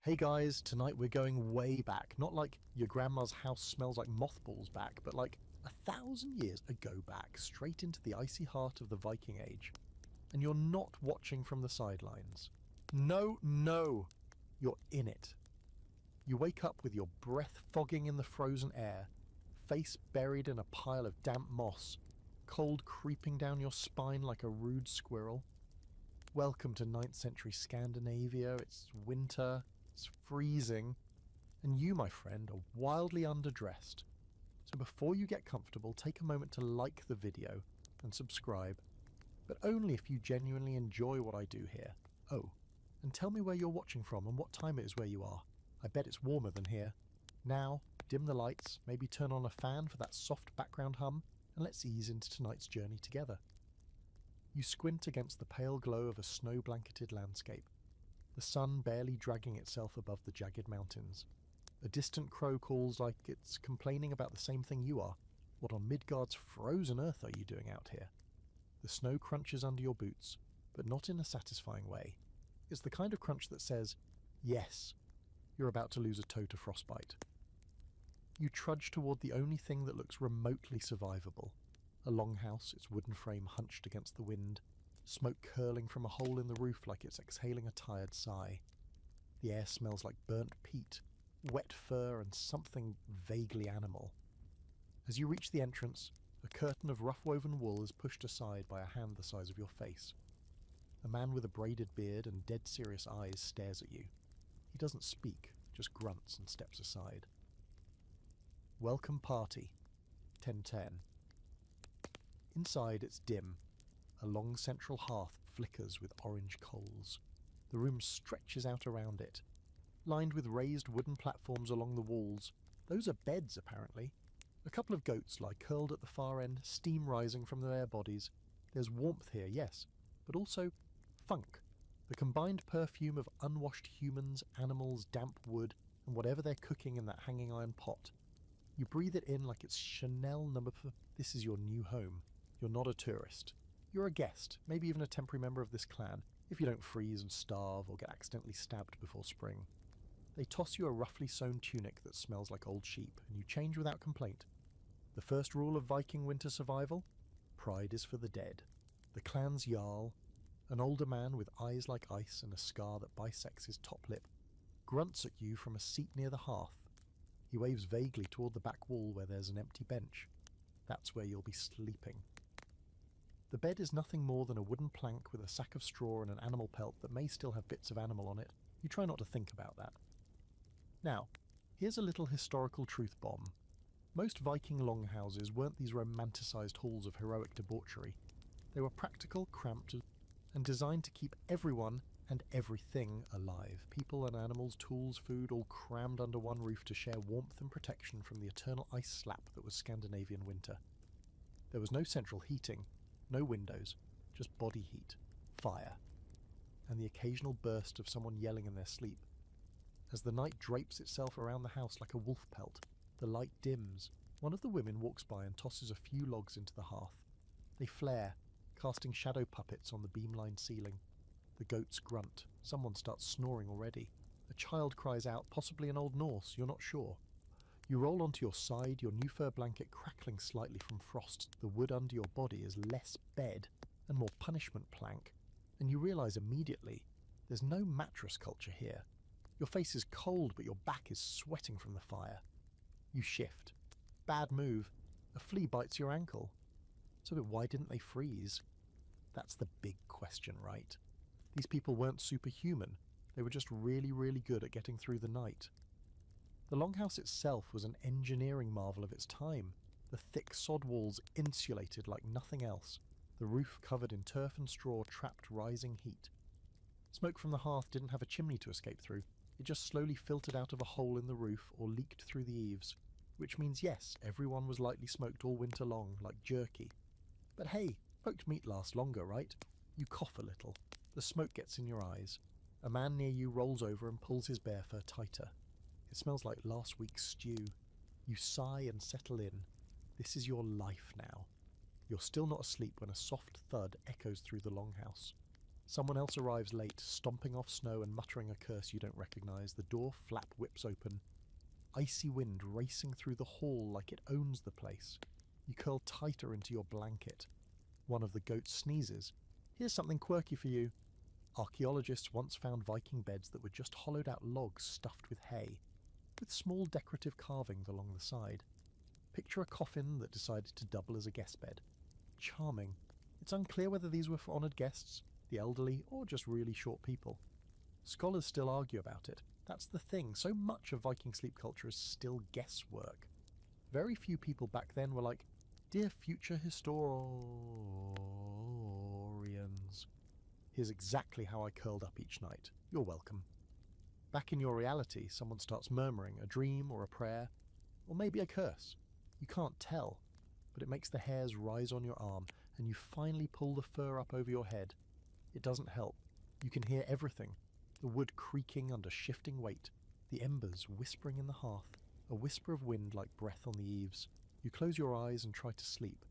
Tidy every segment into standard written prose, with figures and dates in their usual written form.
Hey guys, tonight we're going way back. Not like your grandma's house smells like mothballs back, but like 1,000 years ago back, straight into the icy heart of the Viking Age. And you're not watching from the sidelines. No, you're in it. You wake up with your breath fogging in the frozen air, face buried in a pile of damp moss, cold creeping down your spine like a rude squirrel. Welcome to 9th century Scandinavia. It's winter, it's freezing, and you, my friend, are wildly underdressed. So before you get comfortable, take a moment to like the video and subscribe, but only if you genuinely enjoy what I do here. Oh, and tell me where you're watching from and what time it is where you are. I bet it's warmer than here. Now, dim the lights, maybe turn on a fan for that soft background hum, and let's ease into tonight's journey together. You squint against the pale glow of a snow-blanketed landscape, the sun barely dragging itself above the jagged mountains. A distant crow calls like it's complaining about the same thing you are. What on Midgard's frozen earth are you doing out here? The snow crunches under your boots, but not in a satisfying way. It's the kind of crunch that says, yes, you're about to lose a toe to frostbite. You trudge toward the only thing that looks remotely survivable. A longhouse, its wooden frame hunched against the wind, smoke curling from a hole in the roof like it's exhaling a tired sigh. The air smells like burnt peat, wet fur, and something vaguely animal. As you reach the entrance, a curtain of rough-woven wool is pushed aside by a hand the size of your face. A man with a braided beard and dead serious eyes stares at you. He doesn't speak, just grunts and steps aside. Welcome party. 10:10. Inside it's dim. A long central hearth flickers with orange coals. The room stretches out around it, lined with raised wooden platforms along the walls. Those are beds, apparently. A couple of goats lie curled at the far end, steam rising from their bodies. There's warmth here, yes, but also funk. The combined perfume of unwashed humans, animals, damp wood, and whatever they're cooking in that hanging iron pot. You breathe it in like it's Chanel number. This is your new home. You're not a tourist. You're a guest, maybe even a temporary member of this clan, if you don't freeze and starve or get accidentally stabbed before spring. They toss you a roughly sewn tunic that smells like old sheep, and you change without complaint. The first rule of Viking winter survival? Pride is for the dead. The clan's jarl, an older man with eyes like ice and a scar that bisects his top lip, grunts at you from a seat near the hearth. He waves vaguely toward the back wall where there's an empty bench. That's where you'll be sleeping. The bed is nothing more than a wooden plank with a sack of straw and an animal pelt that may still have bits of animal on it. You try not to think about that. Now, here's a little historical truth bomb. Most Viking longhouses weren't these romanticised halls of heroic debauchery. They were practical, cramped, and designed to keep everyone and everything alive. People and animals, tools, food, all crammed under one roof to share warmth and protection from the eternal ice slap that was Scandinavian winter. There was no central heating, no windows, just body heat, fire, and the occasional burst of someone yelling in their sleep. As the night drapes itself around the house like a wolf pelt, the light dims. One of the women walks by and tosses a few logs into the hearth. They flare, casting shadow puppets on the beam-lined ceiling. The goats grunt. Someone starts snoring already. A child cries out, possibly an Old Norse, you're not sure. You roll onto your side, your new fur blanket crackling slightly from frost. The wood under your body is less bed and more punishment plank, and you realise immediately there's no mattress culture here. Your face is cold, but your back is sweating from the fire. You shift. Bad move. A flea bites your ankle. So why didn't they freeze? That's the big question, right? These people weren't superhuman. They were just really, really good at getting through the night. The longhouse itself was an engineering marvel of its time. The thick sod walls insulated like nothing else. The roof covered in turf and straw trapped rising heat. Smoke from the hearth didn't have a chimney to escape through. It just slowly filtered out of a hole in the roof or leaked through the eaves. Which means yes, everyone was lightly smoked all winter long, like jerky. But hey, smoked meat lasts longer, right? You cough a little. The smoke gets in your eyes. A man near you rolls over and pulls his bear fur tighter. It smells like last week's stew. You sigh and settle in. This is your life now. You're still not asleep when a soft thud echoes through the longhouse. Someone else arrives late, stomping off snow and muttering a curse you don't recognise. The door flap whips open, icy wind racing through the hall like it owns the place. You curl tighter into your blanket. One of the goats sneezes. Here's something quirky for you. Archaeologists once found Viking beds that were just hollowed out logs stuffed with hay, with small decorative carvings along the side. Picture a coffin that decided to double as a guest bed. Charming. It's unclear whether these were for honoured guests, the elderly, or just really short people. Scholars still argue about it. That's the thing, so much of Viking sleep culture is still guesswork. Very few people back then were like, "Dear future historians, here's exactly how I curled up each night. You're welcome." Back in your reality, someone starts murmuring a dream or a prayer, or maybe a curse. You can't tell, but it makes the hairs rise on your arm, and you finally pull the fur up over your head. It doesn't help. You can hear everything. The wood creaking under shifting weight, the embers whispering in the hearth, a whisper of wind like breath on the eaves. You close your eyes and try to sleep,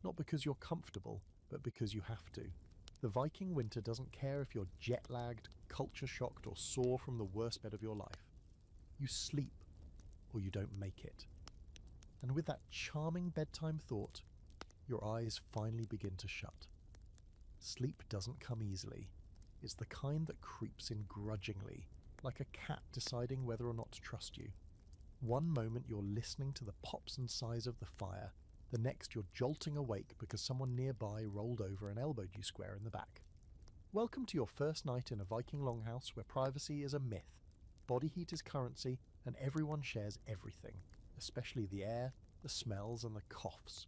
not because you're comfortable, but because you have to. The Viking winter doesn't care if you're jet-lagged, culture-shocked, or sore from the worst bed of your life. You sleep, or you don't make it. And with that charming bedtime thought, your eyes finally begin to shut. Sleep doesn't come easily. It's the kind that creeps in grudgingly, like a cat deciding whether or not to trust you. One moment you're listening to the pops and sighs of the fire, the next you're jolting awake because someone nearby rolled over and elbowed you square in the back. Welcome to your first night in a Viking longhouse where privacy is a myth, body heat is currency, and everyone shares everything, especially the air, the smells, and the coughs.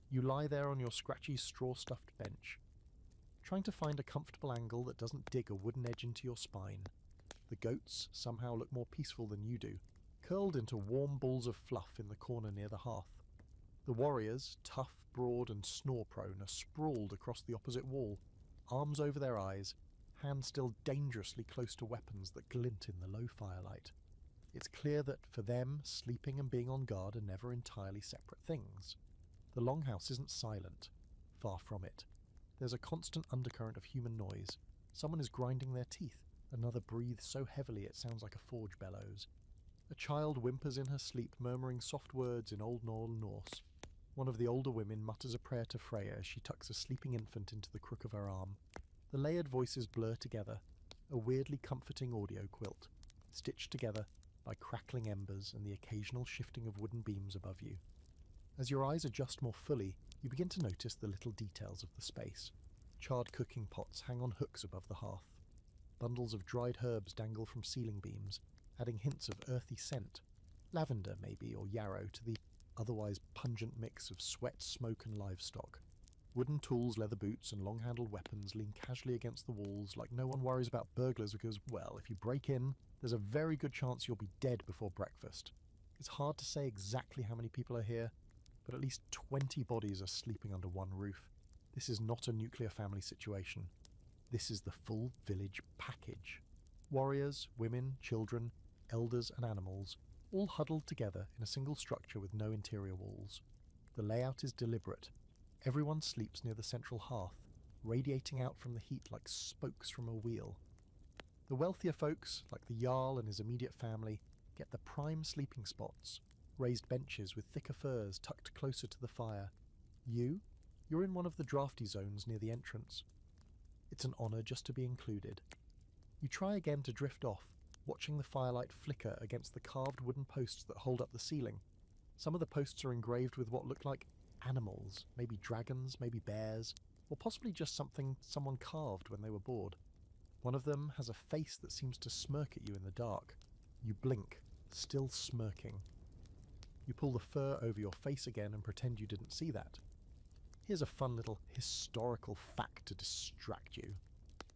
You lie there on your scratchy straw-stuffed bench, trying to find a comfortable angle that doesn't dig a wooden edge into your spine. The goats somehow look more peaceful than you do, curled into warm balls of fluff in the corner near the hearth. The warriors, tough, broad, and snore-prone, are sprawled across the opposite wall, arms over their eyes, hands still dangerously close to weapons that glint in the low firelight. It's clear that, for them, sleeping and being on guard are never entirely separate things. The longhouse isn't silent. Far from it. There's a constant undercurrent of human noise. Someone is grinding their teeth. Another breathes so heavily it sounds like a forge bellows. A child whimpers in her sleep, murmuring soft words in Old Norse. One of the older women mutters a prayer to Freya as she tucks a sleeping infant into the crook of her arm. The layered voices blur together, a weirdly comforting audio quilt, stitched together by crackling embers and the occasional shifting of wooden beams above you. As your eyes adjust more fully, you begin to notice the little details of the space. Charred cooking pots hang on hooks above the hearth. Bundles of dried herbs dangle from ceiling beams, adding hints of earthy scent, lavender maybe, or yarrow, to the otherwise pungent mix of sweat, smoke, and livestock. Wooden tools, leather boots, and long-handled weapons lean casually against the walls like no one worries about burglars because, well, if you break in, there's a very good chance you'll be dead before breakfast. It's hard to say exactly how many people are here, but at least 20 bodies are sleeping under one roof. This is not a nuclear family situation. This is the full village package. Warriors, women, children, elders, and animals, all huddled together in a single structure with no interior walls. The layout is deliberate. Everyone sleeps near the central hearth, radiating out from the heat like spokes from a wheel. The wealthier folks, like the Jarl and his immediate family, get the prime sleeping spots, raised benches with thicker furs tucked closer to the fire. You're in one of the drafty zones near the entrance. It's an honour just to be included. You try again to drift off, watching the firelight flicker against the carved wooden posts that hold up the ceiling. Some of the posts are engraved with what look like animals, maybe dragons, maybe bears, or possibly just something someone carved when they were bored. One of them has a face that seems to smirk at you in the dark. You blink, still smirking. You pull the fur over your face again and pretend you didn't see that. Here's a fun little historical fact to distract you.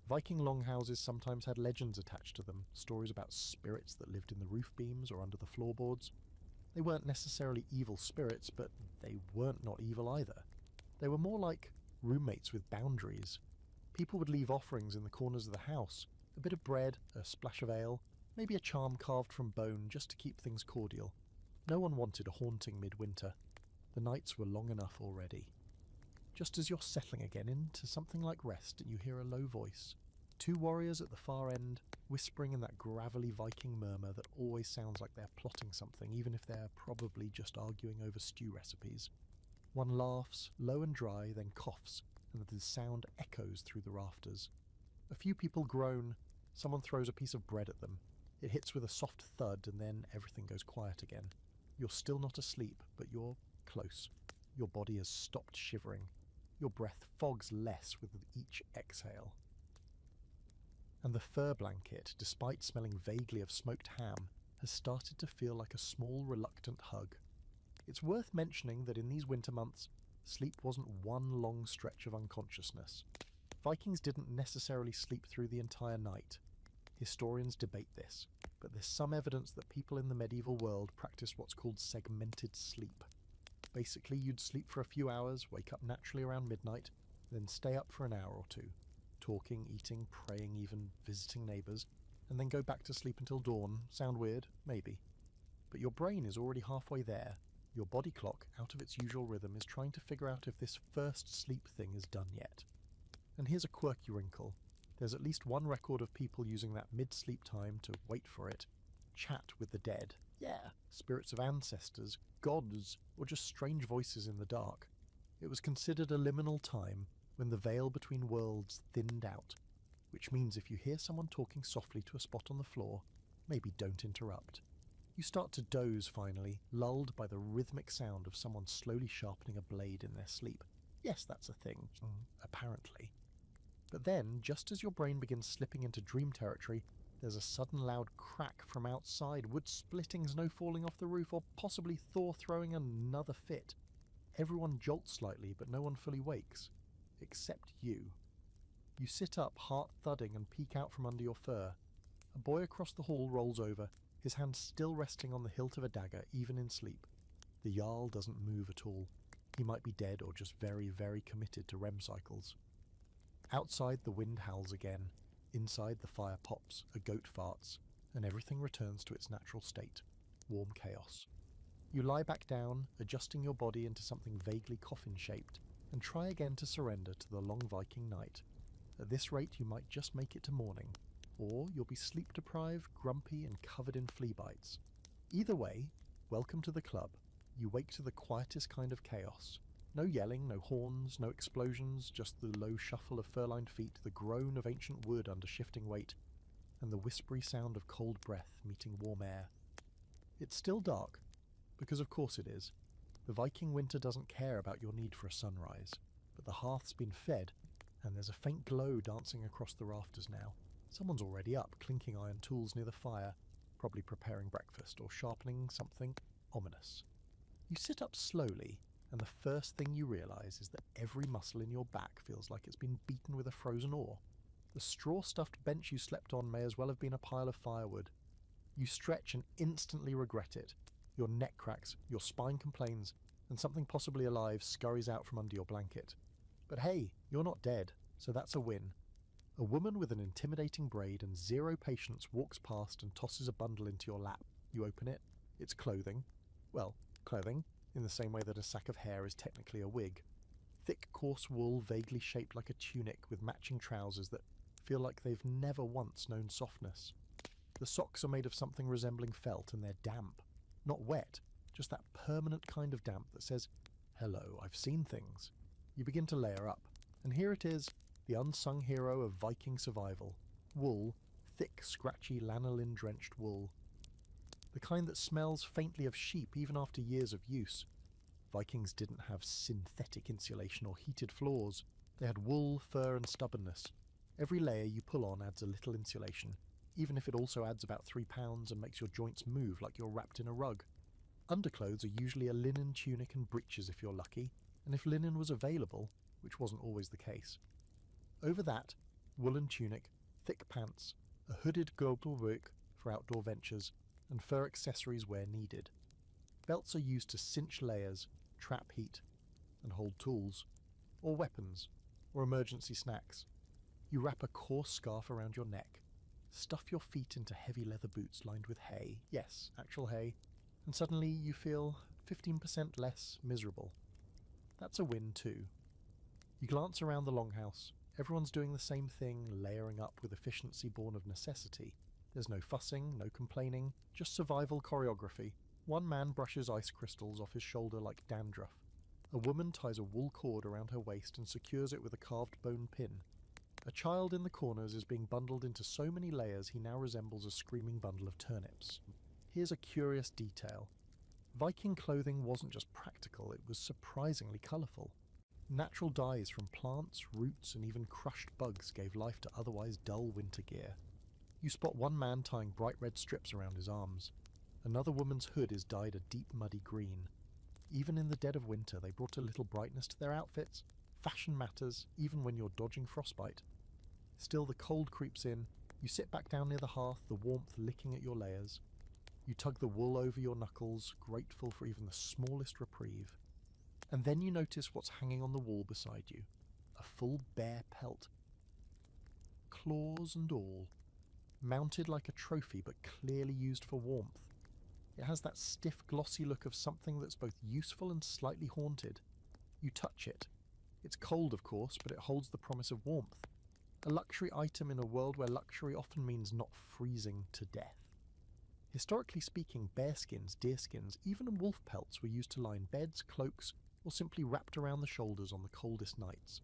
Viking longhouses sometimes had legends attached to them, stories about spirits that lived in the roof beams or under the floorboards. They weren't necessarily evil spirits, but they weren't not evil either. They were more like roommates with boundaries. People would leave offerings in the corners of the house, a bit of bread, a splash of ale, maybe a charm carved from bone just to keep things cordial. No one wanted a haunting midwinter. The nights were long enough already. Just as you're settling again into something like rest, you hear a low voice. Two warriors at the far end, whispering in that gravelly Viking murmur that always sounds like they're plotting something, even if they're probably just arguing over stew recipes. One laughs, low and dry, then coughs, and the sound echoes through the rafters. A few people groan. Someone throws a piece of bread at them. It hits with a soft thud, and then everything goes quiet again. You're still not asleep, but you're close. Your body has stopped shivering. Your breath fogs less with each exhale. And the fur blanket, despite smelling vaguely of smoked ham, has started to feel like a small, reluctant hug. It's worth mentioning that in these winter months, sleep wasn't one long stretch of unconsciousness. Vikings didn't necessarily sleep through the entire night. Historians debate this, but there's some evidence that people in the medieval world practiced what's called segmented sleep. Basically, you'd sleep for a few hours, wake up naturally around midnight, then stay up for an hour or two, talking, eating, praying even, visiting neighbours, and then go back to sleep until dawn. Sound weird? Maybe. But your brain is already halfway there. Your body clock, out of its usual rhythm, is trying to figure out if this first sleep thing is done yet. And here's a quirky wrinkle. There's at least one record of people using that mid-sleep time to wait for it, chat with the dead. Yeah, spirits of ancestors, gods, or just strange voices in the dark. It was considered a liminal time when the veil between worlds thinned out, which means if you hear someone talking softly to a spot on the floor, maybe don't interrupt. You start to doze finally, lulled by the rhythmic sound of someone slowly sharpening a blade in their sleep. Yes, that's a thing, apparently. But then, just as your brain begins slipping into dream territory, there's a sudden loud crack from outside, wood splitting, snow falling off the roof, or possibly Thor throwing another fit. Everyone jolts slightly, but no one fully wakes. Except you. You sit up, heart thudding, and peek out from under your fur. A boy across the hall rolls over, his hand still resting on the hilt of a dagger, even in sleep. The Jarl doesn't move at all. He might be dead or just very, very committed to REM cycles. Outside, the wind howls again. Inside, the fire pops, a goat farts, and everything returns to its natural state. Warm chaos. You lie back down, adjusting your body into something vaguely coffin-shaped, and try again to surrender to the long Viking night. At this rate, you might just make it to morning, or you'll be sleep-deprived, grumpy, and covered in flea bites. Either way, welcome to the club. You wake to the quietest kind of chaos. No yelling, no horns, no explosions, just the low shuffle of fur-lined feet, the groan of ancient wood under shifting weight, and the whispery sound of cold breath meeting warm air. It's still dark, because of course it is. The Viking winter doesn't care about your need for a sunrise, but the hearth's been fed, and there's a faint glow dancing across the rafters now. Someone's already up, clinking iron tools near the fire, probably preparing breakfast or sharpening something ominous. You sit up slowly, and the first thing you realise is that every muscle in your back feels like it's been beaten with a frozen oar. The straw-stuffed bench you slept on may as well have been a pile of firewood. You stretch and instantly regret it. Your neck cracks, your spine complains, and something possibly alive scurries out from under your blanket. But hey, you're not dead, so that's a win. A woman with an intimidating braid and zero patience walks past and tosses a bundle into your lap. You open it. It's clothing. Well, clothing, in the same way that a sack of hair is technically a wig. Thick, coarse wool vaguely shaped like a tunic with matching trousers that feel like they've never once known softness. The socks are made of something resembling felt, and they're damp. Not wet, just that permanent kind of damp that says, "Hello, I've seen things." You begin to layer up, and here it is, the unsung hero of Viking survival. Wool, thick, scratchy, lanolin-drenched wool. The kind that smells faintly of sheep even after years of use. Vikings didn't have synthetic insulation or heated floors. They had wool, fur, and stubbornness. Every layer you pull on adds a little insulation, even if it also adds about 3 pounds and makes your joints move like you're wrapped in a rug. Underclothes are usually a linen tunic and breeches if you're lucky, and if linen was available, which wasn't always the case. Over that, woolen tunic, thick pants, a hooded gobelwerk for outdoor ventures, and fur accessories where needed. Belts are used to cinch layers, trap heat, and hold tools, or weapons, or emergency snacks. You wrap a coarse scarf around your neck, stuff your feet into heavy leather boots lined with hay, yes, actual hay, and suddenly you feel 15% less miserable. That's a win too. You glance around the longhouse. Everyone's doing the same thing, layering up with efficiency born of necessity. There's no fussing, no complaining, just survival choreography. One man brushes ice crystals off his shoulder like dandruff. A woman ties a wool cord around her waist and secures it with a carved bone pin. A child in the corners is being bundled into so many layers he now resembles a screaming bundle of turnips. Here's a curious detail. Viking clothing wasn't just practical, it was surprisingly colourful. Natural dyes from plants, roots, and even crushed bugs gave life to otherwise dull winter gear. You spot one man tying bright red strips around his arms. Another woman's hood is dyed a deep muddy green. Even in the dead of winter, they brought a little brightness to their outfits. Fashion matters, even when you're dodging frostbite. Still, the cold creeps in. You sit back down near the hearth, the warmth licking at your layers. You tug the wool over your knuckles, grateful for even the smallest reprieve. And then you notice what's hanging on the wall beside you. A full bear pelt. Claws and all. Mounted like a trophy, but clearly used for warmth. It has that stiff, glossy look of something that's both useful and slightly haunted. You touch it. It's cold, of course, but it holds the promise of warmth. A luxury item in a world where luxury often means not freezing to death. Historically speaking, bearskins, deerskins, even wolf pelts were used to line beds, cloaks, or simply wrapped around the shoulders on the coldest nights.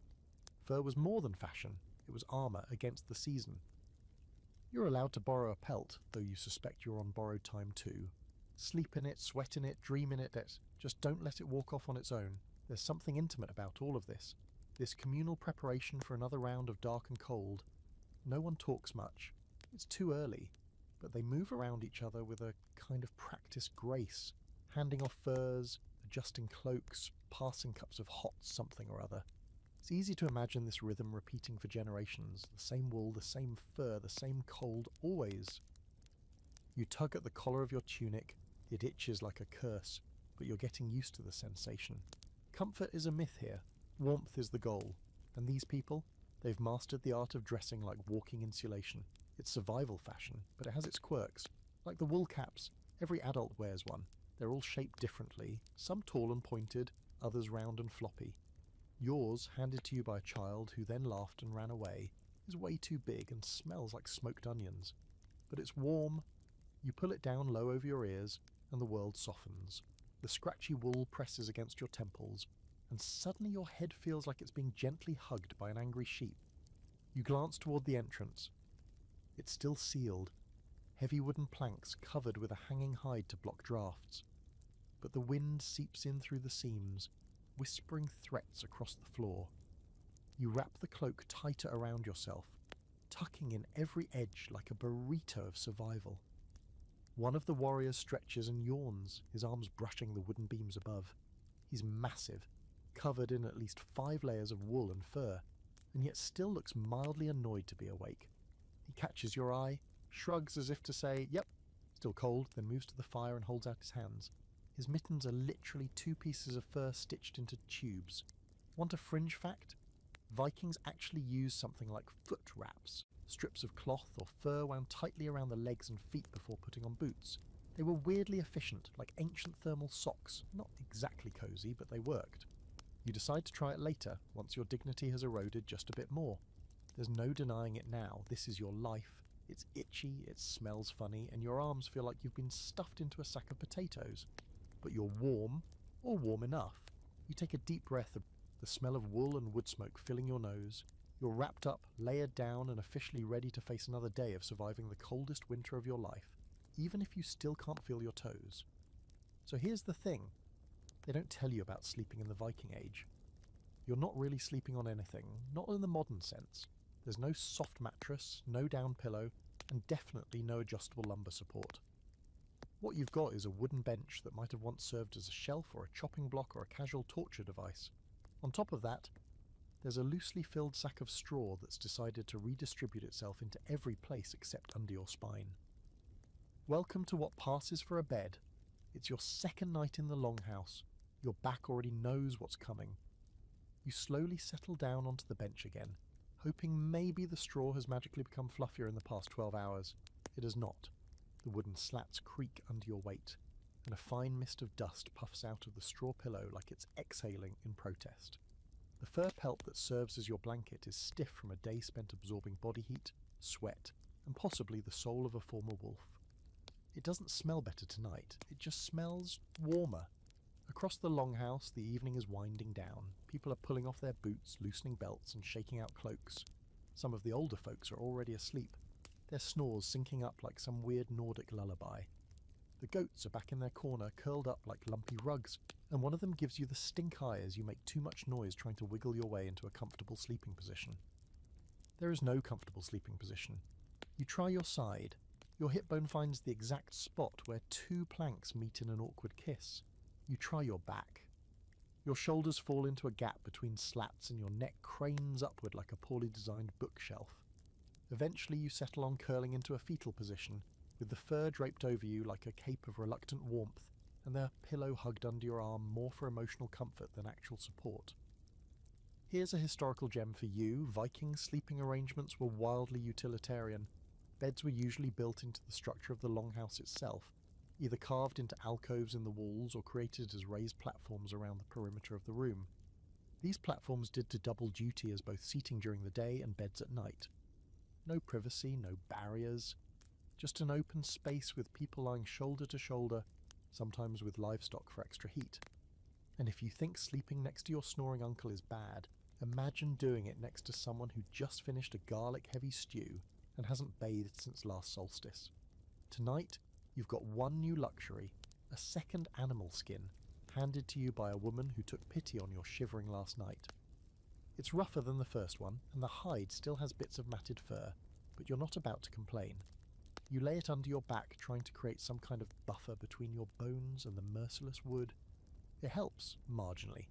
Fur was more than fashion, it was armour against the season. You're allowed to borrow a pelt, though you suspect you're on borrowed time too. Sleep in it, sweat in it, dream in it, just don't let it walk off on its own. There's something intimate about all of this. This communal preparation for another round of dark and cold. No one talks much. It's too early. But they move around each other with a kind of practiced grace, handing off furs, adjusting cloaks, passing cups of hot something or other. It's easy to imagine this rhythm repeating for generations, the same wool, the same fur, the same cold, always. You tug at the collar of your tunic, it itches like a curse, but you're getting used to the sensation. Comfort is a myth here, warmth is the goal, and these people, they've mastered the art of dressing like walking insulation. It's survival fashion, but it has its quirks. Like the wool caps, every adult wears one. They're all shaped differently, some tall and pointed, others round and floppy. Yours, handed to you by a child who then laughed and ran away, is way too big and smells like smoked onions. But it's warm. You pull it down low over your ears, and the world softens. The scratchy wool presses against your temples, and suddenly your head feels like it's being gently hugged by an angry sheep. You glance toward the entrance. It's still sealed, heavy wooden planks covered with a hanging hide to block drafts. But the wind seeps in through the seams, whispering threats across the floor. You wrap the cloak tighter around yourself, tucking in every edge like a burrito of survival. One of the warriors stretches and yawns, his arms brushing the wooden beams above. He's massive, covered in at least 5 layers of wool and fur, and yet still looks mildly annoyed to be awake. He catches your eye, shrugs as if to say, yep, still cold, then moves to the fire and holds out his hands. His mittens are literally 2 pieces of fur stitched into tubes. Want a fringe fact? Vikings actually used something like foot wraps, strips of cloth or fur wound tightly around the legs and feet before putting on boots. They were weirdly efficient, like ancient thermal socks. Not exactly cosy, but they worked. You decide to try it later, once your dignity has eroded just a bit more. There's no denying it now. This is your life. It's itchy, it smells funny, and your arms feel like you've been stuffed into a sack of potatoes. But you're warm, or warm enough. You take a deep breath, the smell of wool and wood smoke filling your nose. You're wrapped up, layered down, and officially ready to face another day of surviving the coldest winter of your life, even if you still can't feel your toes. So here's the thing. They don't tell you about sleeping in the Viking Age. You're not really sleeping on anything, not in the modern sense. There's no soft mattress, no down pillow, and definitely no adjustable lumbar support. What you've got is a wooden bench that might have once served as a shelf or a chopping block or a casual torture device. On top of that, there's a loosely filled sack of straw that's decided to redistribute itself into every place except under your spine. Welcome to what passes for a bed. It's your second night in the longhouse. Your back already knows what's coming. You slowly settle down onto the bench again, hoping maybe the straw has magically become fluffier in the past 12 hours. It has not. The wooden slats creak under your weight, and a fine mist of dust puffs out of the straw pillow like it's exhaling in protest. The fur pelt that serves as your blanket is stiff from a day spent absorbing body heat, sweat, and possibly the soul of a former wolf. It doesn't smell better tonight, it just smells warmer. Across the longhouse, the evening is winding down. People are pulling off their boots, loosening belts, and shaking out cloaks. Some of the older folks are already asleep, their snores syncing up like some weird Nordic lullaby. The goats are back in their corner, curled up like lumpy rugs, and one of them gives you the stink eye as you make too much noise trying to wiggle your way into a comfortable sleeping position. There is no comfortable sleeping position. You try your side. Your hip bone finds the exact spot where two planks meet in an awkward kiss. You try your back. Your shoulders fall into a gap between slats and your neck cranes upward like a poorly designed bookshelf. Eventually you settle on curling into a fetal position, with the fur draped over you like a cape of reluctant warmth, and the pillow hugged under your arm more for emotional comfort than actual support. Here's a historical gem for you. Viking sleeping arrangements were wildly utilitarian. Beds were usually built into the structure of the longhouse itself, either carved into alcoves in the walls or created as raised platforms around the perimeter of the room. These platforms did to double duty as both seating during the day and beds at night. No privacy, no barriers, just an open space with people lying shoulder to shoulder, sometimes with livestock for extra heat. And if you think sleeping next to your snoring uncle is bad, imagine doing it next to someone who just finished a garlic-heavy stew and hasn't bathed since last solstice. Tonight, you've got one new luxury, a second animal skin, handed to you by a woman who took pity on your shivering last night. It's rougher than the first one, and the hide still has bits of matted fur, but you're not about to complain. You lay it under your back, trying to create some kind of buffer between your bones and the merciless wood. It helps, marginally.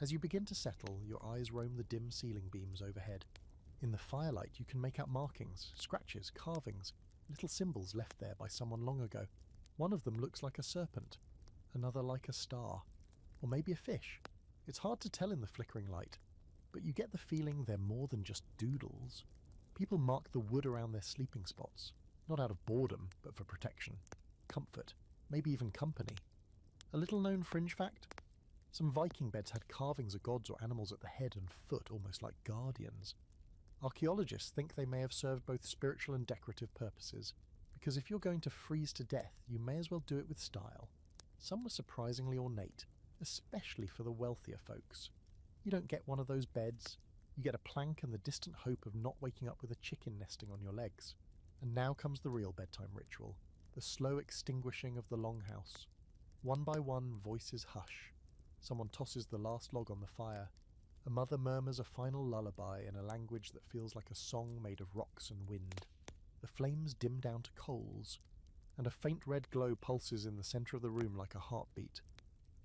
As you begin to settle, your eyes roam the dim ceiling beams overhead. In the firelight you can make out markings, scratches, carvings, little symbols left there by someone long ago. One of them looks like a serpent, another like a star, or maybe a fish. It's hard to tell in the flickering light, but you get the feeling they're more than just doodles. People mark the wood around their sleeping spots, not out of boredom, but for protection, comfort, maybe even company. A little-known fringe fact? Some Viking beds had carvings of gods or animals at the head and foot, almost like guardians. Archaeologists think they may have served both spiritual and decorative purposes, because if you're going to freeze to death, you may as well do it with style. Some were surprisingly ornate, especially for the wealthier folks. You don't get one of those beds, you get a plank and the distant hope of not waking up with a chicken nesting on your legs. And now comes the real bedtime ritual, the slow extinguishing of the longhouse. One by one, voices hush. Someone tosses the last log on the fire. A mother murmurs a final lullaby in a language that feels like a song made of rocks and wind. The flames dim down to coals, and a faint red glow pulses in the centre of the room like a heartbeat.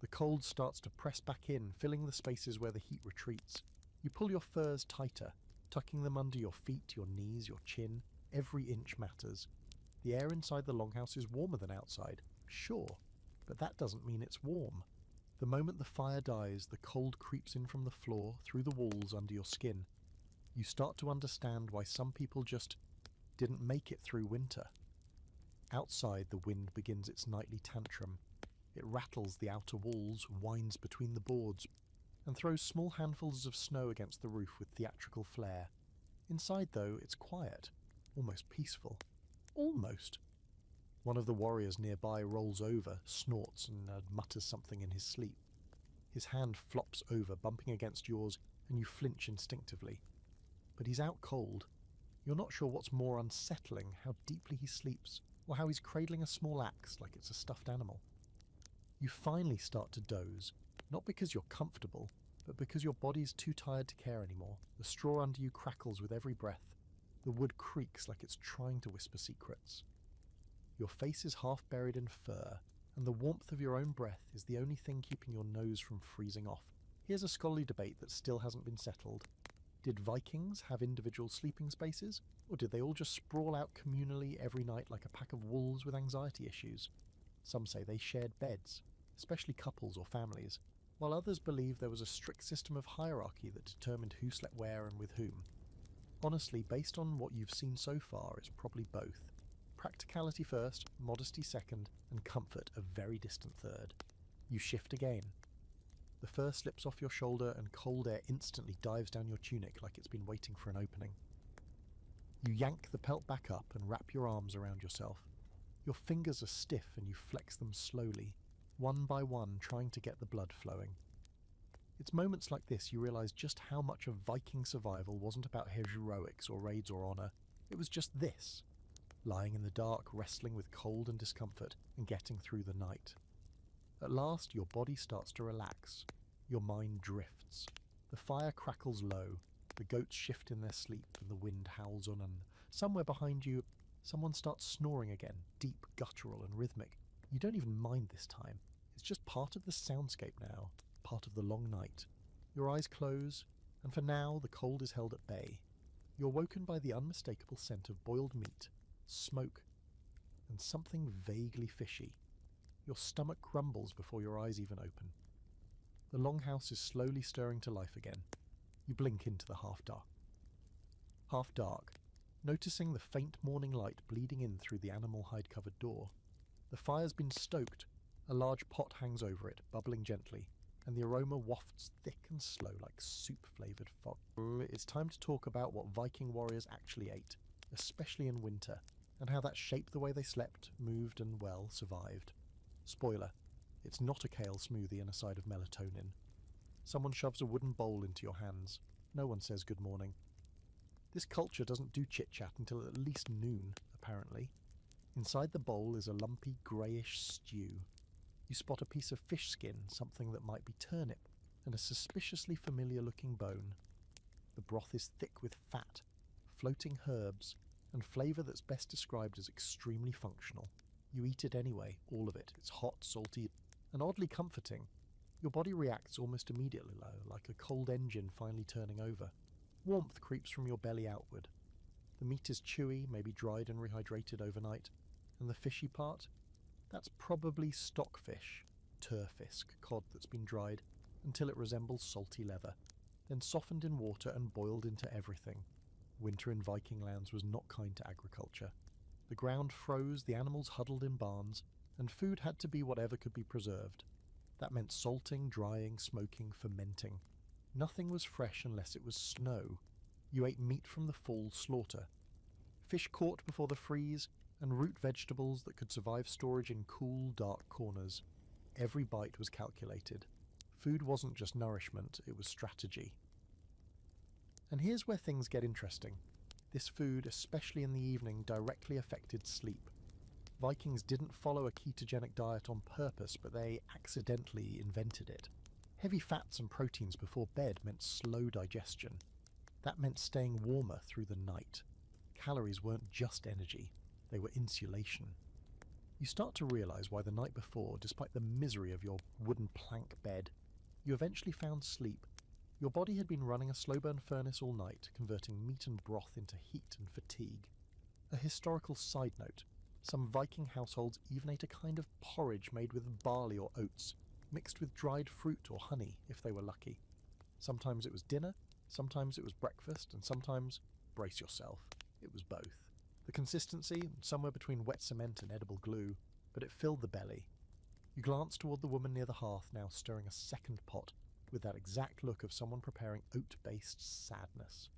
The cold starts to press back in, filling the spaces where the heat retreats. You pull your furs tighter, tucking them under your feet, your knees, your chin. Every inch matters. The air inside the longhouse is warmer than outside, sure, but that doesn't mean it's warm. The moment the fire dies, the cold creeps in from the floor, through the walls, under your skin. You start to understand why some people just didn't make it through winter. Outside, the wind begins its nightly tantrum. It rattles the outer walls, whines between the boards, and throws small handfuls of snow against the roof with theatrical flair. Inside, though, it's quiet, almost peaceful. Almost. One of the warriors nearby rolls over, snorts, and mutters something in his sleep. His hand flops over, bumping against yours, and you flinch instinctively. But he's out cold. You're not sure what's more unsettling, how deeply he sleeps, or how he's cradling a small axe like it's a stuffed animal. You finally start to doze, not because you're comfortable, but because your body's too tired to care anymore. The straw under you crackles with every breath. The wood creaks like it's trying to whisper secrets. Your face is half buried in fur, and the warmth of your own breath is the only thing keeping your nose from freezing off. Here's a scholarly debate that still hasn't been settled. Did Vikings have individual sleeping spaces, or did they all just sprawl out communally every night like a pack of wolves with anxiety issues? Some say they shared beds, especially couples or families, while others believe there was a strict system of hierarchy that determined who slept where and with whom. Honestly, based on what you've seen so far, it's probably both. Practicality first, modesty second, and comfort a very distant third. You shift again. The fur slips off your shoulder and cold air instantly dives down your tunic like it's been waiting for an opening. You yank the pelt back up and wrap your arms around yourself. Your fingers are stiff and you flex them slowly, one by one, trying to get the blood flowing. It's moments like this you realise just how much of Viking survival wasn't about heroics or raids or honour. It was just this. Lying in the dark, wrestling with cold and discomfort, and getting through the night. At last, your body starts to relax. Your mind drifts. The fire crackles low. The goats shift in their sleep and the wind howls on, and somewhere behind you, someone starts snoring again, deep, guttural and rhythmic. You don't even mind this time. It's just part of the soundscape now, part of the long night. Your eyes close, and for now the cold is held at bay. You're woken by the unmistakable scent of boiled meat, smoke, and something vaguely fishy. Your stomach grumbles before your eyes even open. The longhouse is slowly stirring to life again. You blink into the half-dark. Half-dark, noticing the faint morning light bleeding in through the animal hide-covered door. The fire's been stoked. A large pot hangs over it, bubbling gently, and the aroma wafts thick and slow like soup-flavoured fog. It's time to talk about what Viking warriors actually ate, especially in winter, and how that shaped the way they slept, moved, and, well, survived. Spoiler, it's not a kale smoothie and a side of melatonin. Someone shoves a wooden bowl into your hands. No one says good morning. This culture doesn't do chit-chat until at least noon, apparently. Inside the bowl is a lumpy, greyish stew. You spot a piece of fish skin, something that might be turnip, and a suspiciously familiar-looking bone. The broth is thick with fat, floating herbs, and flavour that's best described as extremely functional. You eat it anyway, all of it. It's hot, salty, and oddly comforting. Your body reacts almost immediately, like a cold engine finally turning over. Warmth creeps from your belly outward. The meat is chewy, maybe dried and rehydrated overnight, and the fishy part? That's probably stockfish, turfisk, cod that's been dried until it resembles salty leather, then softened in water and boiled into everything. Winter in Viking lands was not kind to agriculture. The ground froze, the animals huddled in barns, and food had to be whatever could be preserved. That meant salting, drying, smoking, fermenting. Nothing was fresh unless it was snow. You ate meat from the fall slaughter. Fish caught before the freeze, and root vegetables that could survive storage in cool, dark corners. Every bite was calculated. Food wasn't just nourishment, it was strategy. And here's where things get interesting. This food, especially in the evening, directly affected sleep. Vikings didn't follow a ketogenic diet on purpose, but they accidentally invented it. Heavy fats and proteins before bed meant slow digestion. That meant staying warmer through the night. Calories weren't just energy, they were insulation. You start to realise why the night before, despite the misery of your wooden plank bed, you eventually found sleep. Your body had been running a slow burn furnace all night, converting meat and broth into heat and fatigue. A historical side note, some Viking households even ate a kind of porridge made with barley or oats, mixed with dried fruit or honey if they were lucky. Sometimes it was dinner, sometimes it was breakfast, and sometimes, brace yourself, it was both. The consistency, somewhere between wet cement and edible glue, but it filled the belly. You glance toward the woman near the hearth now stirring a second pot, with that exact look of someone preparing oat-based sadness.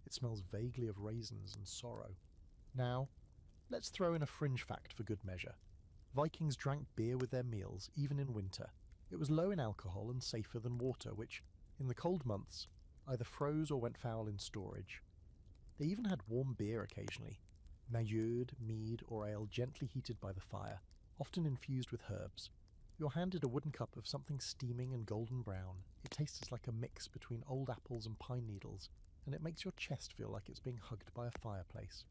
It smells vaguely of raisins and sorrow. Now, let's throw in a fringe fact for good measure. Vikings drank beer with their meals, even in winter. It was low in alcohol and safer than water, which, in the cold months, either froze or went foul in storage. They even had warm beer occasionally. Majöd, mead, or ale gently heated by the fire, often infused with herbs. You're handed a wooden cup of something steaming and golden brown. It tastes like a mix between old apples and pine needles, and it makes your chest feel like it's being hugged by a fireplace.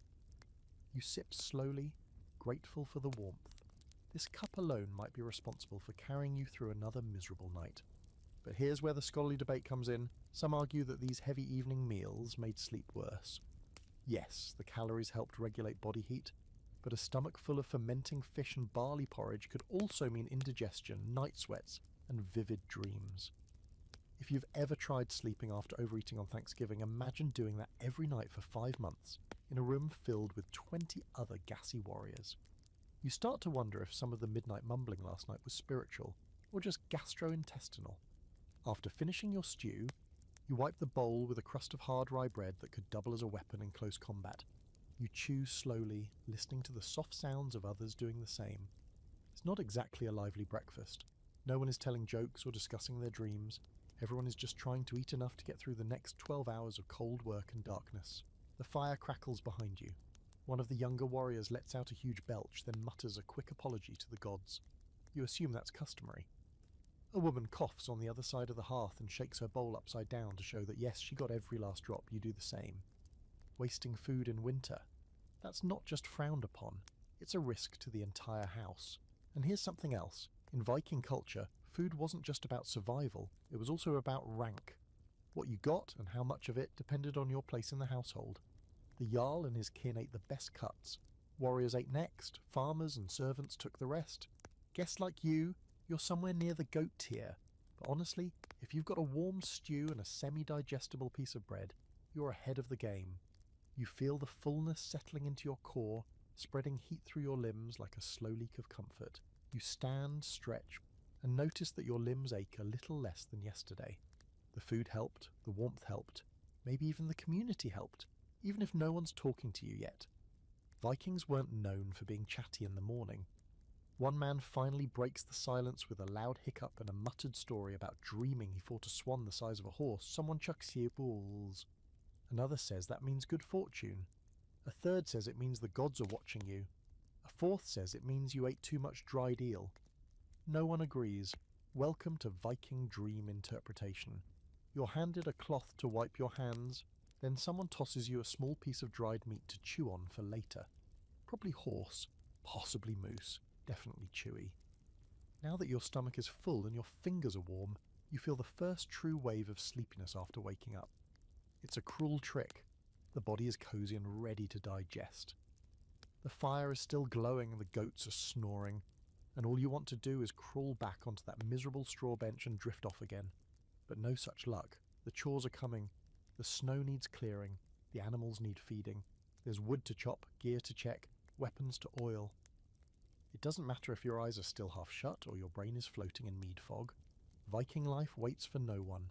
You sip slowly, grateful for the warmth. This cup alone might be responsible for carrying you through another miserable night. But here's where the scholarly debate comes in. Some argue that these heavy evening meals made sleep worse. Yes, the calories helped regulate body heat, but a stomach full of fermenting fish and barley porridge could also mean indigestion, night sweats, and vivid dreams. If you've ever tried sleeping after overeating on Thanksgiving, imagine doing that every night for 5 months, in a room filled with 20 other gassy warriors. You start to wonder if some of the midnight mumbling last night was spiritual, or just gastrointestinal. After finishing your stew, you wipe the bowl with a crust of hard rye bread that could double as a weapon in close combat. You chew slowly, listening to the soft sounds of others doing the same. It's not exactly a lively breakfast. No one is telling jokes or discussing their dreams. Everyone is just trying to eat enough to get through the next 12 hours of cold work and darkness. The fire crackles behind you. One of the younger warriors lets out a huge belch, then mutters a quick apology to the gods. You assume that's customary. A woman coughs on the other side of the hearth and shakes her bowl upside down to show that yes, she got every last drop, you do the same. Wasting food in winter. That's not just frowned upon, it's a risk to the entire house. And here's something else. In Viking culture, food wasn't just about survival, it was also about rank. What you got and how much of it depended on your place in the household. The Jarl and his kin ate the best cuts. Warriors ate next, farmers and servants took the rest. Guests like you, you're somewhere near the goat tier. But honestly, if you've got a warm stew and a semi-digestible piece of bread, you're ahead of the game. You feel the fullness settling into your core, spreading heat through your limbs like a slow leak of comfort. You stand, stretch, and notice that your limbs ache a little less than yesterday. The food helped, the warmth helped, maybe even the community helped, even if no one's talking to you yet. Vikings weren't known for being chatty in the morning. One man finally breaks the silence with a loud hiccup and a muttered story about dreaming he fought a swan the size of a horse. Someone chucks you balls. Another says that means good fortune. A third says it means the gods are watching you. A fourth says it means you ate too much dried eel. No one agrees. Welcome to Viking dream interpretation. You're handed a cloth to wipe your hands, then someone tosses you a small piece of dried meat to chew on for later. Probably horse, possibly moose, definitely chewy. Now that your stomach is full and your fingers are warm, you feel the first true wave of sleepiness after waking up. It's a cruel trick. The body is cozy and ready to digest. The fire is still glowing and the goats are snoring, and all you want to do is crawl back onto that miserable straw bench and drift off again. But no such luck. The chores are coming. The snow needs clearing. The animals need feeding. There's wood to chop, gear to check, weapons to oil. It doesn't matter if your eyes are still half shut or your brain is floating in mead fog. Viking life waits for no one.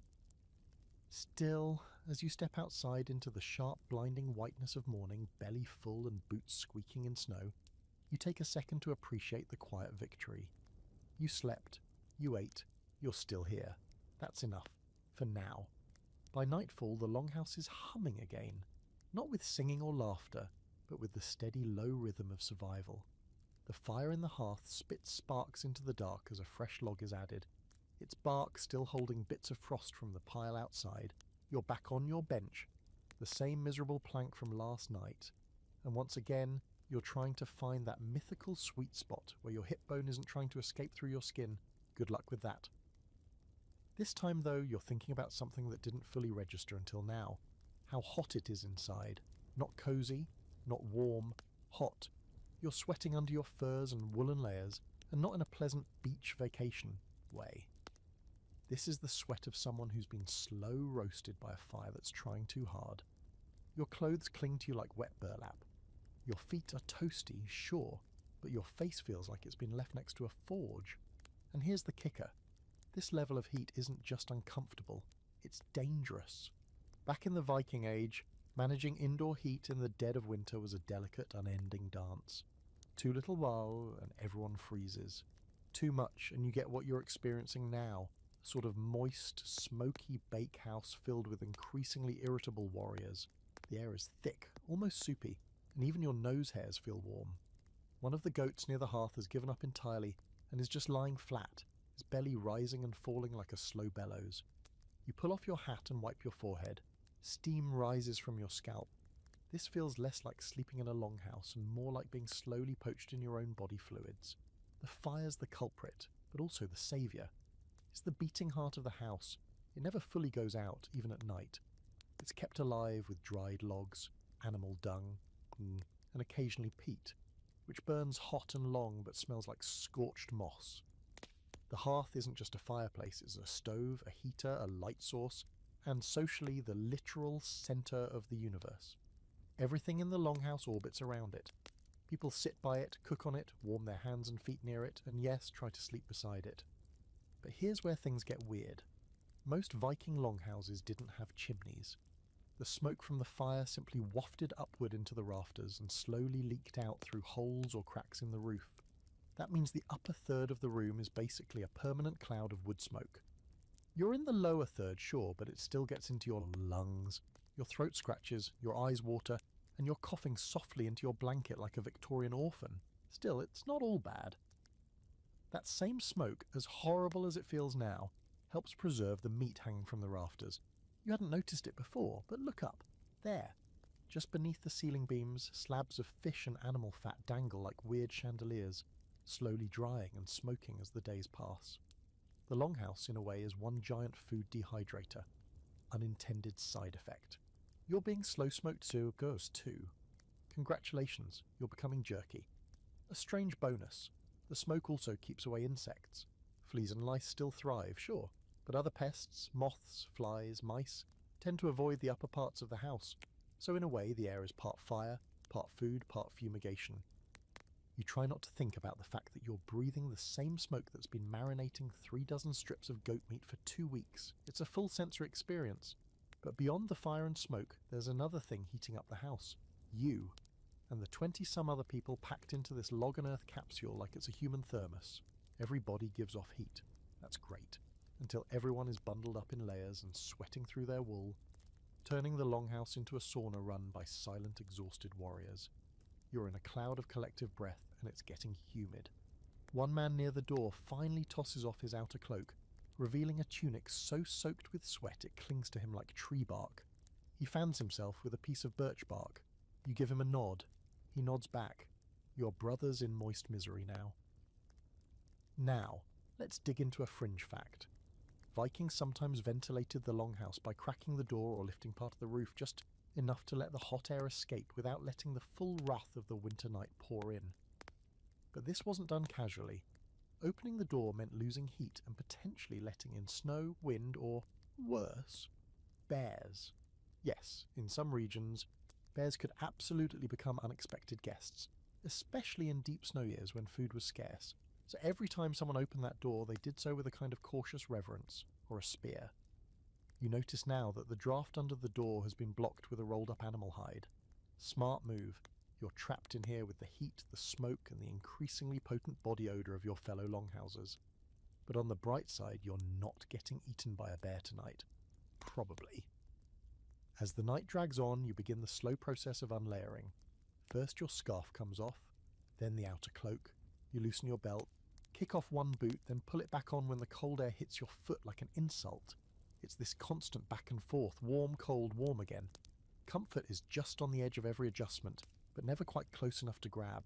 Still, as you step outside into the sharp, blinding whiteness of morning, belly full and boots squeaking in snow, you take a second to appreciate the quiet victory. You slept, you ate, you're still here. That's enough. For now. By nightfall, the longhouse is humming again, not with singing or laughter, but with the steady low rhythm of survival. The fire in the hearth spits sparks into the dark as a fresh log is added, its bark still holding bits of frost from the pile outside. You're back on your bench, the same miserable plank from last night, and once again, you're trying to find that mythical sweet spot where your hip bone isn't trying to escape through your skin. Good luck with that. This time, though, you're thinking about something that didn't fully register until now. How hot it is inside. Not cozy, not warm, hot. You're sweating under your furs and woolen layers, and not in a pleasant beach vacation way. This is the sweat of someone who's been slow roasted by a fire that's trying too hard. Your clothes cling to you like wet burlap. Your feet are toasty, sure, but your face feels like it's been left next to a forge. And here's the kicker. This level of heat isn't just uncomfortable, it's dangerous. Back in the Viking Age, managing indoor heat in the dead of winter was a delicate, unending dance. Too little while and everyone freezes. Too much and you get what you're experiencing now, a sort of moist, smoky bakehouse filled with increasingly irritable warriors. The air is thick, almost soupy, and even your nose hairs feel warm. One of the goats near the hearth has given up entirely and is just lying flat, his belly rising and falling like a slow bellows. You pull off your hat and wipe your forehead. Steam rises from your scalp. This feels less like sleeping in a longhouse and more like being slowly poached in your own body fluids. The fire's the culprit, but also the saviour. It's the beating heart of the house. It never fully goes out, even at night. It's kept alive with dried logs, animal dung, and occasionally peat, which burns hot and long but smells like scorched moss. The hearth isn't just a fireplace, it's a stove, a heater, a light source, and socially the literal centre of the universe. Everything in the longhouse orbits around it. People sit by it, cook on it, warm their hands and feet near it, and yes, try to sleep beside it. But here's where things get weird. Most Viking longhouses didn't have chimneys. The smoke from the fire simply wafted upward into the rafters and slowly leaked out through holes or cracks in the roof. That means the upper third of the room is basically a permanent cloud of wood smoke. You're in the lower third, sure, but it still gets into your lungs. Your throat scratches, your eyes water, and you're coughing softly into your blanket like a Victorian orphan. Still, it's not all bad. That same smoke, as horrible as it feels now, helps preserve the meat hanging from the rafters. You hadn't noticed it before, but look up. There. Just beneath the ceiling beams, slabs of fish and animal fat dangle like weird chandeliers, slowly drying and smoking as the days pass. The longhouse, in a way, is one giant food dehydrator. Unintended side effect. You're being slow-smoked goes too. Congratulations, you're becoming jerky. A strange bonus. The smoke also keeps away insects. Fleas and lice still thrive, sure, but other pests, moths, flies, mice, tend to avoid the upper parts of the house, so in a way the air is part fire, part food, part fumigation. You try not to think about the fact that you're breathing the same smoke that's been marinating 3 dozen strips of goat meat for 2 weeks. It's a full sensory experience. But beyond the fire and smoke, there's another thing heating up the house. You. And the 20-some other people packed into this log-and-earth capsule like it's a human thermos. Every body gives off heat. That's great. Until everyone is bundled up in layers and sweating through their wool, turning the longhouse into a sauna run by silent, exhausted warriors. You're in a cloud of collective breath, and it's getting humid. One man near the door finally tosses off his outer cloak, revealing a tunic so soaked with sweat it clings to him like tree bark. He fans himself with a piece of birch bark. You give him a nod. He nods back. You're brothers in moist misery now. Now, let's dig into a fringe fact. Vikings sometimes ventilated the longhouse by cracking the door or lifting part of the roof just enough to let the hot air escape without letting the full wrath of the winter night pour in. But this wasn't done casually. Opening the door meant losing heat and potentially letting in snow, wind, or, worse, bears. Yes, in some regions, bears could absolutely become unexpected guests, especially in deep snow years when food was scarce. So every time someone opened that door, they did so with a kind of cautious reverence, or a spear. You notice now that the draft under the door has been blocked with a rolled-up animal hide. Smart move. You're trapped in here with the heat, the smoke, and the increasingly potent body odour of your fellow longhouses. But on the bright side, you're not getting eaten by a bear tonight. Probably. As the night drags on, you begin the slow process of unlayering. First your scarf comes off, then the outer cloak. You loosen your belt, kick off one boot, then pull it back on when the cold air hits your foot like an insult. It's this constant back and forth, warm, cold, warm again. Comfort is just on the edge of every adjustment, but never quite close enough to grab.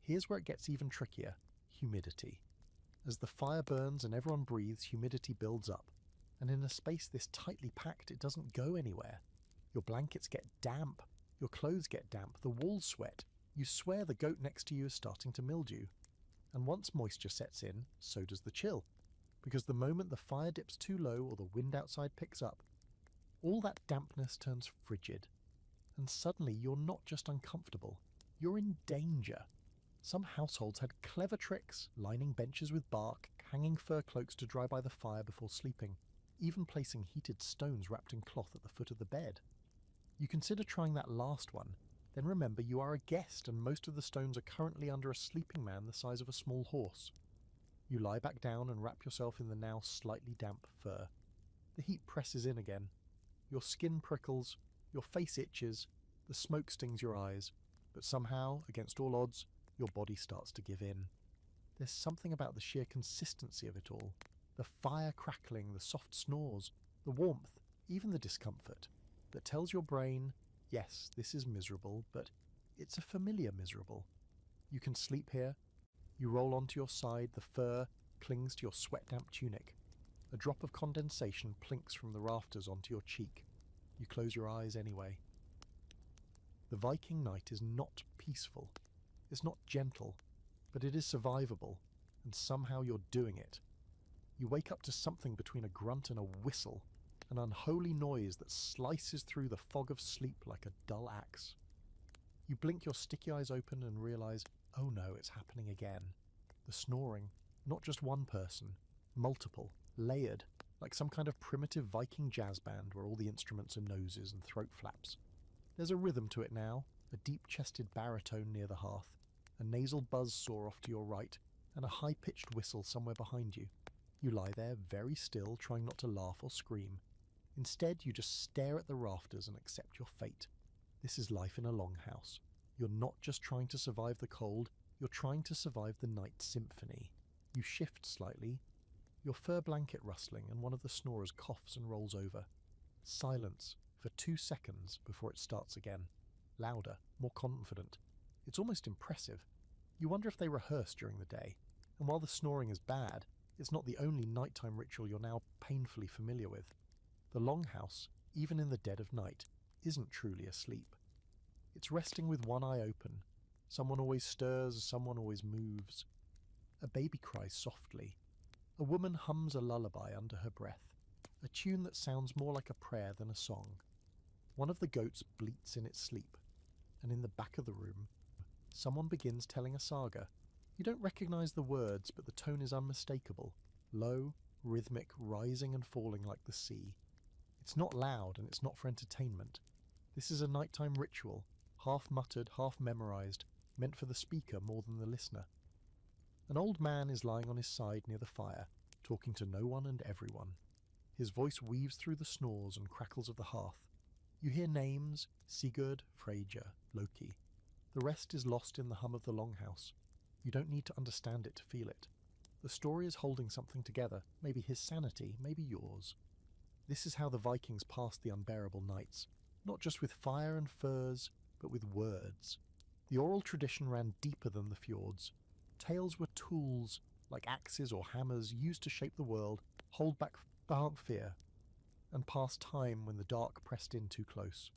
Here's where it gets even trickier. Humidity. As the fire burns and everyone breathes, humidity builds up. And in a space this tightly packed, it doesn't go anywhere. Your blankets get damp. Your clothes get damp. The walls sweat. You swear the goat next to you is starting to mildew. And once moisture sets in, so does the chill. Because the moment the fire dips too low or the wind outside picks up, all that dampness turns frigid. And suddenly you're not just uncomfortable, you're in danger. Some households had clever tricks, lining benches with bark, hanging fur cloaks to dry by the fire before sleeping, even placing heated stones wrapped in cloth at the foot of the bed. You consider trying that last one, then remember you are a guest and most of the stones are currently under a sleeping man the size of a small horse. You lie back down and wrap yourself in the now slightly damp fur. The heat presses in again. Your skin prickles, your face itches, the smoke stings your eyes, but somehow, against all odds, your body starts to give in. There's something about the sheer consistency of it all. The fire crackling, the soft snores, the warmth, even the discomfort, that tells your brain, yes, this is miserable, but it's a familiar miserable. You can sleep here. You roll onto your side, the fur clings to your sweat-damp tunic. A drop of condensation plinks from the rafters onto your cheek. You close your eyes anyway. The Viking night is not peaceful. It's not gentle, but it is survivable, and somehow you're doing it. You wake up to something between a grunt and a whistle, an unholy noise that slices through the fog of sleep like a dull axe. You blink your sticky eyes open and realize, oh no, it's happening again. The snoring, not just one person, multiple, layered. like some kind of primitive Viking jazz band where all the instruments are noses and throat flaps. There's a rhythm to it now, a deep-chested baritone near the hearth, a nasal buzz saw off to your right, and a high-pitched whistle somewhere behind you. You lie there, very still, trying not to laugh or scream. Instead, you just stare at the rafters and accept your fate. This is life in a longhouse. You're not just trying to survive the cold, you're trying to survive the night symphony. You shift slightly, your fur blanket rustling, and one of the snorers coughs and rolls over. Silence for 2 seconds before it starts again. Louder, more confident. It's almost impressive. You wonder if they rehearse during the day. And while the snoring is bad, it's not the only nighttime ritual you're now painfully familiar with. The longhouse, even in the dead of night, isn't truly asleep. It's resting with one eye open. Someone always stirs, someone always moves. A baby cries softly. A woman hums a lullaby under her breath, a tune that sounds more like a prayer than a song. One of the goats bleats in its sleep, and in the back of the room, someone begins telling a saga. You don't recognize the words, but the tone is unmistakable, low, rhythmic, rising and falling like the sea. It's not loud, and it's not for entertainment. This is a nighttime ritual, half muttered, half memorized, meant for the speaker more than the listener. An old man is lying on his side near the fire, talking to no one and everyone. His voice weaves through the snores and crackles of the hearth. You hear names: Sigurd, Freyja, Loki. The rest is lost in the hum of the longhouse. You don't need to understand it to feel it. The story is holding something together, maybe his sanity, maybe yours. This is how the Vikings passed the unbearable nights, not just with fire and furs, but with words. The oral tradition ran deeper than the fjords. Tales were tools, like axes or hammers, used to shape the world, hold back fear, and pass time when the dark pressed in too close.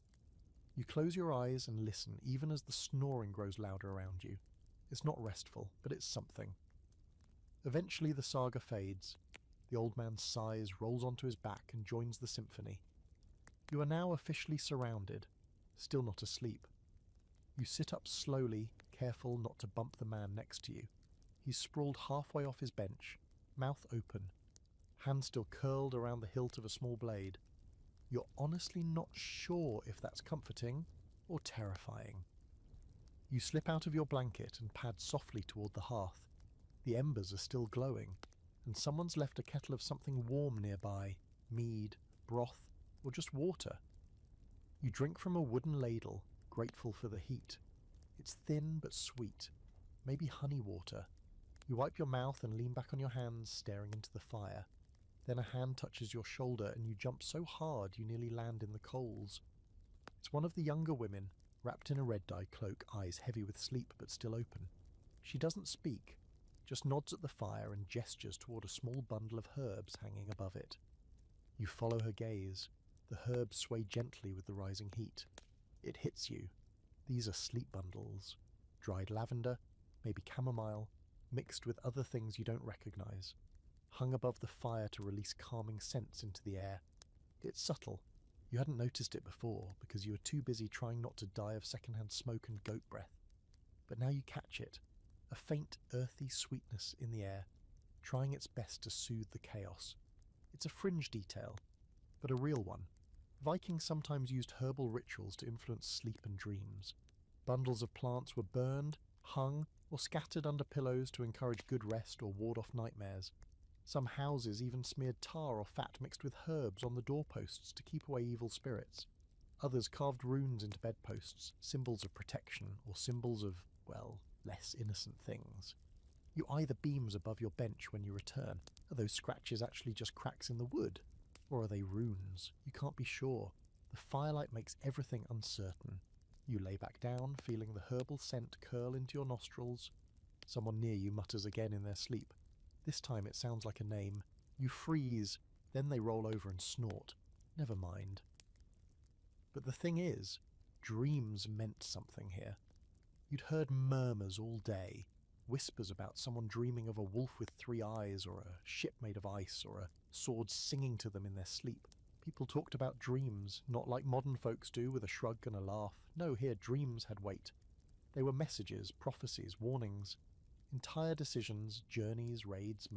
You close your eyes and listen, even as the snoring grows louder around you. It's not restful, but it's something. Eventually the saga fades. The old man sighs, rolls onto his back, and joins the symphony. You are now officially surrounded, still not asleep. You sit up slowly, careful not to bump the man next to you. He's sprawled halfway off his bench, mouth open, hand still curled around the hilt of a small blade. You're honestly not sure if that's comforting or terrifying. You slip out of your blanket and pad softly toward the hearth. The embers are still glowing, and someone's left a kettle of something warm nearby, mead, broth, or just water. You drink from a wooden ladle, grateful for the heat. It's thin but sweet, maybe honey water. You wipe your mouth and lean back on your hands, staring into the fire. Then a hand touches your shoulder and you jump so hard you nearly land in the coals. It's one of the younger women, wrapped in a red-dye cloak, eyes heavy with sleep but still open. She doesn't speak, just nods at the fire and gestures toward a small bundle of herbs hanging above it. You follow her gaze. The herbs sway gently with the rising heat. It hits you. These are sleep bundles. Dried lavender, maybe chamomile, mixed with other things you don't recognize, hung above the fire to release calming scents into the air. It's subtle. You hadn't noticed it before because you were too busy trying not to die of secondhand smoke and goat breath. But now you catch it, a faint, earthy sweetness in the air, trying its best to soothe the chaos. It's a fringe detail, but a real one. Vikings sometimes used herbal rituals to influence sleep and dreams. Bundles of plants were burned, hung, or scattered under pillows to encourage good rest or ward off nightmares. Some houses even smeared tar or fat mixed with herbs on the doorposts to keep away evil spirits. Others carved runes into bedposts, symbols of protection or symbols of, well, less innocent things. You eye the beams above your bench when you return. Are those scratches actually just cracks in the wood? Or are they runes? You can't be sure. The firelight makes everything uncertain. You lay back down, feeling the herbal scent curl into your nostrils. Someone near you mutters again in their sleep. This time it sounds like a name. You freeze, then they roll over and snort. Never mind. But the thing is, dreams meant something here. You'd heard murmurs all day, whispers about someone dreaming of a wolf with 3 eyes, or a ship made of ice, or a sword singing to them in their sleep. People talked about dreams, not like modern folks do with a shrug and a laugh. No, here dreams had weight. They were messages, prophecies, warnings. Entire decisions, journeys, raids,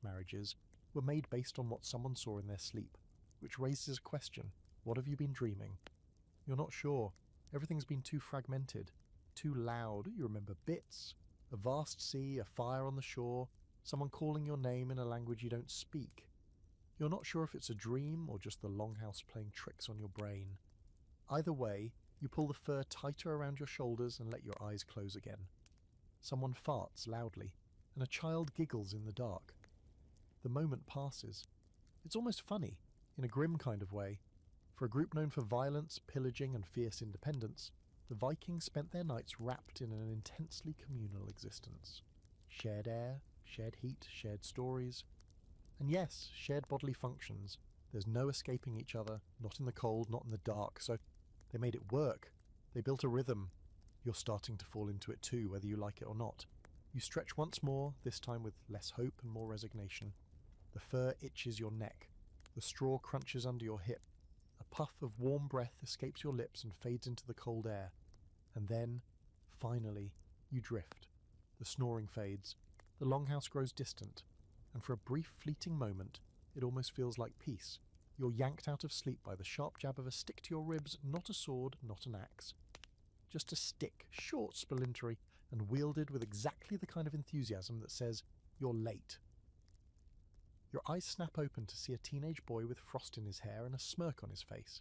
marriages, were made based on what someone saw in their sleep, which raises a question. What have you been dreaming? You're not sure. Everything's been too fragmented, too loud. You remember bits. A vast sea, a fire on the shore, someone calling your name in a language you don't speak. You're not sure if it's a dream or just the longhouse playing tricks on your brain. Either way, you pull the fur tighter around your shoulders and let your eyes close again. Someone farts loudly, and a child giggles in the dark. The moment passes. It's almost funny, in a grim kind of way. For a group known for violence, pillaging, and fierce independence, the Vikings spent their nights wrapped in an intensely communal existence. Shared air, shared heat, shared stories. And yes, shared bodily functions. There's no escaping each other, not in the cold, not in the dark, so they made it work. They built a rhythm. You're starting to fall into it too, whether you like it or not. You stretch once more, this time with less hope and more resignation. The fur itches your neck. The straw crunches under your hip. A puff of warm breath escapes your lips and fades into the cold air. And then, finally, you drift. The snoring fades. The longhouse grows distant. And for a brief fleeting moment, it almost feels like peace. You're yanked out of sleep by the sharp jab of a stick to your ribs, not a sword, not an axe. Just a stick, short, splintery, and wielded with exactly the kind of enthusiasm that says, you're late. Your eyes snap open to see a teenage boy with frost in his hair and a smirk on his face.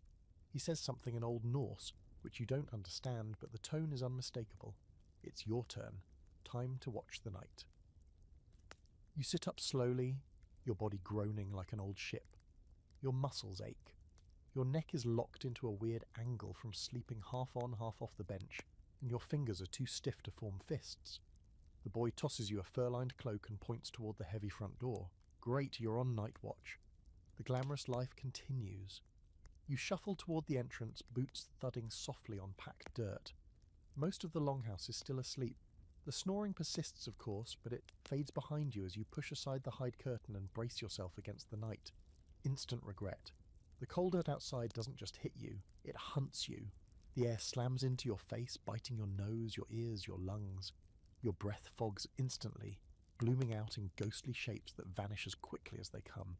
He says something in Old Norse, which you don't understand, but the tone is unmistakable. It's your turn. Time to watch the night. You sit up slowly, your body groaning like an old ship. Your muscles ache. Your neck is locked into a weird angle from sleeping half on, half off the bench, and your fingers are too stiff to form fists. The boy tosses you a fur-lined cloak and points toward the heavy front door. Great, you're on night watch. The glamorous life continues. You shuffle toward the entrance, boots thudding softly on packed dirt. Most of the longhouse is still asleep. The snoring persists, of course, but it fades behind you as you push aside the hide curtain and brace yourself against the night. Instant regret. The cold dirt outside doesn't just hit you, it hunts you. The air slams into your face, biting your nose, your ears, your lungs. Your breath fogs instantly, blooming out in ghostly shapes that vanish as quickly as they come.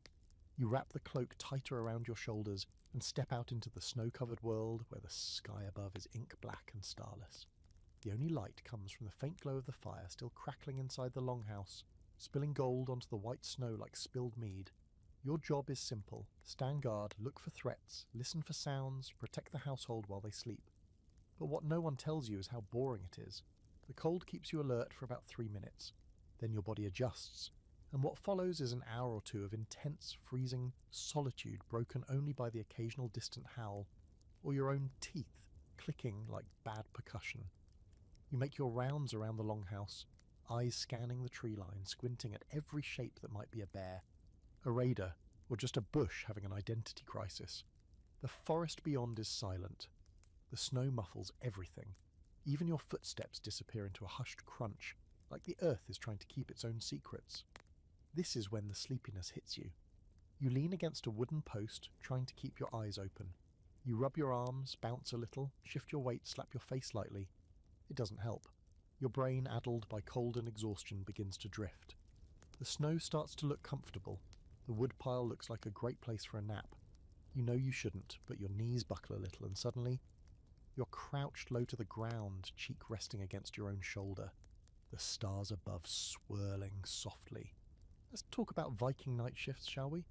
You wrap the cloak tighter around your shoulders and step out into the snow-covered world where the sky above is ink black and starless. The only light comes from the faint glow of the fire still crackling inside the longhouse, spilling gold onto the white snow like spilled mead. Your job is simple. Stand guard, look for threats, listen for sounds, protect the household while they sleep. But what no one tells you is how boring it is. The cold keeps you alert for about 3 minutes. Then your body adjusts, and what follows is an hour or two of intense, freezing solitude broken only by the occasional distant howl, or your own teeth clicking like bad percussion. You make your rounds around the longhouse, eyes scanning the tree line, squinting at every shape that might be a bear, a raider, or just a bush having an identity crisis. The forest beyond is silent. The snow muffles everything. Even your footsteps disappear into a hushed crunch, like the earth is trying to keep its own secrets. This is when the sleepiness hits you. You lean against a wooden post, trying to keep your eyes open. You rub your arms, bounce a little, shift your weight, slap your face lightly. It doesn't help. Your brain, addled by cold and exhaustion, begins to drift. The snow starts to look comfortable. The woodpile looks like a great place for a nap. You know you shouldn't, but your knees buckle a little, and suddenly you're crouched low to the ground, cheek resting against your own shoulder. The stars above swirling softly. Let's talk about Viking night shifts, shall we?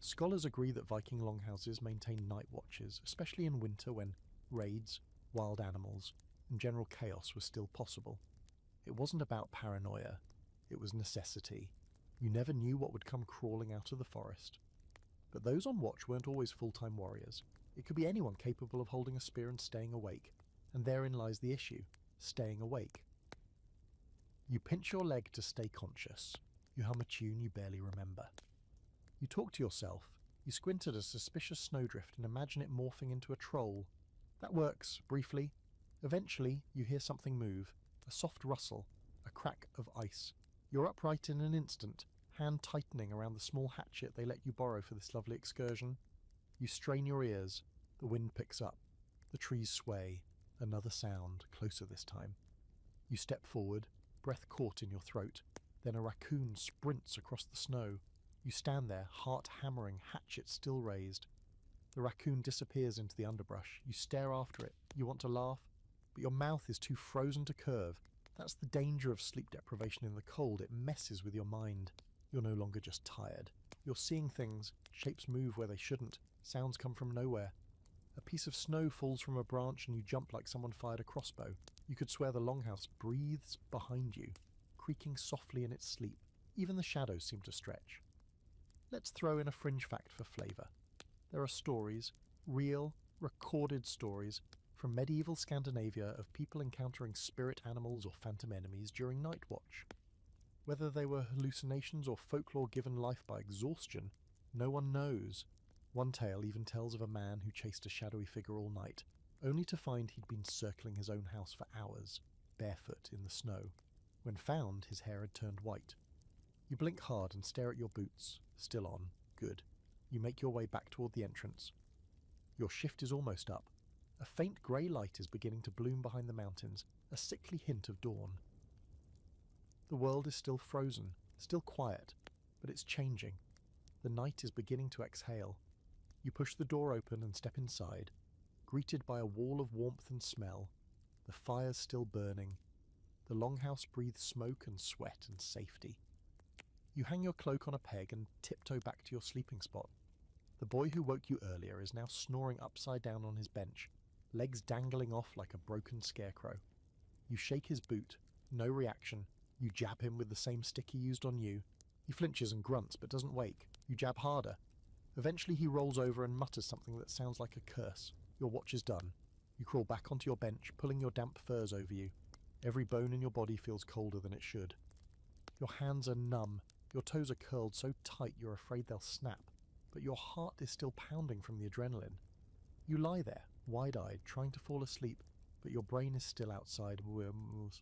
Scholars agree that Viking longhouses maintain night watches, especially in winter when raids, wild animals, and general chaos was still possible. It wasn't about paranoia. It was necessity. You never knew what would come crawling out of the forest. But those on watch weren't always full-time warriors. It could be anyone capable of holding a spear and staying awake. And therein lies the issue, staying awake. You pinch your leg to stay conscious. You hum a tune you barely remember. You talk to yourself. You squint at a suspicious snowdrift and imagine it morphing into a troll. That works, briefly. Eventually, you hear something move, a soft rustle, a crack of ice. You're upright in an instant, hand tightening around the small hatchet they let you borrow for this lovely excursion. You strain your ears. The wind picks up. The trees sway. Another sound, closer this time. You step forward, breath caught in your throat. Then a raccoon sprints across the snow. You stand there, heart hammering, hatchet still raised. The raccoon disappears into the underbrush. You stare after it. You want to laugh, but your mouth is too frozen to curve. That's the danger of sleep deprivation in the cold. It messes with your mind. You're no longer just tired. You're seeing things. Shapes move where they shouldn't. Sounds come from nowhere. A piece of snow falls from a branch and you jump like someone fired a crossbow. You could swear the longhouse breathes behind you, creaking softly in its sleep. Even the shadows seem to stretch. Let's throw in a fringe fact for flavour. There are stories, real, recorded stories, from medieval Scandinavia of people encountering spirit animals or phantom enemies during night watch. Whether they were hallucinations or folklore given life by exhaustion, no one knows. One tale even tells of a man who chased a shadowy figure all night, only to find he'd been circling his own house for hours, barefoot in the snow. When found, his hair had turned white. You blink hard and stare at your boots, still on. Good. You make your way back toward the entrance. Your shift is almost up. A faint grey light is beginning to bloom behind the mountains, a sickly hint of dawn. The world is still frozen, still quiet, but it's changing. The night is beginning to exhale. You push the door open and step inside, greeted by a wall of warmth and smell. The fire's still burning. The longhouse breathes smoke and sweat and safety. You hang your cloak on a peg and tiptoe back to your sleeping spot. The boy who woke you earlier is now snoring upside down on his bench, legs dangling off like a broken scarecrow. You shake his boot. No reaction. You jab him with the same stick he used on you. He flinches and grunts but doesn't wake. You jab harder. Eventually he rolls over and mutters something that sounds like a curse. Your watch is done. You crawl back onto your bench, pulling your damp furs over you. Every bone in your body feels colder than it should. Your hands are numb. Your toes are curled so tight you're afraid they'll snap. But your heart is still pounding from the adrenaline. You lie there, wide-eyed, trying to fall asleep, but your brain is still outside,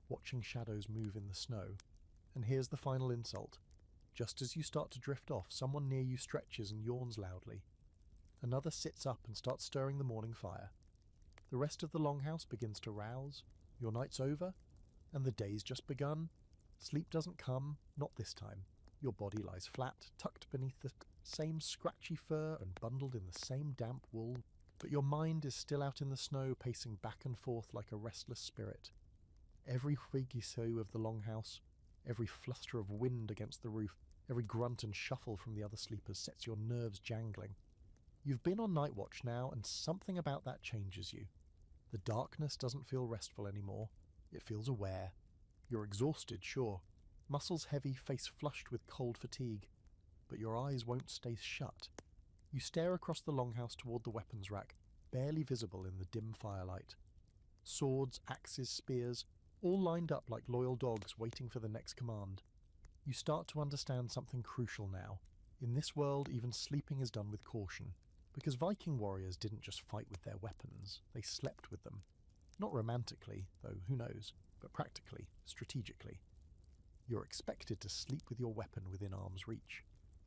watching shadows move in the snow. And here's the final insult. Just as you start to drift off, someone near you stretches and yawns loudly. Another sits up and starts stirring the morning fire. The rest of the longhouse begins to rouse. Your night's over, and the day's just begun. Sleep doesn't come, not this time. Your body lies flat, tucked beneath the same scratchy fur and bundled in the same damp wool, but your mind is still out in the snow, pacing back and forth like a restless spirit. Every whiggy-so of the longhouse, every fluster of wind against the roof, every grunt and shuffle from the other sleepers sets your nerves jangling. You've been on night watch now, and something about that changes you. The darkness doesn't feel restful anymore. It feels aware. You're exhausted, sure. Muscles heavy, face flushed with cold fatigue. But your eyes won't stay shut. You stare across the longhouse toward the weapons rack, barely visible in the dim firelight. Swords, axes, spears, all lined up like loyal dogs waiting for the next command. You start to understand something crucial now. In this world, even sleeping is done with caution. Because Viking warriors didn't just fight with their weapons, they slept with them. Not romantically, though who knows, but practically, strategically. You're expected to sleep with your weapon within arm's reach.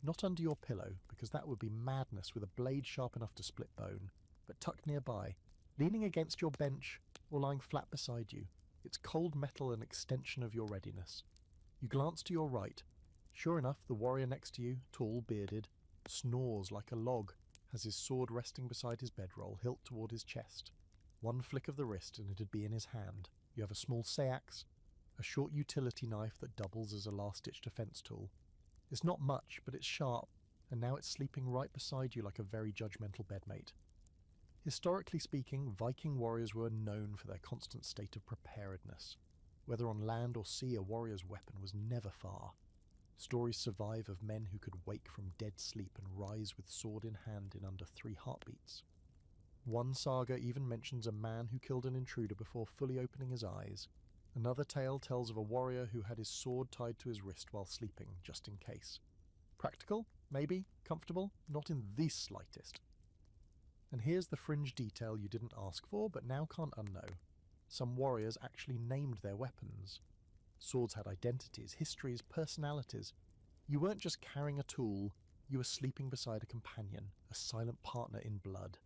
Not under your pillow, because that would be madness with a blade sharp enough to split bone, but tucked nearby, leaning against your bench or lying flat beside you. It's cold metal, an extension of your readiness. You glance to your right. Sure enough, the warrior next to you, tall, bearded, snores like a log, has his sword resting beside his bedroll, hilt toward his chest. One flick of the wrist and it'd be in his hand. You have a small seax, a short utility knife that doubles as a last-ditch defense tool. It's not much, but it's sharp, and now it's sleeping right beside you like a very judgmental bedmate. Historically speaking, Viking warriors were known for their constant state of preparedness. Whether on land or sea, a warrior's weapon was never far. Stories survive of men who could wake from dead sleep and rise with sword in hand in under 3 heartbeats. One saga even mentions a man who killed an intruder before fully opening his eyes. Another tale tells of a warrior who had his sword tied to his wrist while sleeping, just in case. Practical? Maybe. Comfortable? Not in the slightest. And here's the fringe detail you didn't ask for, but now can't unknow. Some warriors actually named their weapons. Swords had identities, histories, personalities. You weren't just carrying a tool, you were sleeping beside a companion, a silent partner in blood.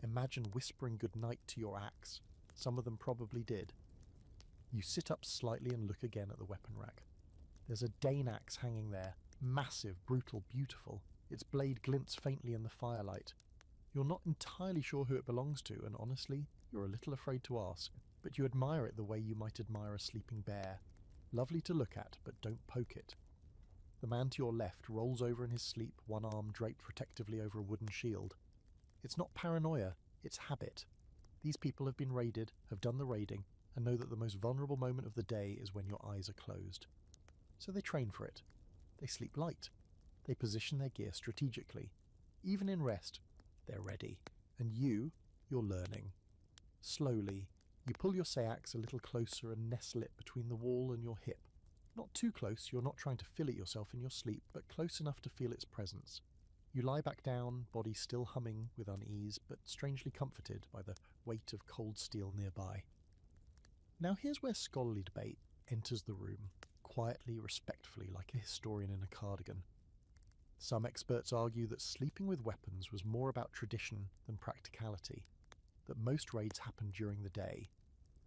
Imagine whispering goodnight to your axe. Some of them probably did. You sit up slightly and look again at the weapon rack. There's a Dane axe hanging there, Massive, brutal, beautiful. Its blade glints faintly in the firelight. You're not entirely sure who it belongs to, and honestly, you're a little afraid to ask, but you admire it the way you might admire a sleeping bear. Lovely to look at, but don't poke it. The man to your left rolls over in his sleep, one arm draped protectively over a wooden shield. It's not paranoia, it's habit. These people have been raided, have done the raiding, and know that the most vulnerable moment of the day is when your eyes are closed. So they train for it. They sleep light. They position their gear strategically. Even in rest, they're ready. And you're learning. Slowly, you pull your sayax a little closer and nestle it between the wall and your hip. Not too close, you're not trying to feel it yourself in your sleep, but close enough to feel its presence. You lie back down, body still humming with unease, but strangely comforted by the weight of cold steel nearby. Now here's where scholarly debate enters the room, quietly, respectfully, like a historian in a cardigan. Some experts argue that sleeping with weapons was more about tradition than practicality, that most raids happened during the day,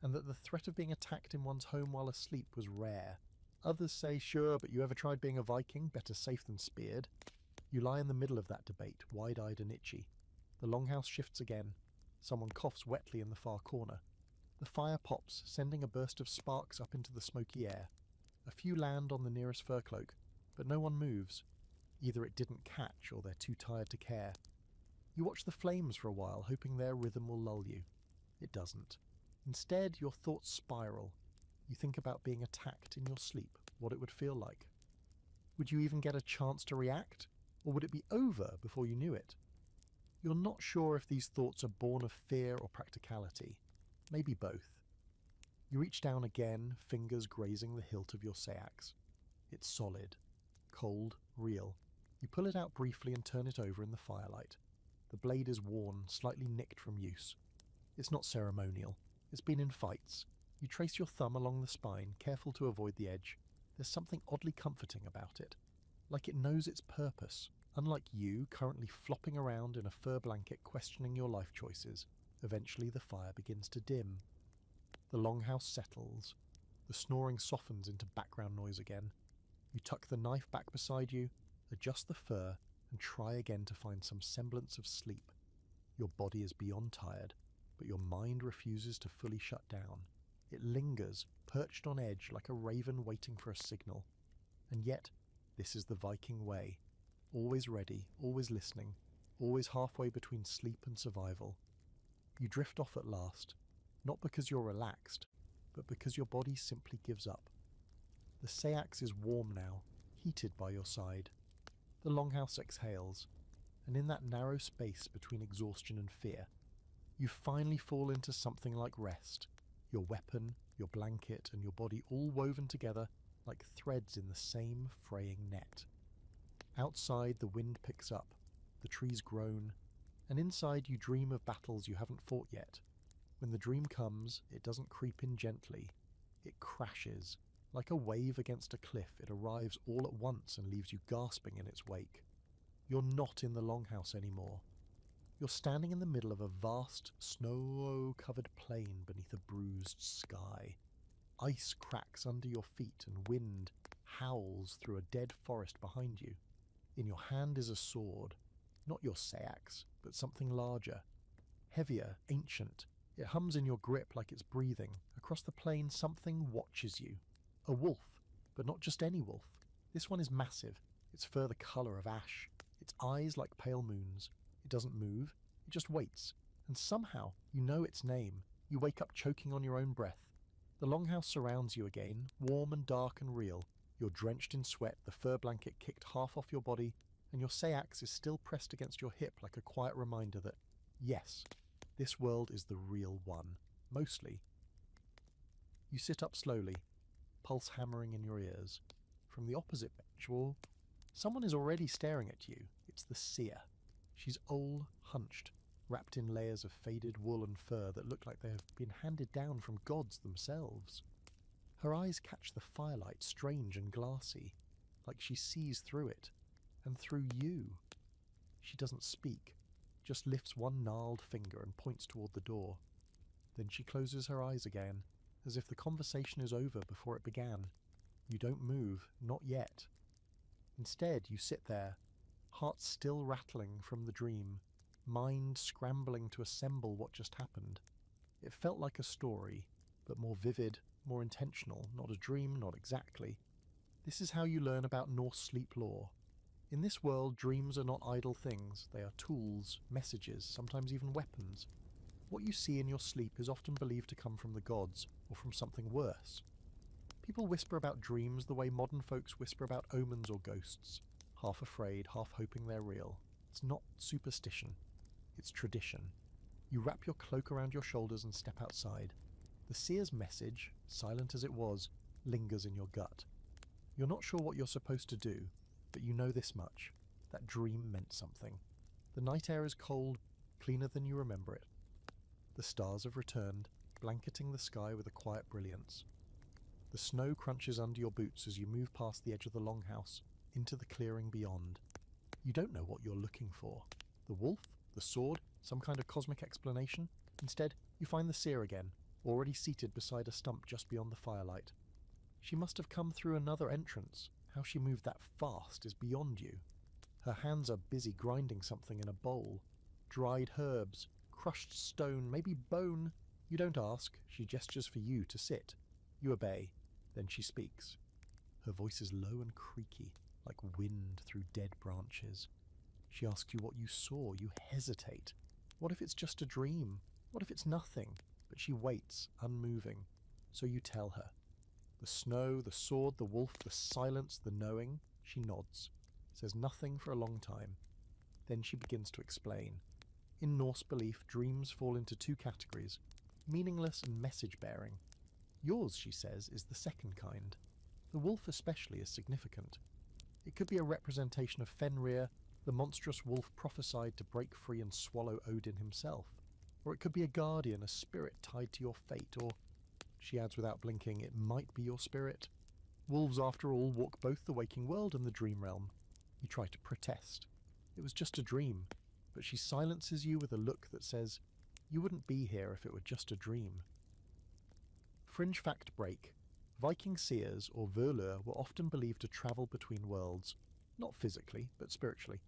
and that the threat of being attacked in one's home while asleep was rare. Others say, sure, but you ever tried being a Viking? Better safe than speared. You lie in the middle of that debate, wide-eyed and itchy. The longhouse shifts again. Someone coughs wetly in the far corner. The fire pops, sending a burst of sparks up into the smoky air. A few land on the nearest fur cloak, but no one moves. Either it didn't catch or they're too tired to care. You watch the flames for a while, hoping their rhythm will lull you. It doesn't. Instead, your thoughts spiral. You think about being attacked in your sleep, what it would feel like. Would you even get a chance to react? Or would it be over before you knew it? You're not sure if these thoughts are born of fear or practicality. Maybe both. You reach down again, fingers grazing the hilt of your sayax. It's solid, cold, real. You pull it out briefly and turn it over in the firelight. The blade is worn, slightly nicked from use. It's not ceremonial. It's been in fights. You trace your thumb along the spine, careful to avoid the edge. There's something oddly comforting about it. Like it knows its purpose. Unlike you, currently flopping around in a fur blanket questioning your life choices, eventually the fire begins to dim. The longhouse settles. The snoring softens into background noise again. You tuck the knife back beside you, adjust the fur, and try again to find some semblance of sleep. Your body is beyond tired, but your mind refuses to fully shut down. It lingers, perched on edge like a raven waiting for a signal. And yet, this is the Viking way. Always ready, always listening, always halfway between sleep and survival. You drift off at last, not because you're relaxed, but because your body simply gives up. The sayax is warm now, heated by your side. The longhouse exhales, and in that narrow space between exhaustion and fear, you finally fall into something like rest. Your weapon, your blanket, and your body all woven together like threads in the same fraying net. Outside, the wind picks up, the trees groan, and inside you dream of battles you haven't fought yet. When the dream comes, it doesn't creep in gently. It crashes. Like a wave against a cliff, it arrives all at once and leaves you gasping in its wake. You're not in the longhouse anymore. You're standing in the middle of a vast, snow-covered plain beneath a bruised sky. Ice cracks under your feet and wind howls through a dead forest behind you. In your hand is a sword, not your sayax, but something larger. Heavier, ancient. It hums in your grip like it's breathing. Across the plain, something watches you. A wolf, but not just any wolf. This one is massive, its fur the colour of ash, its eyes like pale moons. It doesn't move, it just waits. And somehow, you know its name. You wake up choking on your own breath. The longhouse surrounds you again, warm and dark and real. You're drenched in sweat, the fur blanket kicked half off your body, and your sayax is still pressed against your hip like a quiet reminder that, yes, this world is the real one. Mostly. You sit up slowly, pulse hammering in your ears. From the opposite bench wall, someone is already staring at you. It's the seer. She's old, hunched, wrapped in layers of faded wool and fur that look like they have been handed down from gods themselves. Her eyes catch the firelight, strange and glassy, like she sees through it, and through you. She doesn't speak, just lifts one gnarled finger and points toward the door. Then she closes her eyes again, as if the conversation is over before it began. You don't move, not yet. Instead, you sit there, heart still rattling from the dream, mind scrambling to assemble what just happened. It felt like a story, but more vivid, more intentional, not a dream, not exactly. This is how you learn about Norse sleep lore. In this world, dreams are not idle things. They are tools, messages, sometimes even weapons. What you see in your sleep is often believed to come from the gods, or from something worse. People whisper about dreams the way modern folks whisper about omens or ghosts, half afraid, half hoping they're real. It's not superstition. It's tradition. You wrap your cloak around your shoulders and step outside. The seer's message, silent as it was, lingers in your gut. You're not sure what you're supposed to do, but you know this much. That dream meant something. The night air is cold, cleaner than you remember it. The stars have returned, blanketing the sky with a quiet brilliance. The snow crunches under your boots as you move past the edge of the longhouse, into the clearing beyond. You don't know what you're looking for. The wolf? The sword? Some kind of cosmic explanation? Instead, you find the seer again, already seated beside a stump just beyond the firelight. She must have come through another entrance. How she moved that fast is beyond you. Her hands are busy grinding something in a bowl. Dried herbs, crushed stone, maybe bone. You don't ask. She gestures for you to sit. You obey. Then she speaks. Her voice is low and creaky, like wind through dead branches. She asks you what you saw. You hesitate. What if it's just a dream? What if it's nothing? But she waits, unmoving. So you tell her. The snow, the sword, the wolf, the silence, the knowing. She nods, says nothing for a long time. Then she begins to explain. In Norse belief, dreams fall into two categories, meaningless and message-bearing. Yours, she says, is the second kind. The wolf especially is significant. It could be a representation of Fenrir, the monstrous wolf prophesied to break free and swallow Odin himself. Or it could be a guardian, a spirit tied to your fate, or, she adds without blinking, it might be your spirit. Wolves, after all, walk both the waking world and the dream realm. You try to protest. It was just a dream, but she silences you with a look that says, you wouldn't be here if it were just a dream. Fringe fact break. Viking seers, or völur, were often believed to travel between worlds, not physically, but spiritually.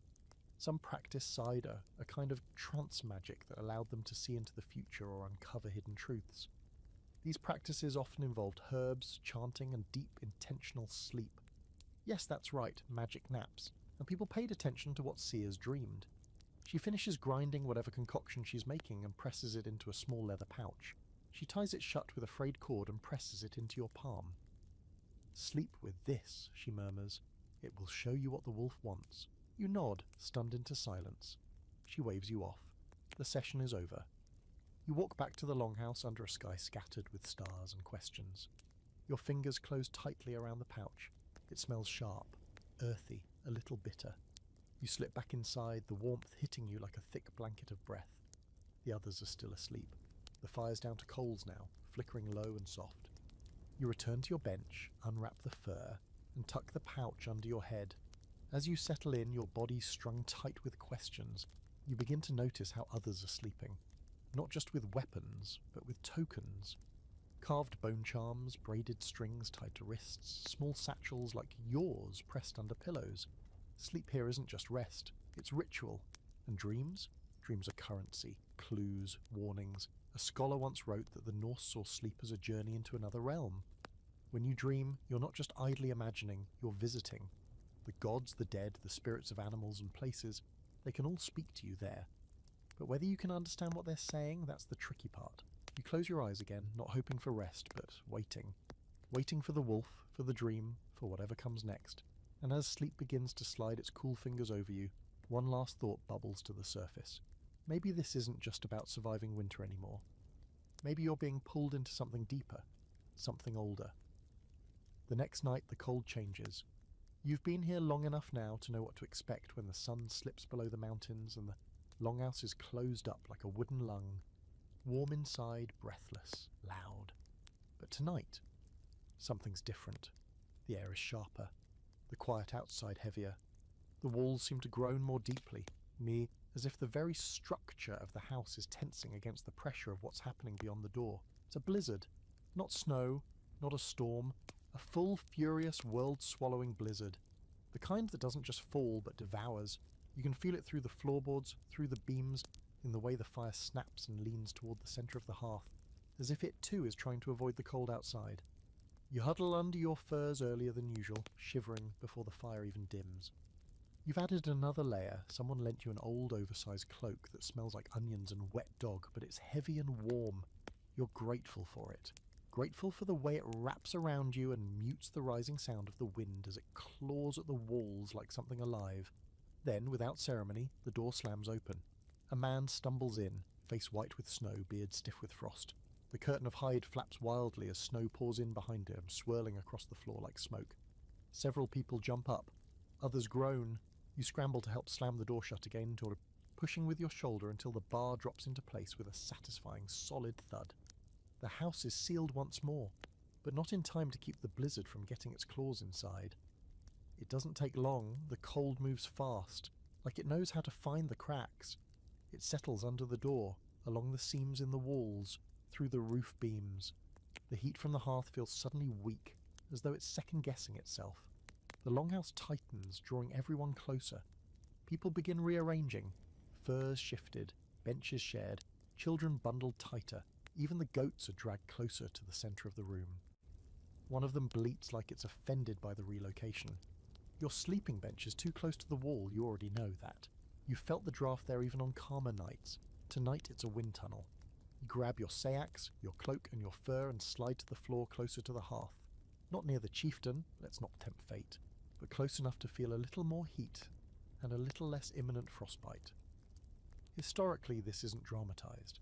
Some practiced saga, a kind of trance magic that allowed them to see into the future or uncover hidden truths. These practices often involved herbs, chanting, and deep, intentional sleep. Yes, that's right, magic naps, and people paid attention to what seers dreamed. She finishes grinding whatever concoction she's making and presses it into a small leather pouch. She ties it shut with a frayed cord and presses it into your palm. Sleep with this, she murmurs. It will show you what the wolf wants. You nod, stunned into silence. She waves you off. The session is over. You walk back to the longhouse under a sky scattered with stars and questions. Your fingers close tightly around the pouch. It smells sharp, earthy, a little bitter. You slip back inside, the warmth hitting you like a thick blanket of breath. The others are still asleep. The fire's down to coals now, flickering low and soft. You return to your bench, unwrap the fur, and tuck the pouch under your head. As you settle in, your body strung tight with questions, you begin to notice how others are sleeping. Not just with weapons, but with tokens. Carved bone charms, braided strings tied to wrists, small satchels like yours pressed under pillows. Sleep here isn't just rest, it's ritual. And dreams? Dreams are currency, clues, warnings. A scholar once wrote that the Norse saw sleep as a journey into another realm. When you dream, you're not just idly imagining, you're visiting. The gods, the dead, the spirits of animals and places, they can all speak to you there. But whether you can understand what they're saying, that's the tricky part. You close your eyes again, not hoping for rest, but waiting. Waiting for the wolf, for the dream, for whatever comes next. And as sleep begins to slide its cool fingers over you, one last thought bubbles to the surface. Maybe this isn't just about surviving winter anymore. Maybe you're being pulled into something deeper, something older. The next night the cold changes. You've been here long enough now to know what to expect when the sun slips below the mountains and the longhouse is closed up like a wooden lung, warm inside, breathless, loud. But tonight, something's different. The air is sharper, the quiet outside heavier. The walls seem to groan more deeply, as if the very structure of the house is tensing against the pressure of what's happening beyond the door. It's a blizzard, not snow, not a storm, a full, furious, world-swallowing blizzard. The kind that doesn't just fall but devours. You can feel it through the floorboards, through the beams, in the way the fire snaps and leans toward the centre of the hearth, as if it too is trying to avoid the cold outside. You huddle under your furs earlier than usual, shivering before the fire even dims. You've added another layer. Someone lent you an old oversized cloak that smells like onions and wet dog, but it's heavy and warm. You're grateful for it. Grateful for the way it wraps around you and mutes the rising sound of the wind as it claws at the walls like something alive. Then, without ceremony, the door slams open. A man stumbles in, face white with snow, beard stiff with frost. The curtain of hide flaps wildly as snow pours in behind him, swirling across the floor like smoke. Several people jump up. Others groan. You scramble to help slam the door shut again, pushing with your shoulder until the bar drops into place with a satisfying, solid thud. The house is sealed once more, but not in time to keep the blizzard from getting its claws inside. It doesn't take long. The cold moves fast, like it knows how to find the cracks. It settles under the door, along the seams in the walls, through the roof beams. The heat from the hearth feels suddenly weak, as though it's second-guessing itself. The longhouse tightens, drawing everyone closer. People begin rearranging. Furs shifted, benches shared, children bundled tighter. Even the goats are dragged closer to the centre of the room. One of them bleats like it's offended by the relocation. Your sleeping bench is too close to the wall, you already know that. You felt the draft there even on calmer nights. Tonight it's a wind tunnel. You grab your sayax, your cloak and your fur and slide to the floor closer to the hearth. Not near the chieftain, let's not tempt fate, but close enough to feel a little more heat and a little less imminent frostbite. Historically, this isn't dramatised.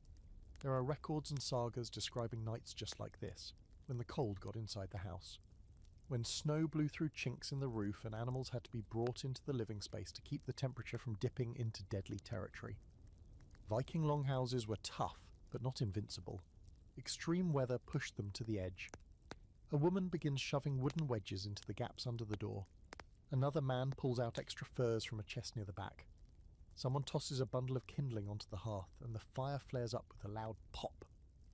There are records and sagas describing nights just like this, when the cold got inside the house. When snow blew through chinks in the roof and animals had to be brought into the living space to keep the temperature from dipping into deadly territory. Viking longhouses were tough, but not invincible. Extreme weather pushed them to the edge. A woman begins shoving wooden wedges into the gaps under the door. Another man pulls out extra furs from a chest near the back. Someone tosses a bundle of kindling onto the hearth, and the fire flares up with a loud pop,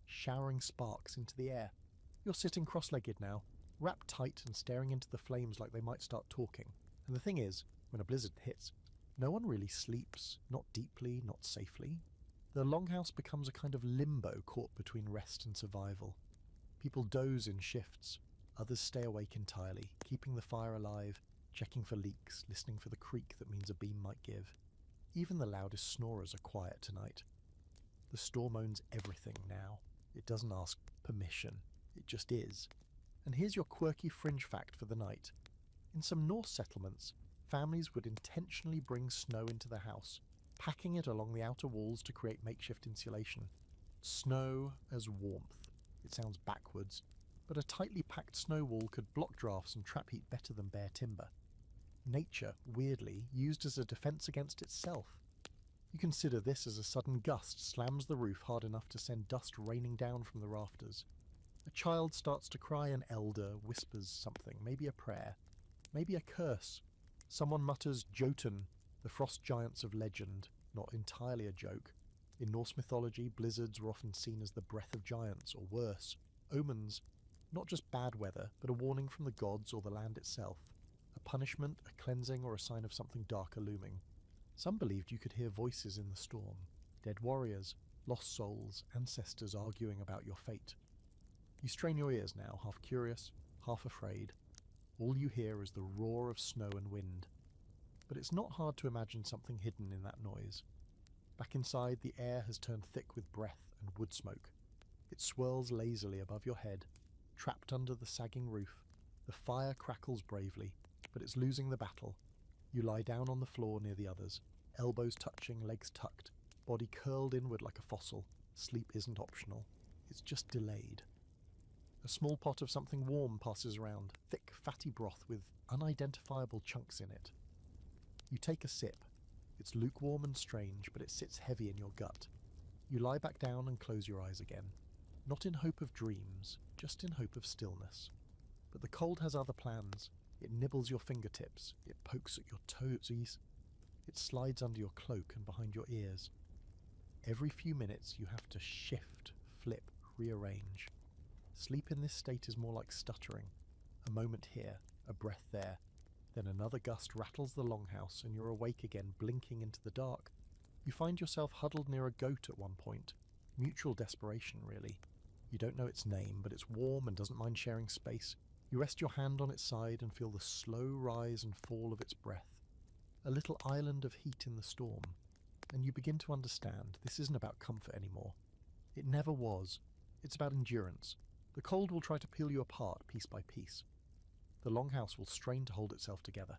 showering sparks into the air. You're sitting cross-legged now, wrapped tight and staring into the flames like they might start talking. And the thing is, when a blizzard hits, no one really sleeps, not deeply, not safely. The longhouse becomes a kind of limbo caught between rest and survival. People doze in shifts, others stay awake entirely, keeping the fire alive, checking for leaks, listening for the creak that means a beam might give. Even the loudest snorers are quiet tonight. The storm owns everything now. It doesn't ask permission, it just is. And here's your quirky fringe fact for the night. In some Norse settlements, families would intentionally bring snow into the house, packing it along the outer walls to create makeshift insulation. Snow as warmth. It sounds backwards, but a tightly packed snow wall could block drafts and trap heat better than bare timber. Nature, weirdly, used as a defence against itself. You consider this as a sudden gust slams the roof hard enough to send dust raining down from the rafters. A child starts to cry, an elder whispers something, maybe a prayer, maybe a curse. Someone mutters Jotun, the frost giants of legend, not entirely a joke. In Norse mythology, blizzards were often seen as the breath of giants, or worse, omens, not just bad weather, but a warning from the gods or the land itself. A punishment, a cleansing, or a sign of something darker looming. Some believed you could hear voices in the storm, dead warriors, lost souls, ancestors arguing about your fate. You strain your ears now, half curious, half afraid. All you hear is the roar of snow and wind. But it's not hard to imagine something hidden in that noise. Back inside, the air has turned thick with breath and wood smoke. It swirls lazily above your head, trapped under the sagging roof. The fire crackles bravely, but it's losing the battle. You lie down on the floor near the others, elbows touching, legs tucked, body curled inward like a fossil. Sleep isn't optional. It's just delayed. A small pot of something warm passes around, thick, fatty broth with unidentifiable chunks in it. You take a sip. It's lukewarm and strange, but it sits heavy in your gut. You lie back down and close your eyes again. Not in hope of dreams, just in hope of stillness. But the cold has other plans. It nibbles your fingertips. It pokes at your toesies. It slides under your cloak and behind your ears. Every few minutes you have to shift, flip, rearrange. Sleep in this state is more like stuttering. A moment here, a breath there. Then another gust rattles the longhouse and you're awake again, blinking into the dark. You find yourself huddled near a goat at one point. Mutual desperation, really. You don't know its name, but it's warm and doesn't mind sharing space. You rest your hand on its side and feel the slow rise and fall of its breath. A little island of heat in the storm. And you begin to understand this isn't about comfort anymore. It never was. It's about endurance. The cold will try to peel you apart piece by piece. The longhouse will strain to hold itself together.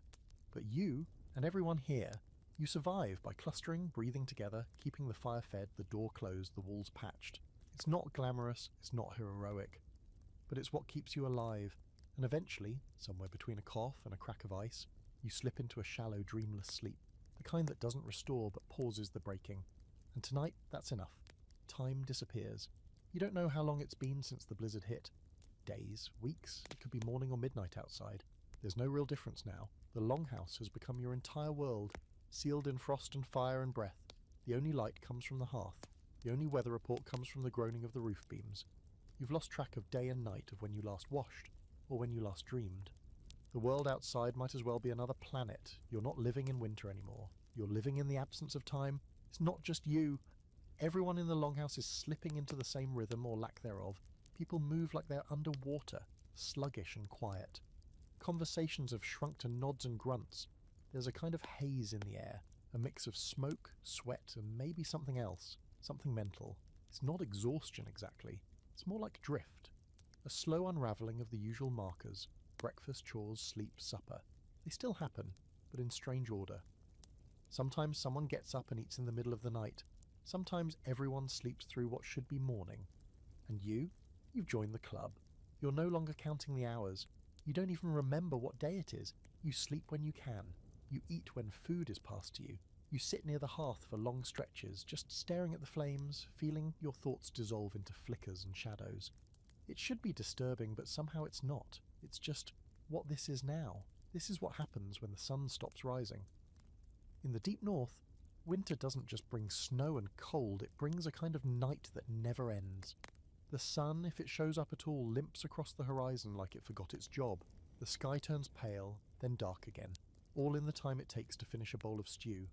But you, and everyone here, you survive by clustering, breathing together, keeping the fire fed, the door closed, the walls patched. It's not glamorous, it's not heroic, but it's what keeps you alive, and eventually, somewhere between a cough and a crack of ice, you slip into a shallow, dreamless sleep, the kind that doesn't restore but pauses the breaking. And tonight, that's enough. Time disappears. You don't know how long it's been since the blizzard hit. Days, weeks, it could be morning or midnight outside. There's no real difference now. The longhouse has become your entire world, sealed in frost and fire and breath. The only light comes from the hearth. The only weather report comes from the groaning of the roof beams. You've lost track of day and night, of when you last washed, or when you last dreamed. The world outside might as well be another planet. You're not living in winter anymore. You're living in the absence of time. It's not just you. Everyone in the longhouse is slipping into the same rhythm or lack thereof. People move like they're underwater, sluggish and quiet. Conversations have shrunk to nods and grunts. There's a kind of haze in the air, a mix of smoke, sweat, and maybe something else, something mental. It's not exhaustion exactly. It's more like drift. A slow unravelling of the usual markers: breakfast, chores, sleep, supper. They still happen, but in strange order. Sometimes someone gets up and eats in the middle of the night. Sometimes everyone sleeps through what should be morning. And you've joined the club. You're no longer counting the hours. You don't even remember what day it is. You sleep when you can. You eat when food is passed to you. You sit near the hearth for long stretches, just staring at the flames, feeling your thoughts dissolve into flickers and shadows. It should be disturbing, but somehow it's not. It's just what this is now. This is what happens when the sun stops rising. In the deep north, winter doesn't just bring snow and cold, it brings a kind of night that never ends. The sun, if it shows up at all, limps across the horizon like it forgot its job. The sky turns pale, then dark again, all in the time it takes to finish a bowl of stew.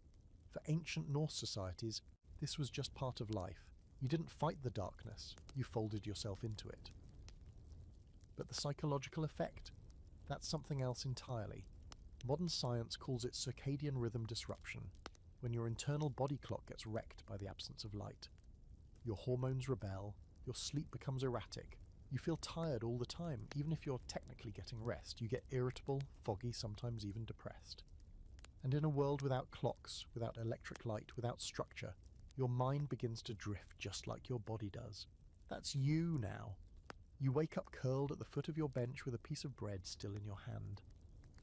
For ancient Norse societies, this was just part of life. You didn't fight the darkness, you folded yourself into it. But the psychological effect? That's something else entirely. Modern science calls it circadian rhythm disruption, when your internal body clock gets wrecked by the absence of light. Your hormones rebel, your sleep becomes erratic, you feel tired all the time, even if you're technically getting rest. You get irritable, foggy, sometimes even depressed. And in a world without clocks, without electric light, without structure, your mind begins to drift just like your body does. That's you now. You wake up curled at the foot of your bench with a piece of bread still in your hand.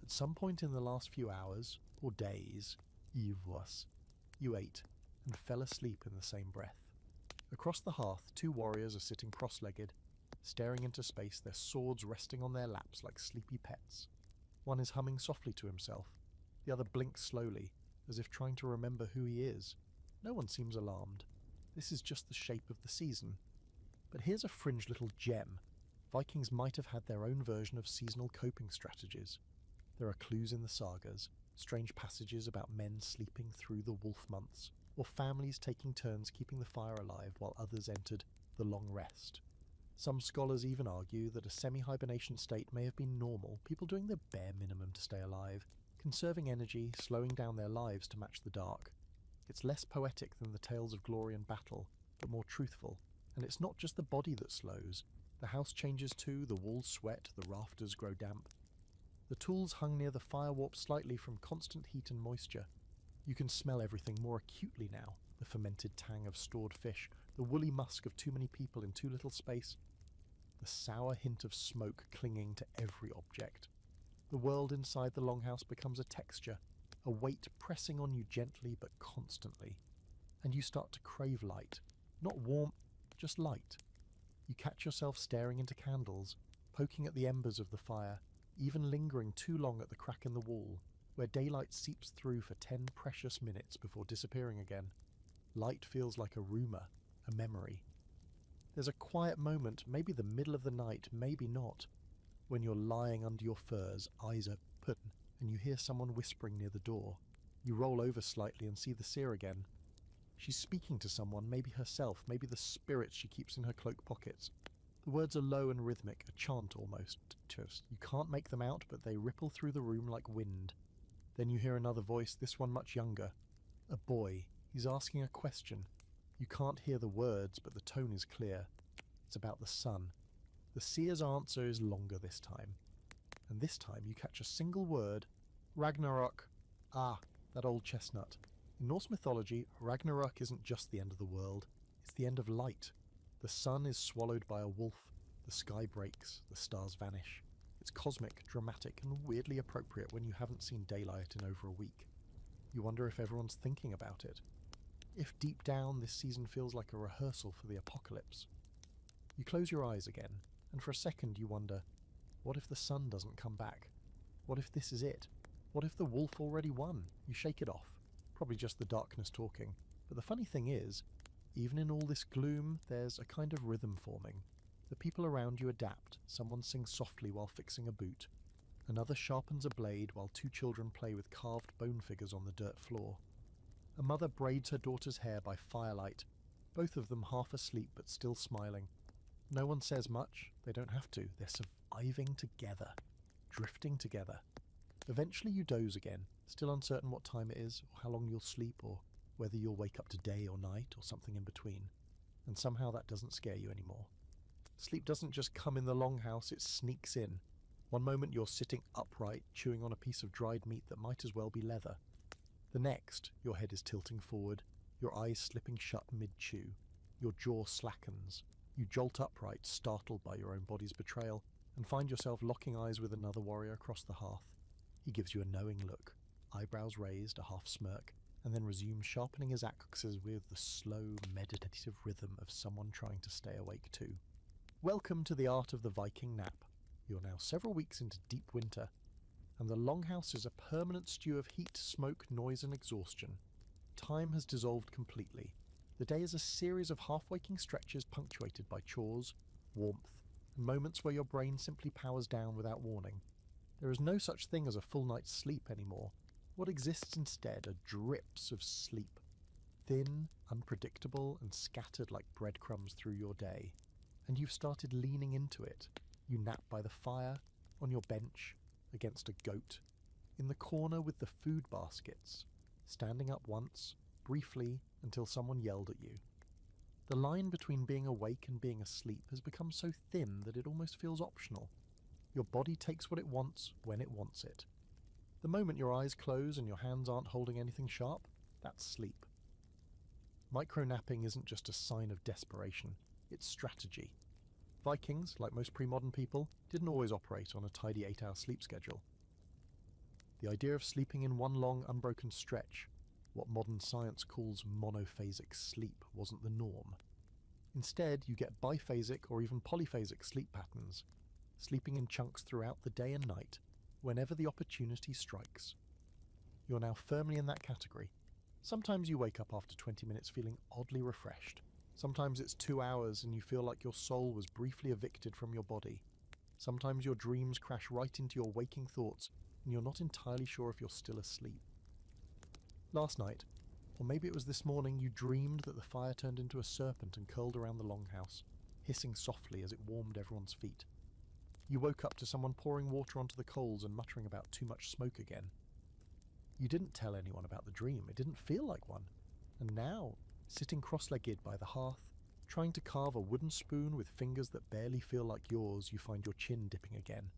At some point in the last few hours, or days, you ate and fell asleep in the same breath. Across the hearth, two warriors are sitting cross-legged, staring into space, their swords resting on their laps like sleepy pets. One is humming softly to himself. The other blinks slowly, as if trying to remember who he is. No one seems alarmed. This is just the shape of the season. But here's a fringe little gem. Vikings might have had their own version of seasonal coping strategies. There are clues in the sagas, strange passages about men sleeping through the wolf months, or families taking turns keeping the fire alive while others entered the long rest. Some scholars even argue that a semi-hibernation state may have been normal, people doing the bare minimum to stay alive, conserving energy, slowing down their lives to match the dark. It's less poetic than the tales of glory and battle, but more truthful. And it's not just the body that slows. The house changes too, the walls sweat, the rafters grow damp. The tools hung near the fire warp slightly from constant heat and moisture. You can smell everything more acutely now, the fermented tang of stored fish, the woolly musk of too many people in too little space, the sour hint of smoke clinging to every object. The world inside the longhouse becomes a texture, a weight pressing on you gently but constantly. And you start to crave light. Not warmth, just light. You catch yourself staring into candles, poking at the embers of the fire, even lingering too long at the crack in the wall, where daylight seeps through for 10 precious minutes before disappearing again. Light feels like a rumour, a memory. There's a quiet moment, maybe the middle of the night, maybe not, when you're lying under your furs, eyes open, and you hear someone whispering near the door. You roll over slightly and see the seer again. She's speaking to someone, maybe herself, maybe the spirits she keeps in her cloak pockets. The words are low and rhythmic, a chant almost. You can't make them out, but they ripple through the room like wind. Then you hear another voice, this one much younger. A boy. He's asking a question. You can't hear the words, but the tone is clear. It's about the sun. The seer's answer is longer this time. And this time you catch a single word, Ragnarok. Ah, that old chestnut. In Norse mythology, Ragnarok isn't just the end of the world, it's the end of light. The sun is swallowed by a wolf, the sky breaks, the stars vanish. It's cosmic, dramatic, and weirdly appropriate when you haven't seen daylight in over a week. You wonder if everyone's thinking about it. If deep down this season feels like a rehearsal for the apocalypse. You close your eyes again, and for a second you wonder, what if the sun doesn't come back? What if this is it? What if the wolf already won? You shake it off. Probably just the darkness talking. But the funny thing is, even in all this gloom, there's a kind of rhythm forming. The people around you adapt. Someone sings softly while fixing a boot. Another sharpens a blade while two children play with carved bone figures on the dirt floor. A mother braids her daughter's hair by firelight, both of them half asleep but still smiling. No one says much. They don't have to. They're surviving together, drifting together. Eventually you doze again, still uncertain what time it is, or how long you'll sleep, or whether you'll wake up to day or night, or something in between. And somehow that doesn't scare you anymore. Sleep doesn't just come in the longhouse, it sneaks in. One moment you're sitting upright, chewing on a piece of dried meat that might as well be leather. The next, your head is tilting forward, your eyes slipping shut mid-chew. Your jaw slackens. You jolt upright, startled by your own body's betrayal, and find yourself locking eyes with another warrior across the hearth. He gives you a knowing look, eyebrows raised, a half smirk, and then resumes sharpening his axes with the slow, meditative rhythm of someone trying to stay awake too. Welcome to the art of the Viking nap. You're now several weeks into deep winter, and the longhouse is a permanent stew of heat, smoke, noise, and exhaustion. Time has dissolved completely. The day is a series of half-waking stretches punctuated by chores, warmth, and moments where your brain simply powers down without warning. There is no such thing as a full night's sleep anymore. What exists instead are drips of sleep, thin, unpredictable, and scattered like breadcrumbs through your day. And you've started leaning into it. You nap by the fire, on your bench, against a goat, in the corner with the food baskets, standing up once, briefly, until someone yelled at you. The line between being awake and being asleep has become so thin that it almost feels optional. Your body takes what it wants when it wants it. The moment your eyes close and your hands aren't holding anything sharp, that's sleep. Micro-napping isn't just a sign of desperation, it's strategy. Vikings, like most pre-modern people, didn't always operate on a tidy 8-hour sleep schedule. The idea of sleeping in one long, unbroken stretch, what modern science calls monophasic sleep, wasn't the norm. Instead, you get biphasic or even polyphasic sleep patterns, sleeping in chunks throughout the day and night, whenever the opportunity strikes. You're now firmly in that category. Sometimes you wake up after 20 minutes feeling oddly refreshed. Sometimes it's 2 hours and you feel like your soul was briefly evicted from your body. Sometimes your dreams crash right into your waking thoughts and you're not entirely sure if you're still asleep. Last night, or maybe it was this morning, you dreamed that the fire turned into a serpent and curled around the longhouse, hissing softly as it warmed everyone's feet. You woke up to someone pouring water onto the coals and muttering about too much smoke again. You didn't tell anyone about the dream, it didn't feel like one. And now, sitting cross-legged by the hearth, trying to carve a wooden spoon with fingers that barely feel like yours, you find your chin dipping again.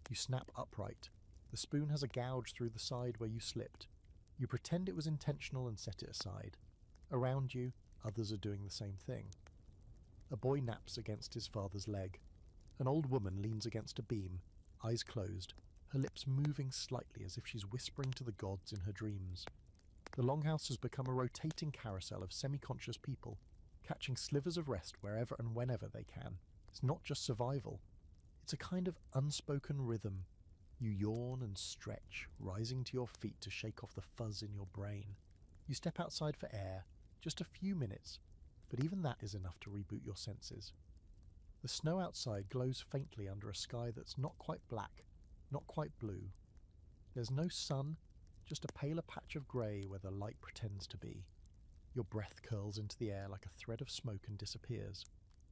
You snap upright. The spoon has a gouge through the side where you slipped. You pretend it was intentional and set it aside. Around you, others are doing the same thing. A boy naps against his father's leg. An old woman leans against a beam, eyes closed, her lips moving slightly as if she's whispering to the gods in her dreams. The longhouse has become a rotating carousel of semi-conscious people, catching slivers of rest wherever and whenever they can. It's not just survival. It's a kind of unspoken rhythm. You yawn and stretch, rising to your feet to shake off the fuzz in your brain. You step outside for air, just a few minutes, but even that is enough to reboot your senses. The snow outside glows faintly under a sky that's not quite black, not quite blue. There's no sun, just a paler patch of grey where the light pretends to be. Your breath curls into the air like a thread of smoke and disappears.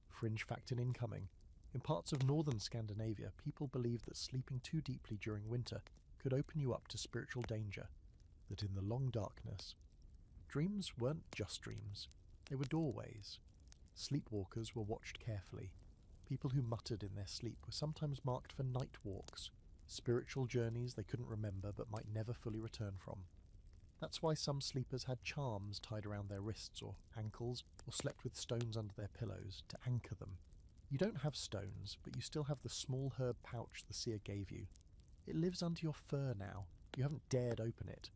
Fringe fact in incoming. In parts of northern Scandinavia, people believe that sleeping too deeply during winter could open you up to spiritual danger, that in the long darkness, dreams weren't just dreams, they were doorways. Sleepwalkers were watched carefully. People who muttered in their sleep were sometimes marked for night walks, spiritual journeys they couldn't remember but might never fully return from. That's why some sleepers had charms tied around their wrists or ankles, or slept with stones under their pillows to anchor them. You don't have stones, but you still have the small herb pouch the seer gave you. It lives under your fur now. You haven't dared open it.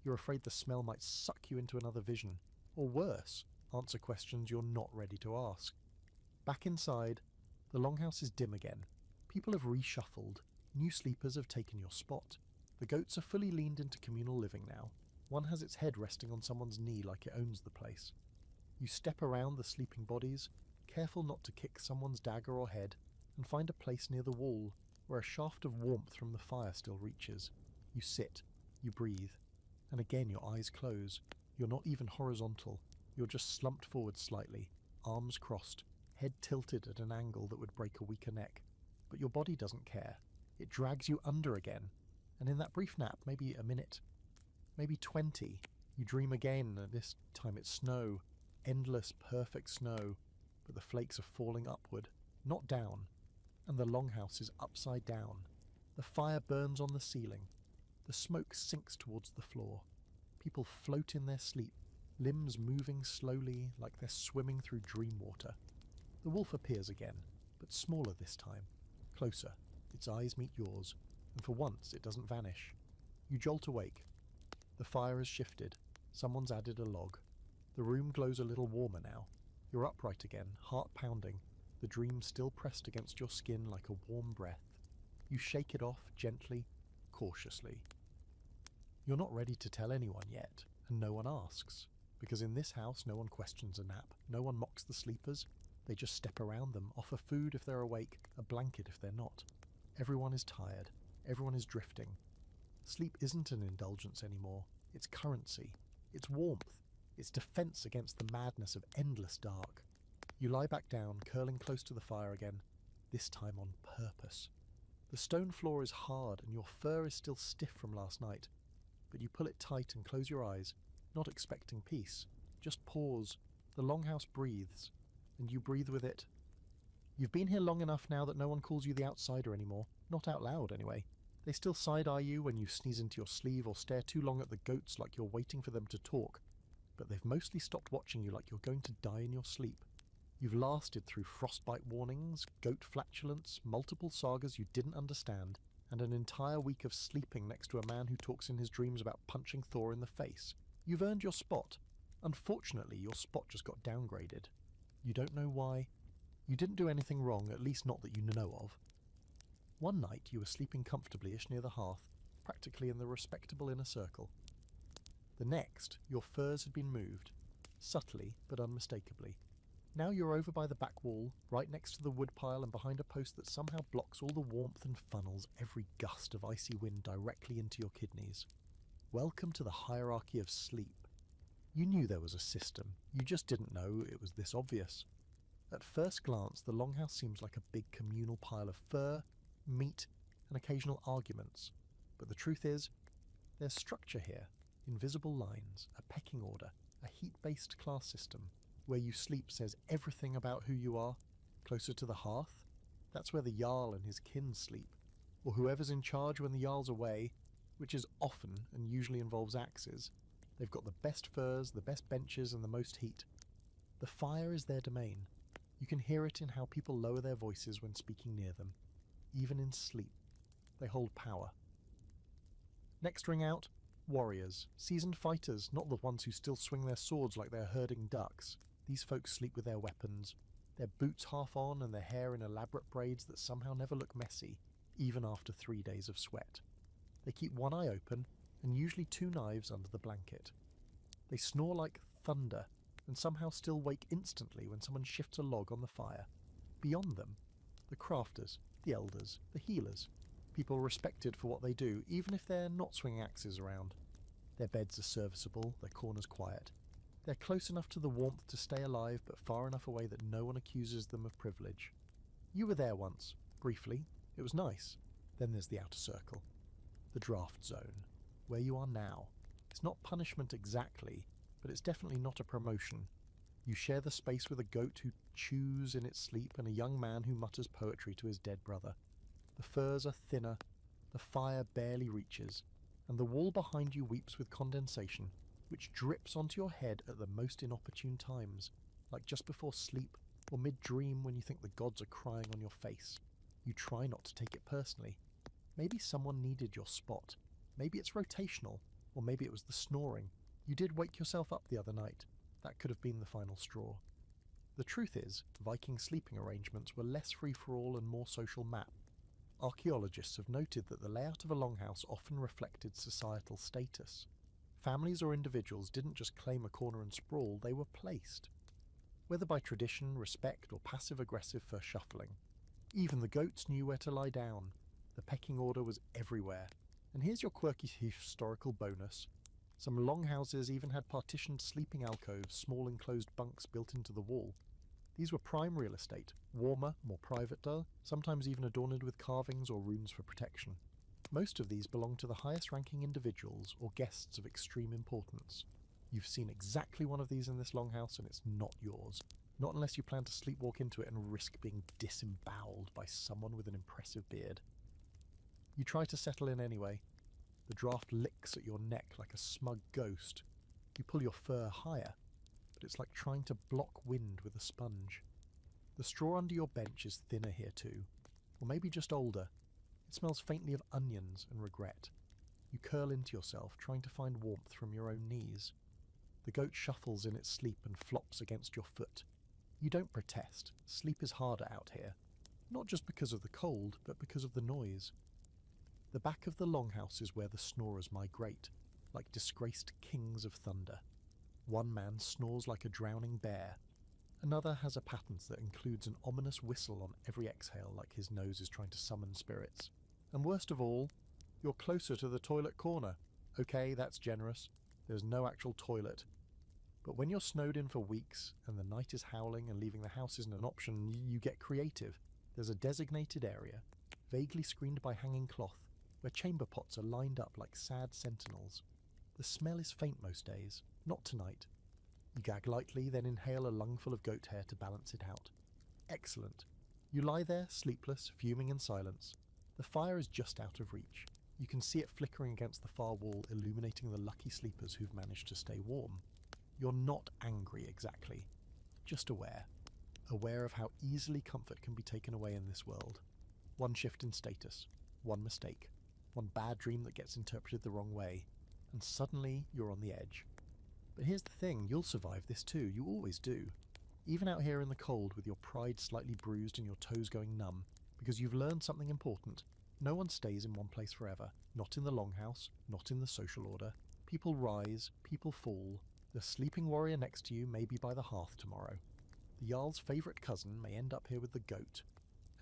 You're afraid the smell might suck you into another vision, or worse, answer questions you're not ready to ask. Back inside, the longhouse is dim again. People have reshuffled. New sleepers have taken your spot. The goats are fully leaned into communal living now. One has its head resting on someone's knee like it owns the place. You step around the sleeping bodies, careful not to kick someone's dagger or head, and find a place near the wall where a shaft of warmth from the fire still reaches. You sit, you breathe, and again your eyes close. You're not even horizontal. You're just slumped forward slightly, arms crossed, head tilted at an angle that would break a weaker neck. But your body doesn't care. It drags you under again, and in that brief nap, maybe a minute, maybe 20, you dream again, and this time it's snow, endless, perfect snow, but the flakes are falling upward, not down, and the longhouse is upside down. The fire burns on the ceiling. The smoke sinks towards the floor. People float in their sleep, limbs moving slowly like they're swimming through dream water. The wolf appears again, but smaller this time, closer. Its eyes meet yours, and for once it doesn't vanish. You jolt awake. The fire has shifted. Someone's added a log. The room glows a little warmer now. You're upright again, heart pounding, the dream still pressed against your skin like a warm breath. You shake it off gently, cautiously. You're not ready to tell anyone yet, and no one asks, because in this house no one questions a nap, no one mocks the sleepers. They just step around them, offer food if they're awake, a blanket if they're not. Everyone is tired. Everyone is drifting. Sleep isn't an indulgence anymore. It's currency. It's warmth. It's defense against the madness of endless dark. You lie back down, curling close to the fire again, this time on purpose. The stone floor is hard and your fur is still stiff from last night, but you pull it tight and close your eyes, not expecting peace. Just pause. The longhouse breathes, and you breathe with it. You've been here long enough now that no one calls you the outsider anymore, not out loud anyway. They still side-eye you when you sneeze into your sleeve or stare too long at the goats like you're waiting for them to talk, but they've mostly stopped watching you like you're going to die in your sleep. You've lasted through frostbite warnings, goat flatulence, multiple sagas you didn't understand, and an entire week of sleeping next to a man who talks in his dreams about punching Thor in the face. You've earned your spot. Unfortunately, your spot just got downgraded. You don't know why. You didn't do anything wrong, at least not that you know of. One night you were sleeping comfortably-ish near the hearth, practically in the respectable inner circle. The next, your furs had been moved, subtly but unmistakably. Now you're over by the back wall, right next to the woodpile and behind a post that somehow blocks all the warmth and funnels every gust of icy wind directly into your kidneys. Welcome to the hierarchy of sleep. You knew there was a system, you just didn't know it was this obvious. At first glance, the longhouse seems like a big communal pile of fur, meat, and occasional arguments. But the truth is, there's structure here, invisible lines, a pecking order, a heat-based class system. Where you sleep says everything about who you are. Closer to the hearth, that's where the Jarl and his kin sleep, or whoever's in charge when the Jarl's away, which is often and usually involves axes. They've got the best furs, the best benches, and the most heat. The fire is their domain. You can hear it in how people lower their voices when speaking near them. Even in sleep, they hold power. Next ring out, warriors, seasoned fighters, not the ones who still swing their swords like they're herding ducks. These folks sleep with their weapons, their boots half on and their hair in elaborate braids that somehow never look messy, even after 3 days of sweat. They keep one eye open and usually 2 knives under the blanket. They snore like thunder and somehow still wake instantly when someone shifts a log on the fire. Beyond them, the crafters, the elders, the healers. People are respected for what they do, even if they're not swinging axes around. Their beds are serviceable, their corners quiet. They're close enough to the warmth to stay alive, but far enough away that no one accuses them of privilege. You were there once, briefly. It was nice. Then there's the outer circle. The draft zone, where you are now. It's not punishment exactly, but it's definitely not a promotion. You share the space with a goat who chews in its sleep and a young man who mutters poetry to his dead brother. The furs are thinner, the fire barely reaches, and the wall behind you weeps with condensation, which drips onto your head at the most inopportune times, like just before sleep or mid-dream when you think the gods are crying on your face. You try not to take it personally. Maybe someone needed your spot. Maybe it's rotational, or maybe it was the snoring. You did wake yourself up the other night. That could have been the final straw. The truth is, Viking sleeping arrangements were less free-for-all and more social map. Archaeologists have noted that the layout of a longhouse often reflected societal status. Families or individuals didn't just claim a corner and sprawl, they were placed. Whether by tradition, respect, or passive-aggressive first shuffling. Even the goats knew where to lie down. The pecking order was everywhere. And here's your quirky historical bonus. Some longhouses even had partitioned sleeping alcoves, small enclosed bunks built into the wall. These were prime real estate, warmer, more private, sometimes even adorned with carvings or runes for protection. Most of these belong to the highest-ranking individuals or guests of extreme importance. You've seen exactly one of these in this longhouse and it's not yours. Not unless you plan to sleepwalk into it and risk being disemboweled by someone with an impressive beard. You try to settle in anyway. The draft licks at your neck like a smug ghost. You pull your fur higher, but it's like trying to block wind with a sponge. The straw under your bench is thinner here too, or maybe just older. It smells faintly of onions and regret. You curl into yourself, trying to find warmth from your own knees. The goat shuffles in its sleep and flops against your foot. You don't protest. Sleep is harder out here. Not just because of the cold, but because of the noise. The back of the longhouse is where the snorers migrate, like disgraced kings of thunder. One man snores like a drowning bear. Another has a pattern that includes an ominous whistle on every exhale, like his nose is trying to summon spirits. And worst of all, you're closer to the toilet corner. Okay, that's generous. There's no actual toilet. But when you're snowed in for weeks, and the night is howling and leaving the house isn't an option, you get creative. There's a designated area, vaguely screened by hanging cloth, where chamber pots are lined up like sad sentinels. The smell is faint most days, not tonight. You gag lightly, then inhale a lungful of goat hair to balance it out. Excellent. You lie there, sleepless, fuming in silence. The fire is just out of reach. You can see it flickering against the far wall, illuminating the lucky sleepers who've managed to stay warm. You're not angry exactly, just aware. Aware of how easily comfort can be taken away in this world. One shift in status, one mistake, one bad dream that gets interpreted the wrong way, and suddenly you're on the edge. But here's the thing, you'll survive this too, you always do. Even out here in the cold with your pride slightly bruised and your toes going numb, because you've learned something important. No one stays in one place forever. Not in the longhouse, not in the social order. People rise, people fall. The sleeping warrior next to you may be by the hearth tomorrow. The Jarl's favourite cousin may end up here with the goat.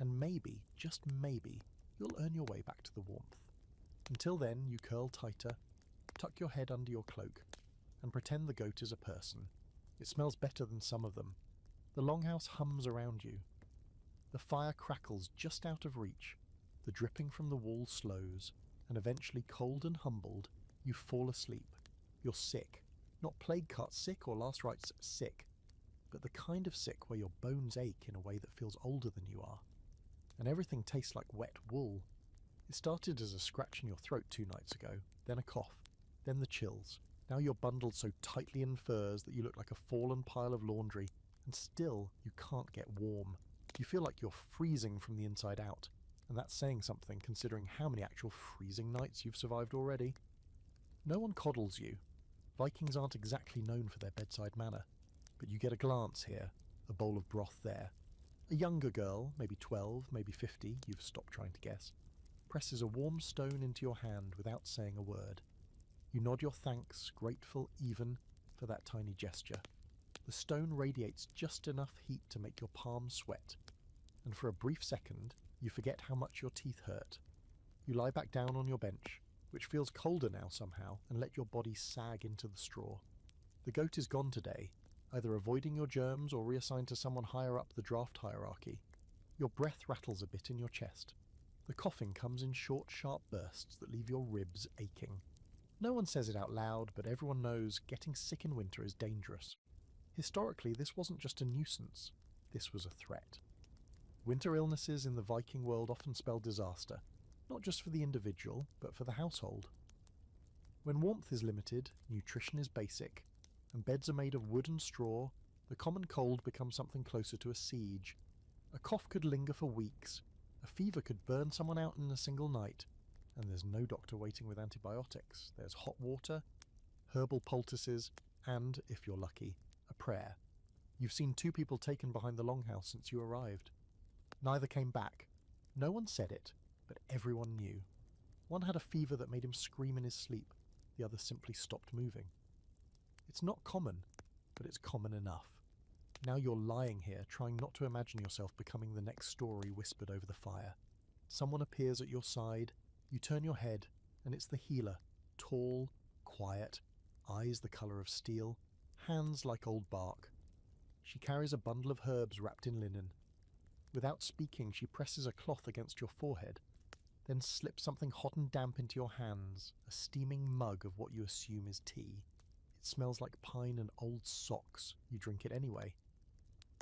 And maybe, just maybe, you'll earn your way back to the warmth. Until then, you curl tighter, tuck your head under your cloak, and pretend the goat is a person. It smells better than some of them. The longhouse hums around you. The fire crackles just out of reach. The dripping from the wall slows, and eventually, cold and humbled, you fall asleep. You're sick. Not plague cut sick or last rites sick, but the kind of sick where your bones ache in a way that feels older than you are. And everything tastes like wet wool. It started as a scratch in your throat 2 nights ago, then a cough, then the chills. Now you're bundled so tightly in furs that you look like a fallen pile of laundry, and still you can't get warm. You feel like you're freezing from the inside out, and that's saying something considering how many actual freezing nights you've survived already. No one coddles you. Vikings aren't exactly known for their bedside manner, but you get a glance here, a bowl of broth there. A younger girl, maybe 12, maybe 50, you've stopped trying to guess, presses a warm stone into your hand without saying a word. You nod your thanks, grateful even, for that tiny gesture. The stone radiates just enough heat to make your palms sweat, and for a brief second, you forget how much your teeth hurt. You lie back down on your bench, which feels colder now somehow, and let your body sag into the straw. The goat is gone today, either avoiding your germs or reassigned to someone higher up the draft hierarchy. Your breath rattles a bit in your chest. The coughing comes in short, sharp bursts that leave your ribs aching. No one says it out loud, but everyone knows getting sick in winter is dangerous. Historically, this wasn't just a nuisance, this was a threat. Winter illnesses in the Viking world often spell disaster, not just for the individual, but for the household. When warmth is limited, nutrition is basic, and beds are made of wood and straw, the common cold becomes something closer to a siege. A cough could linger for weeks, a fever could burn someone out in a single night, and there's no doctor waiting with antibiotics. There's hot water, herbal poultices, and, if you're lucky, a prayer. You've seen 2 people taken behind the longhouse since you arrived. Neither came back. No one said it, but everyone knew. One had a fever that made him scream in his sleep. The other simply stopped moving. It's not common, but it's common enough. Now you're lying here, trying not to imagine yourself becoming the next story whispered over the fire. Someone appears at your side, you turn your head, and it's the healer, tall, quiet, eyes the colour of steel, hands like old bark. She carries a bundle of herbs wrapped in linen. Without speaking, she presses a cloth against your forehead, then slips something hot and damp into your hands, a steaming mug of what you assume is tea. It smells like pine and old socks. You drink it anyway.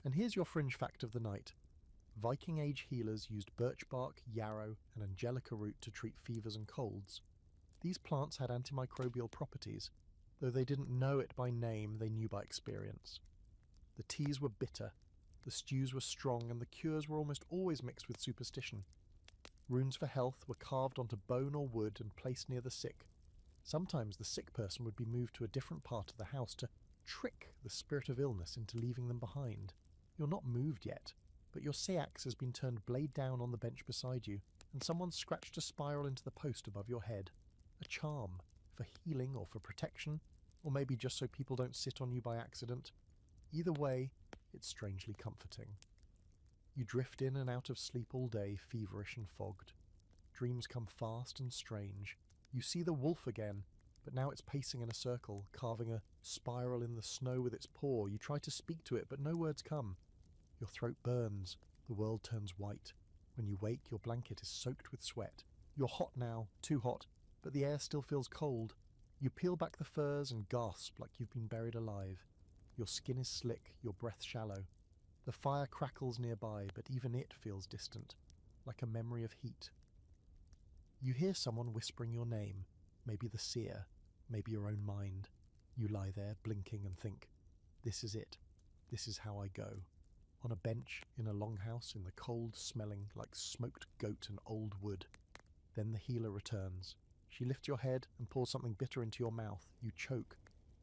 And here's your fringe fact of the night. Viking Age healers used birch bark, yarrow, and angelica root to treat fevers and colds. These plants had antimicrobial properties. Though they didn't know it by name, they knew by experience. The teas were bitter, the stews were strong, and the cures were almost always mixed with superstition. Runes for health were carved onto bone or wood and placed near the sick. Sometimes the sick person would be moved to a different part of the house to trick the spirit of illness into leaving them behind. You're not moved yet, but your seax has been turned blade down on the bench beside you, and someone's scratched a spiral into the post above your head. A charm, for healing or for protection, or maybe just so people don't sit on you by accident. Either way, it's strangely comforting. You drift in and out of sleep all day, feverish and fogged. Dreams come fast and strange. You see the wolf again, but now it's pacing in a circle, carving a spiral in the snow with its paw. You try to speak to it, but no words come. Your throat burns. The world turns white. When you wake, your blanket is soaked with sweat. You're hot now, too hot, but the air still feels cold. You peel back the furs and gasp like you've been buried alive. Your skin is slick, your breath shallow. The fire crackles nearby, but even it feels distant, like a memory of heat. You hear someone whispering your name, maybe the seer, maybe your own mind. You lie there, blinking, and think, this is it. This is how I go. On a bench, in a longhouse, in the cold, smelling like smoked goat and old wood. Then the healer returns. She lifts your head and pours something bitter into your mouth. You choke,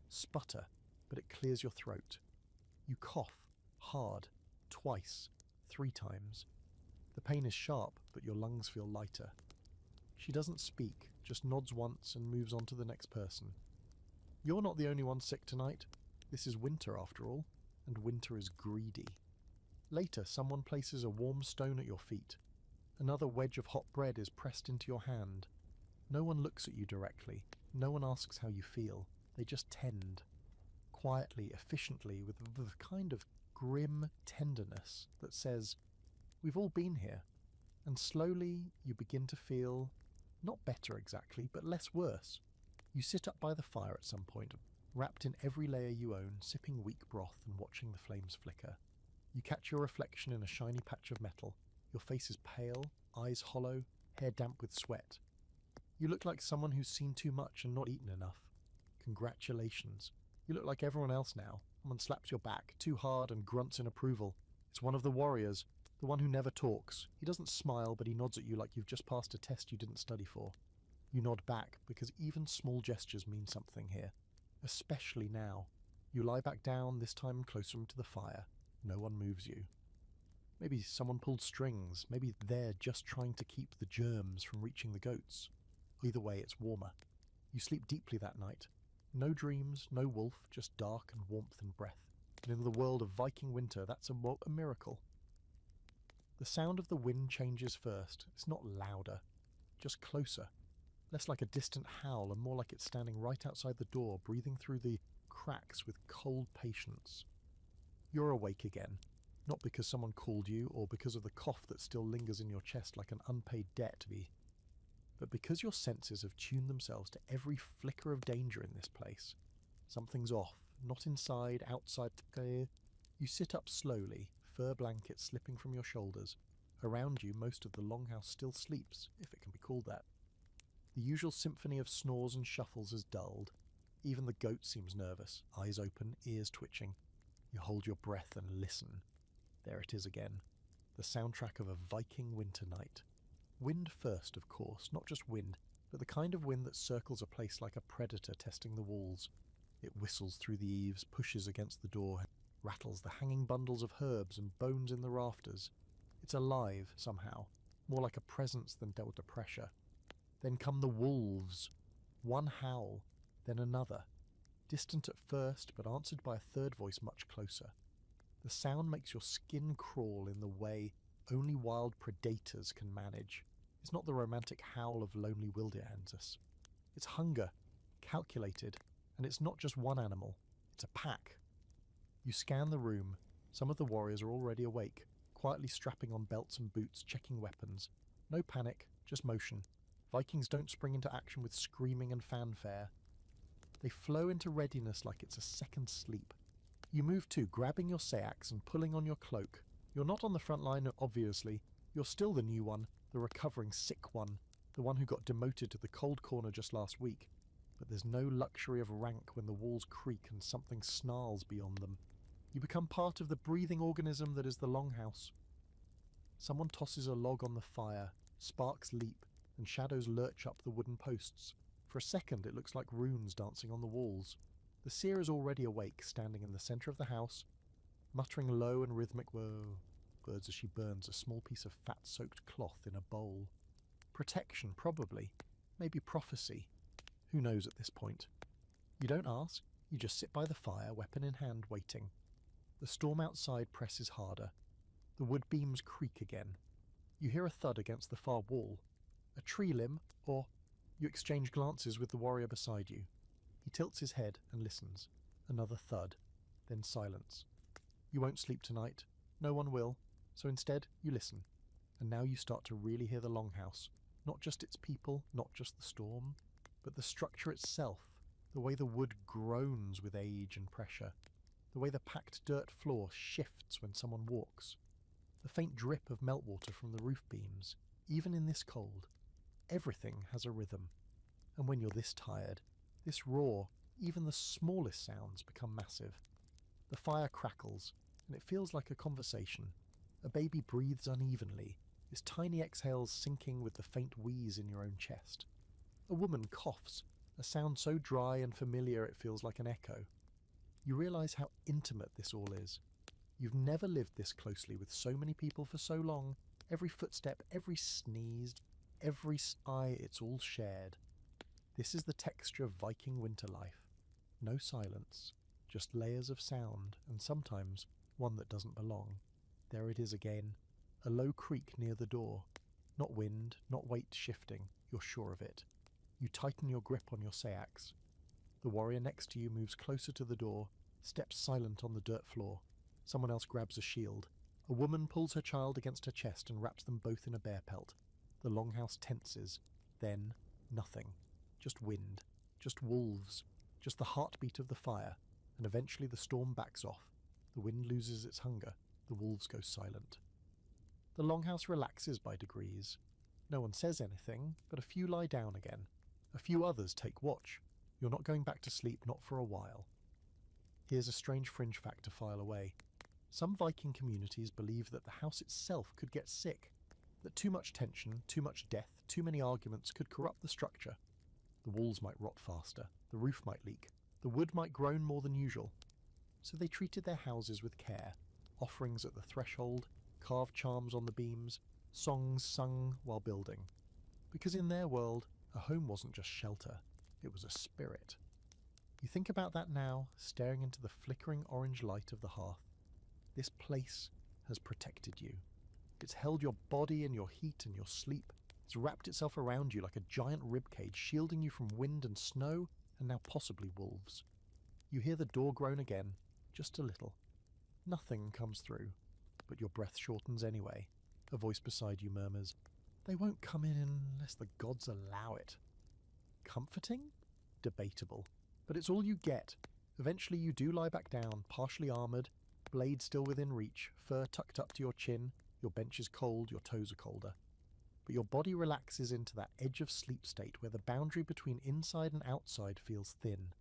sputter, but it clears your throat. You cough, hard, twice, 3 times. The pain is sharp, but your lungs feel lighter. She doesn't speak, just nods once and moves on to the next person. You're not the only one sick tonight. This is winter after all, and winter is greedy. Later, someone places a warm stone at your feet. Another wedge of hot bread is pressed into your hand. No one looks at you directly. No one asks how you feel. They just tend. Quietly, efficiently, with a kind of grim tenderness that says, we've all been here. And slowly you begin to feel, not better exactly, but less worse. You sit up by the fire at some point, wrapped in every layer you own, sipping weak broth and watching the flames flicker. You catch your reflection in a shiny patch of metal. Your face is pale, eyes hollow, hair damp with sweat. You look like someone who's seen too much and not eaten enough. Congratulations. You look like everyone else now. Someone slaps your back, too hard, and grunts in approval. It's one of the warriors, the one who never talks. He doesn't smile, but he nods at you like you've just passed a test you didn't study for. You nod back, because even small gestures mean something here. Especially now. You lie back down, this time closer to the fire. No one moves you. Maybe someone pulled strings. Maybe they're just trying to keep the germs from reaching the goats. Either way, it's warmer. You sleep deeply that night. No dreams, no wolf, just dark and warmth and breath. And in the world of Viking winter, that's a miracle. The sound of the wind changes first. It's not louder, just closer. Less like a distant howl and more like it's standing right outside the door, breathing through the cracks with cold patience. You're awake again, not because someone called you or because of the cough that still lingers in your chest like an unpaid debt, but because your senses have tuned themselves to every flicker of danger in this place. Something's off, not inside, outside. You sit up slowly, fur blanket slipping from your shoulders. Around you, most of the longhouse still sleeps, if it can be called that. The usual symphony of snores and shuffles has dulled. Even the goat seems nervous, eyes open, ears twitching. You hold your breath and listen. There it is again, the soundtrack of a Viking winter night. Wind first, of course, not just wind, but the kind of wind that circles a place like a predator testing the walls. It whistles through the eaves, pushes against the door, rattles the hanging bundles of herbs and bones in the rafters. It's alive, somehow, more like a presence than dealt to pressure. Then come the wolves. One howl, then another. Distant at first, but answered by a third voice much closer. The sound makes your skin crawl in the way only wild predators can manage. It's not the romantic howl of lonely wilderhanses. It's hunger, calculated, and it's not just one animal, it's a pack. You scan the room. Some of the warriors are already awake, quietly strapping on belts and boots, checking weapons. No panic, just motion. Vikings don't spring into action with screaming and fanfare. They flow into readiness like it's a second sleep. You move too, grabbing your sayax and pulling on your cloak. You're not on the front line, obviously. You're still the new one, the recovering sick one, the one who got demoted to the cold corner just last week. But there's no luxury of rank when the walls creak and something snarls beyond them. You become part of the breathing organism that is the longhouse. Someone tosses a log on the fire, sparks leap, and shadows lurch up the wooden posts. For a second it looks like runes dancing on the walls. The seer is already awake, standing in the centre of the house, muttering low and rhythmic words as she burns a small piece of fat-soaked cloth in a bowl. Protection, probably. Maybe prophecy. Who knows at this point? You don't ask, you just sit by the fire, weapon in hand, waiting. The storm outside presses harder. The wood beams creak again. You hear a thud against the far wall. A tree limb, or you exchange glances with the warrior beside you. He tilts his head and listens. Another thud, then silence. You won't sleep tonight. No one will. So instead, you listen. And now you start to really hear the longhouse. Not just its people, not just the storm, but the structure itself. The way the wood groans with age and pressure. The way the packed dirt floor shifts when someone walks. The faint drip of meltwater from the roof beams. Even in this cold, everything has a rhythm. And when you're this tired, this raw, even the smallest sounds become massive. The fire crackles, and it feels like a conversation. A baby breathes unevenly, its tiny exhales syncing with the faint wheeze in your own chest. A woman coughs, a sound so dry and familiar it feels like an echo. You realise how intimate this all is. You've never lived this closely with so many people for so long. Every footstep, every sneeze, every sigh, it's all shared. This is the texture of Viking winter life. No silence, just layers of sound, and sometimes one that doesn't belong. There it is again, a low creak near the door. Not wind, not weight shifting, you're sure of it. You tighten your grip on your sayax. The warrior next to you moves closer to the door, steps silent on the dirt floor. Someone else grabs a shield. A woman pulls her child against her chest and wraps them both in a bear pelt. The longhouse tenses. Then, nothing. Just wind. Just wolves. Just the heartbeat of the fire. And eventually the storm backs off. The wind loses its hunger. The wolves go silent. The longhouse relaxes by degrees. No one says anything, but a few lie down again. A few others take watch. You're not going back to sleep, not for a while. Here's a strange fringe fact to file away. Some Viking communities believe that the house itself could get sick, that too much tension, too much death, too many arguments could corrupt the structure. The walls might rot faster, the roof might leak, the wood might groan more than usual. So they treated their houses with care, offerings at the threshold, carved charms on the beams, songs sung while building. Because in their world, a home wasn't just shelter, it was a spirit. You think about that now, staring into the flickering orange light of the hearth. This place has protected you. It's held your body and your heat and your sleep, It's wrapped itself around you like a giant ribcage, shielding you from wind and snow, and now possibly wolves. You hear the door groan again, just a little. Nothing comes through, but your breath shortens anyway. A voice beside you murmurs, "They won't come in unless the gods allow it." Comforting? Debatable. But it's all you get. Eventually you do lie back down, partially armoured, blade still within reach, fur tucked up to your chin, your bench is cold, your toes are colder. But your body relaxes into that edge of sleep state where the boundary between inside and outside feels thin.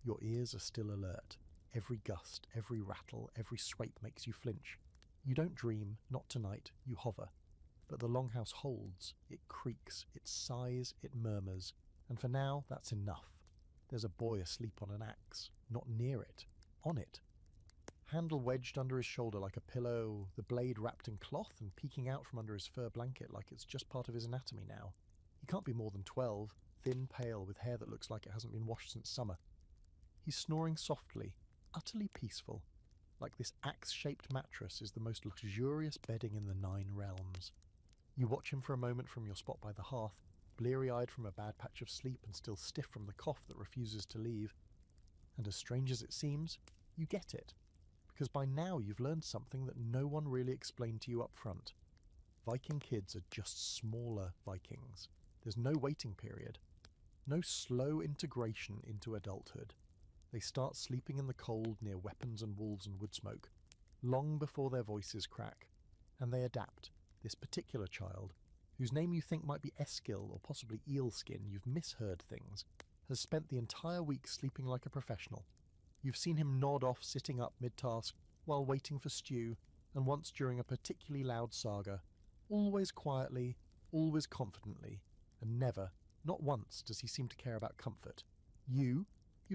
Your ears are still alert. Every gust, every rattle, every scrape makes you flinch. You don't dream, not tonight, you hover. But the longhouse holds, it creaks, it sighs, it murmurs, and for now that's enough. There's a boy asleep on an axe, not near it, on it. Handle wedged under his shoulder like a pillow, the blade wrapped in cloth and peeking out from under his fur blanket like it's just part of his anatomy now. He can't be more than 12, thin, pale, with hair that looks like it hasn't been washed since summer. He's snoring softly, utterly peaceful, like this axe-shaped mattress is the most luxurious bedding in the 9 realms. You watch him for a moment from your spot by the hearth, bleary-eyed from a bad patch of sleep and still stiff from the cough that refuses to leave. And as strange as it seems, you get it. Because by now you've learned something that no one really explained to you up front. Viking kids are just smaller Vikings. There's no waiting period. No slow integration into adulthood. They start sleeping in the cold near weapons and wolves and wood smoke, long before their voices crack. And they adapt. This particular child, whose name you think might be Eskil or possibly Eelskin, you've misheard things, has spent the entire week sleeping like a professional. You've seen him nod off sitting up mid-task while waiting for stew, and once during a particularly loud saga, always quietly, always confidently, and never, not once, does he seem to care about comfort. You've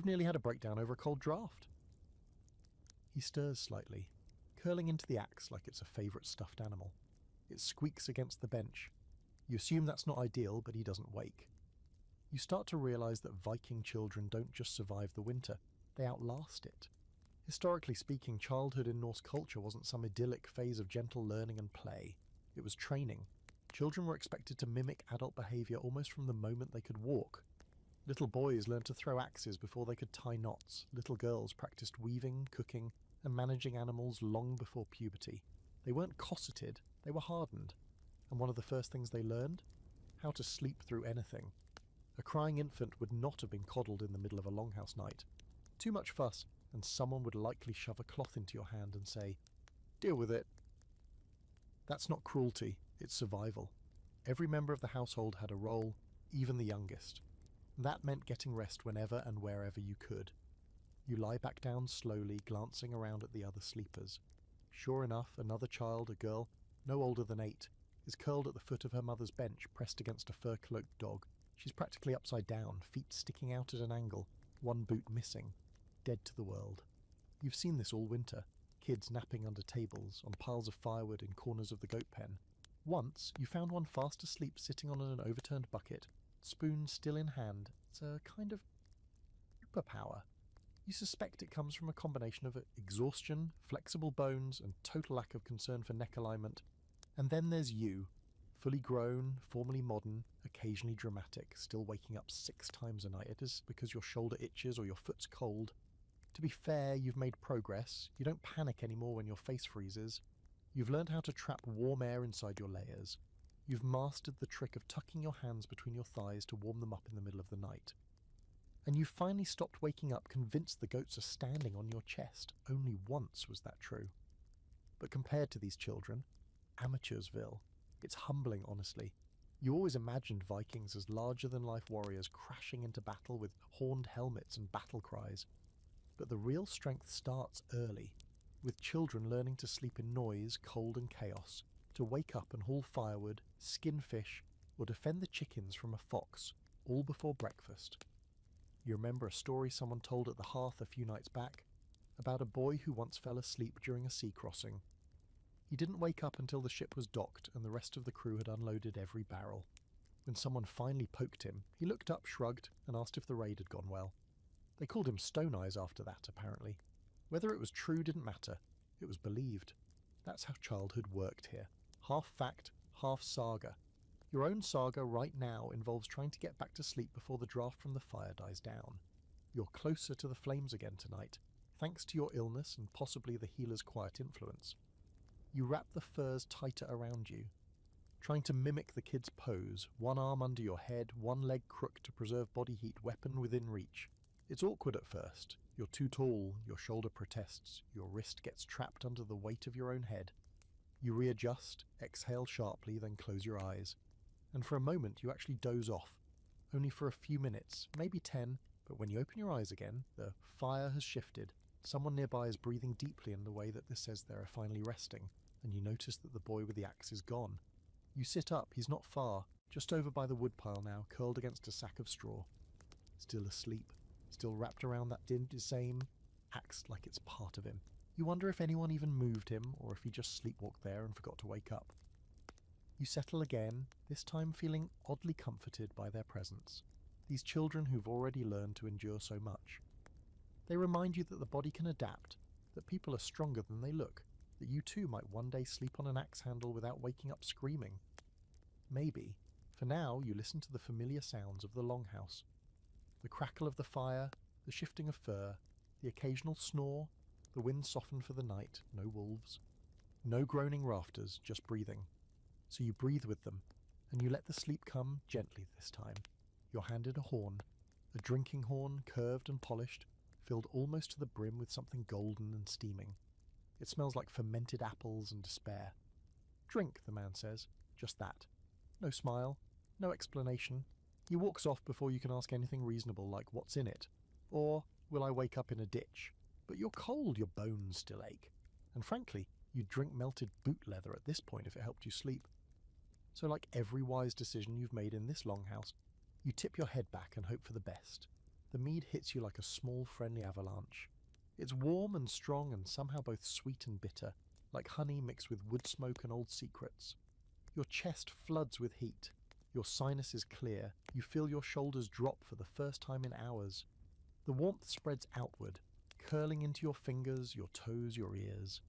nearly had a breakdown over a cold draft. He stirs slightly, curling into the axe like it's a favourite stuffed animal. It squeaks against the bench. You assume that's not ideal, but he doesn't wake. You start to realise that Viking children don't just survive the winter, they outlast it. Historically speaking, childhood in Norse culture wasn't some idyllic phase of gentle learning and play. It was training. Children were expected to mimic adult behaviour almost from the moment they could walk. Little boys learned to throw axes before they could tie knots. Little girls practiced weaving, cooking, and managing animals long before puberty. They weren't cosseted, they were hardened. And one of the first things they learned? How to sleep through anything. A crying infant would not have been coddled in the middle of a longhouse night. Too much fuss, and someone would likely shove a cloth into your hand and say, "Deal with it." That's not cruelty, it's survival. Every member of the household had a role, even the youngest. That meant getting rest whenever and wherever you could. You lie back down slowly, glancing around at the other sleepers. Sure enough, another child, a girl, no older than 8, is curled at the foot of her mother's bench, pressed against a fur-cloaked dog. She's practically upside down, feet sticking out at an angle, one boot missing, dead to the world. You've seen this all winter. Kids napping under tables, on piles of firewood in corners of the goat pen. Once, you found one fast asleep sitting on an overturned bucket, spoon still in hand. It's a kind of superpower. You suspect it comes from a combination of exhaustion, flexible bones, and total lack of concern for neck alignment. And then there's you, fully grown, formally modern, occasionally dramatic, still waking up 6 times a night. It is because your shoulder itches or your foot's cold. To be fair, you've made progress. You don't panic anymore when your face freezes. You've learned how to trap warm air inside your layers. You've mastered the trick of tucking your hands between your thighs to warm them up in the middle of the night. And you've finally stopped waking up convinced the goats are standing on your chest. Only once was that true. But compared to these children, Amateursville, it's humbling, honestly. You always imagined Vikings as larger-than-life warriors crashing into battle with horned helmets and battle cries. But the real strength starts early, with children learning to sleep in noise, cold and chaos, to wake up and haul firewood, skin fish, or defend the chickens from a fox, all before breakfast. You remember a story someone told at the hearth a few nights back, about a boy who once fell asleep during a sea crossing. He didn't wake up until the ship was docked and the rest of the crew had unloaded every barrel. When someone finally poked him, he looked up, shrugged, and asked if the raid had gone well. They called him Stone Eyes after that, apparently. Whether it was true didn't matter. It was believed. That's how childhood worked here. Half fact, half saga. Your own saga right now involves trying to get back to sleep before the draft from the fire dies down. You're closer to the flames again tonight, thanks to your illness and possibly the healer's quiet influence. You wrap the furs tighter around you, trying to mimic the kid's pose, one arm under your head, one leg crooked to preserve body heat, weapon within reach. It's awkward at first. You're too tall, your shoulder protests, your wrist gets trapped under the weight of your own head. You readjust, exhale sharply, then close your eyes. And for a moment you actually doze off, only for a few minutes, maybe 10, but when you open your eyes again, the fire has shifted. Someone nearby is breathing deeply in the way that this says they're finally resting, and you notice that the boy with the axe is gone. You sit up, he's not far, just over by the woodpile now, curled against a sack of straw. Still asleep, still wrapped around that same axe like it's part of him. You wonder if anyone even moved him, or if he just sleepwalked there and forgot to wake up. You settle again, this time feeling oddly comforted by their presence. These children who've already learned to endure so much. They remind you that the body can adapt, that people are stronger than they look, that you too might one day sleep on an axe handle without waking up screaming. Maybe. For now, you listen to the familiar sounds of the longhouse. The crackle of the fire, the shifting of fur, the occasional snore, the wind softened for the night, no wolves. No groaning rafters, just breathing. So you breathe with them, and you let the sleep come gently this time. You're handed a horn, a drinking horn, curved and polished, filled almost to the brim with something golden and steaming. It smells like fermented apples and despair. Drink, the man says, just that. No smile, no explanation. He walks off before you can ask anything reasonable like what's in it, or will I wake up in a ditch? But you're cold, your bones still ache. And frankly, you'd drink melted boot leather at this point if it helped you sleep. So like every wise decision you've made in this longhouse, you tip your head back and hope for the best. The mead hits you like a small friendly avalanche. It's warm and strong and somehow both sweet and bitter, like honey mixed with wood smoke and old secrets. Your chest floods with heat. Your sinus is clear. You feel your shoulders drop for the first time in hours. The warmth spreads outward, curling into your fingers, your toes, your ears.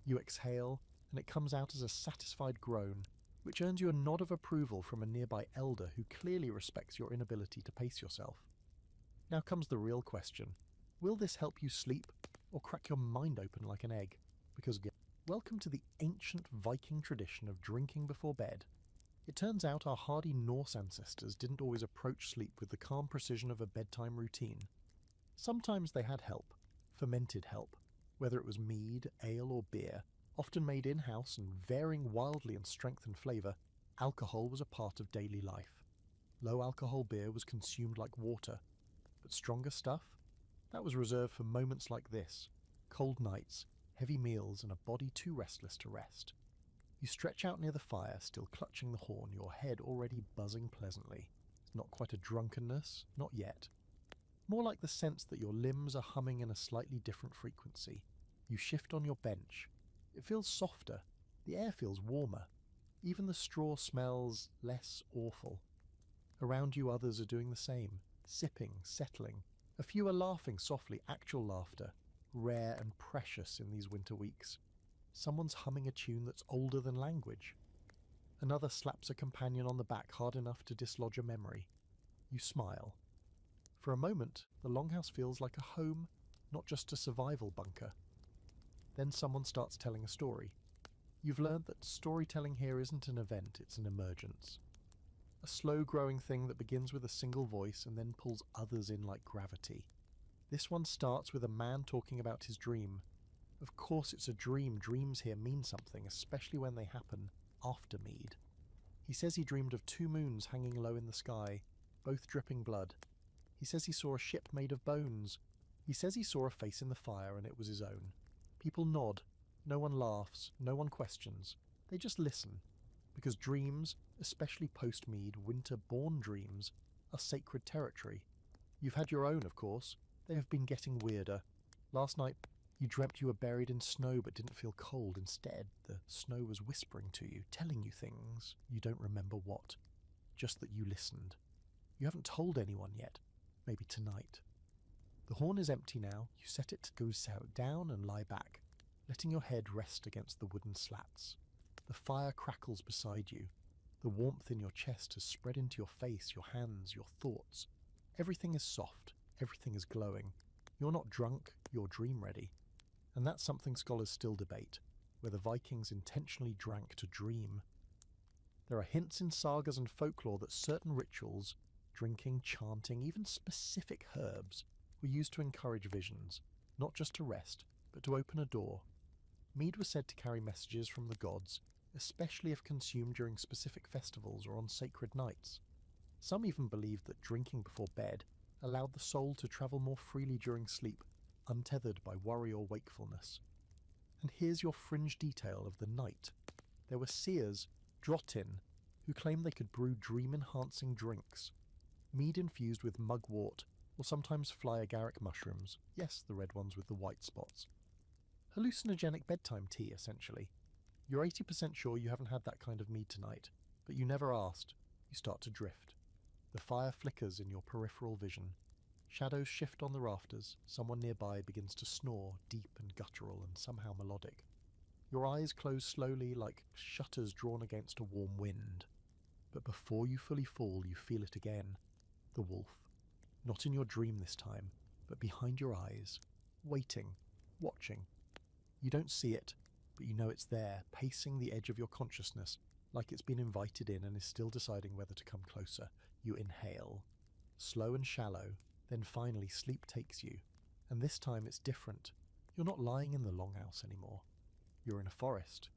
You exhale, and it comes out as a satisfied groan, which earns you a nod of approval from a nearby elder who clearly respects your inability to pace yourself. Now comes the real question. Will this help you sleep, or crack your mind open like an egg? Because welcome to the ancient Viking tradition of drinking before bed. It turns out our hardy Norse ancestors didn't always approach sleep with the calm precision of a bedtime routine. Sometimes they had help, fermented help, whether it was mead, ale or beer, often made in-house and varying wildly in strength and flavour. Alcohol was a part of daily life. Low-alcohol beer was consumed like water, but stronger stuff? That was reserved for moments like this, cold nights, heavy meals and a body too restless to rest. You stretch out near the fire, still clutching the horn, your head already buzzing pleasantly. Not quite a drunkenness, not yet. More like the sense that your limbs are humming in a slightly different frequency. You shift on your bench. It feels softer. The air feels warmer. Even the straw smells less awful. Around you others are doing the same, sipping, settling. A few are laughing softly, actual laughter, rare and precious in these winter weeks. Someone's humming a tune that's older than language. Another slaps a companion on the back hard enough to dislodge a memory. You smile. For a moment, the longhouse feels like a home, not just a survival bunker. Then someone starts telling a story. You've learned that storytelling here isn't an event, it's an emergence. A slow-growing thing that begins with a single voice and then pulls others in like gravity. This one starts with a man talking about his dream. Of course it's a dream. Dreams here mean something, especially when they happen after mead. He says he dreamed of 2 moons hanging low in the sky, both dripping blood. He says he saw a ship made of bones. He says he saw a face in the fire and it was his own. People nod. No one laughs. No one questions. They just listen. Because dreams, especially post-mead, winter-born dreams, are sacred territory. You've had your own, of course. They have been getting weirder. Last night, you dreamt you were buried in snow but didn't feel cold. Instead, the snow was whispering to you, telling you things. You don't remember what. Just that you listened. You haven't told anyone yet. Maybe tonight. The horn is empty now. You set it to go down and lie back, letting your head rest against the wooden slats. The fire crackles beside you. The warmth in your chest has spread into your face, your hands, your thoughts. Everything is soft, everything is glowing. You're not drunk, you're dream ready. And that's something scholars still debate, whether Vikings intentionally drank to dream. There are hints in sagas and folklore that certain rituals, drinking, chanting, even specific herbs, were used to encourage visions, not just to rest, but to open a door. Mead was said to carry messages from the gods, especially if consumed during specific festivals or on sacred nights. Some even believed that drinking before bed allowed the soul to travel more freely during sleep, untethered by worry or wakefulness. And here's your fringe detail of the night. There were seers, drotin, who claimed they could brew dream-enhancing drinks. Mead infused with mugwort, or sometimes fly agaric mushrooms, yes, the red ones with the white spots. Hallucinogenic bedtime tea, essentially. You're 80% sure you haven't had that kind of mead tonight, but you never asked. You start to drift. The fire flickers in your peripheral vision. Shadows shift on the rafters. Someone nearby begins to snore, deep and guttural and somehow melodic. Your eyes close slowly like shutters drawn against a warm wind. But before you fully fall, you feel it again. The wolf. Not in your dream this time, but behind your eyes. Waiting. Watching. You don't see it, but you know it's there, pacing the edge of your consciousness, like it's been invited in and is still deciding whether to come closer. You inhale. Slow and shallow, then finally sleep takes you. And this time it's different. You're not lying in the longhouse anymore. You're in a forest.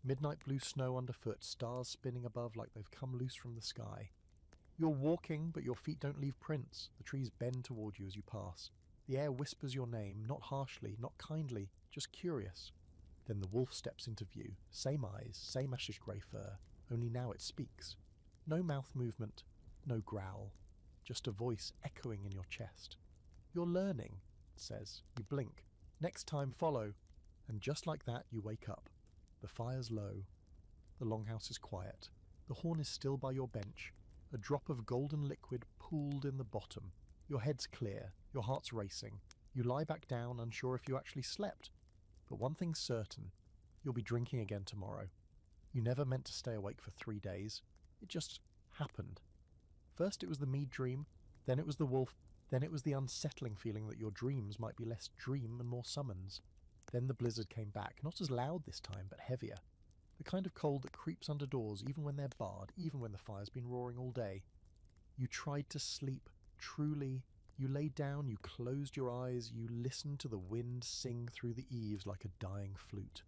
Midnight blue snow underfoot, stars spinning above like they've come loose from the sky. You're walking, but your feet don't leave prints. The trees bend toward you as you pass. The air whispers your name, not harshly, not kindly, just curious. Then the wolf steps into view. Same eyes, same ashish grey fur, only now it speaks. No mouth movement, no growl. Just a voice echoing in your chest. You're learning, it says. You blink. Next time, follow. And just like that, you wake up. The fire's low. The longhouse is quiet. The horn is still by your bench. A drop of golden liquid pooled in the bottom. Your head's clear. Your heart's racing. You lie back down, unsure if you actually slept. But one thing's certain. You'll be drinking again tomorrow. You never meant to stay awake for 3 days. It just happened. First it was the mead dream, then it was the wolf, then it was the unsettling feeling that your dreams might be less dream and more summons. Then the blizzard came back, not as loud this time, but heavier. The kind of cold that creeps under doors even when they're barred, even when the fire's been roaring all day. You tried to sleep, truly. You lay down, you closed your eyes, you listened to the wind sing through the eaves like a dying flute.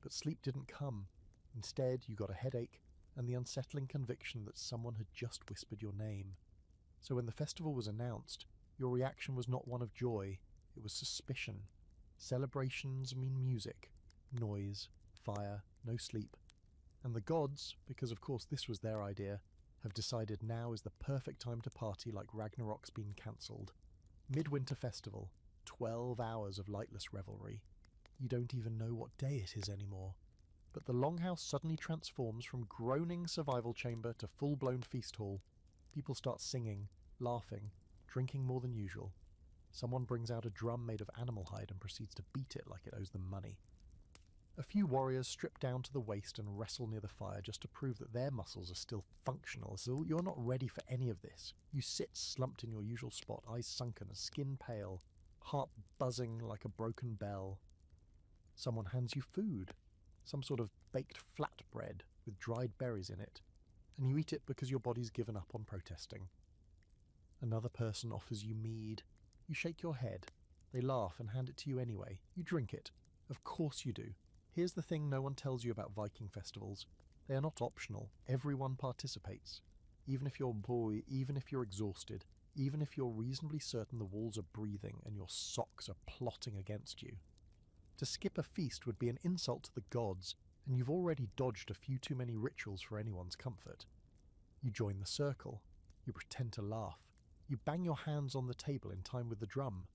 But sleep didn't come. Instead, you got a headache and the unsettling conviction that someone had just whispered your name. So when the festival was announced, your reaction was not one of joy, it was suspicion. Celebrations mean music, noise, fire, no sleep. And the gods, because of course this was their idea, have decided now is the perfect time to party like Ragnarok's been cancelled. Midwinter festival, 12 hours of lightless revelry. You don't even know what day it is anymore. But the longhouse suddenly transforms from groaning survival chamber to full-blown feast hall. People start singing, laughing, drinking more than usual. Someone brings out a drum made of animal hide and proceeds to beat it like it owes them money. A few warriors strip down to the waist and wrestle near the fire just to prove that their muscles are still functional, so you're not ready for any of this. You sit slumped in your usual spot, eyes sunken, skin pale, heart buzzing like a broken bell. Someone hands you food, some sort of baked flatbread with dried berries in it, and you eat it because your body's given up on protesting. Another person offers you mead. You shake your head. They laugh and hand it to you anyway. You drink it. Of course you do. Here's the thing no one tells you about Viking festivals. They are not optional. Everyone participates. Even if you're boy, even if you're exhausted, even if you're reasonably certain the walls are breathing and your socks are plotting against you. To skip a feast would be an insult to the gods, and you've already dodged a few too many rituals for anyone's comfort. You join the circle. You pretend to laugh. You bang your hands on the table in time with the drum.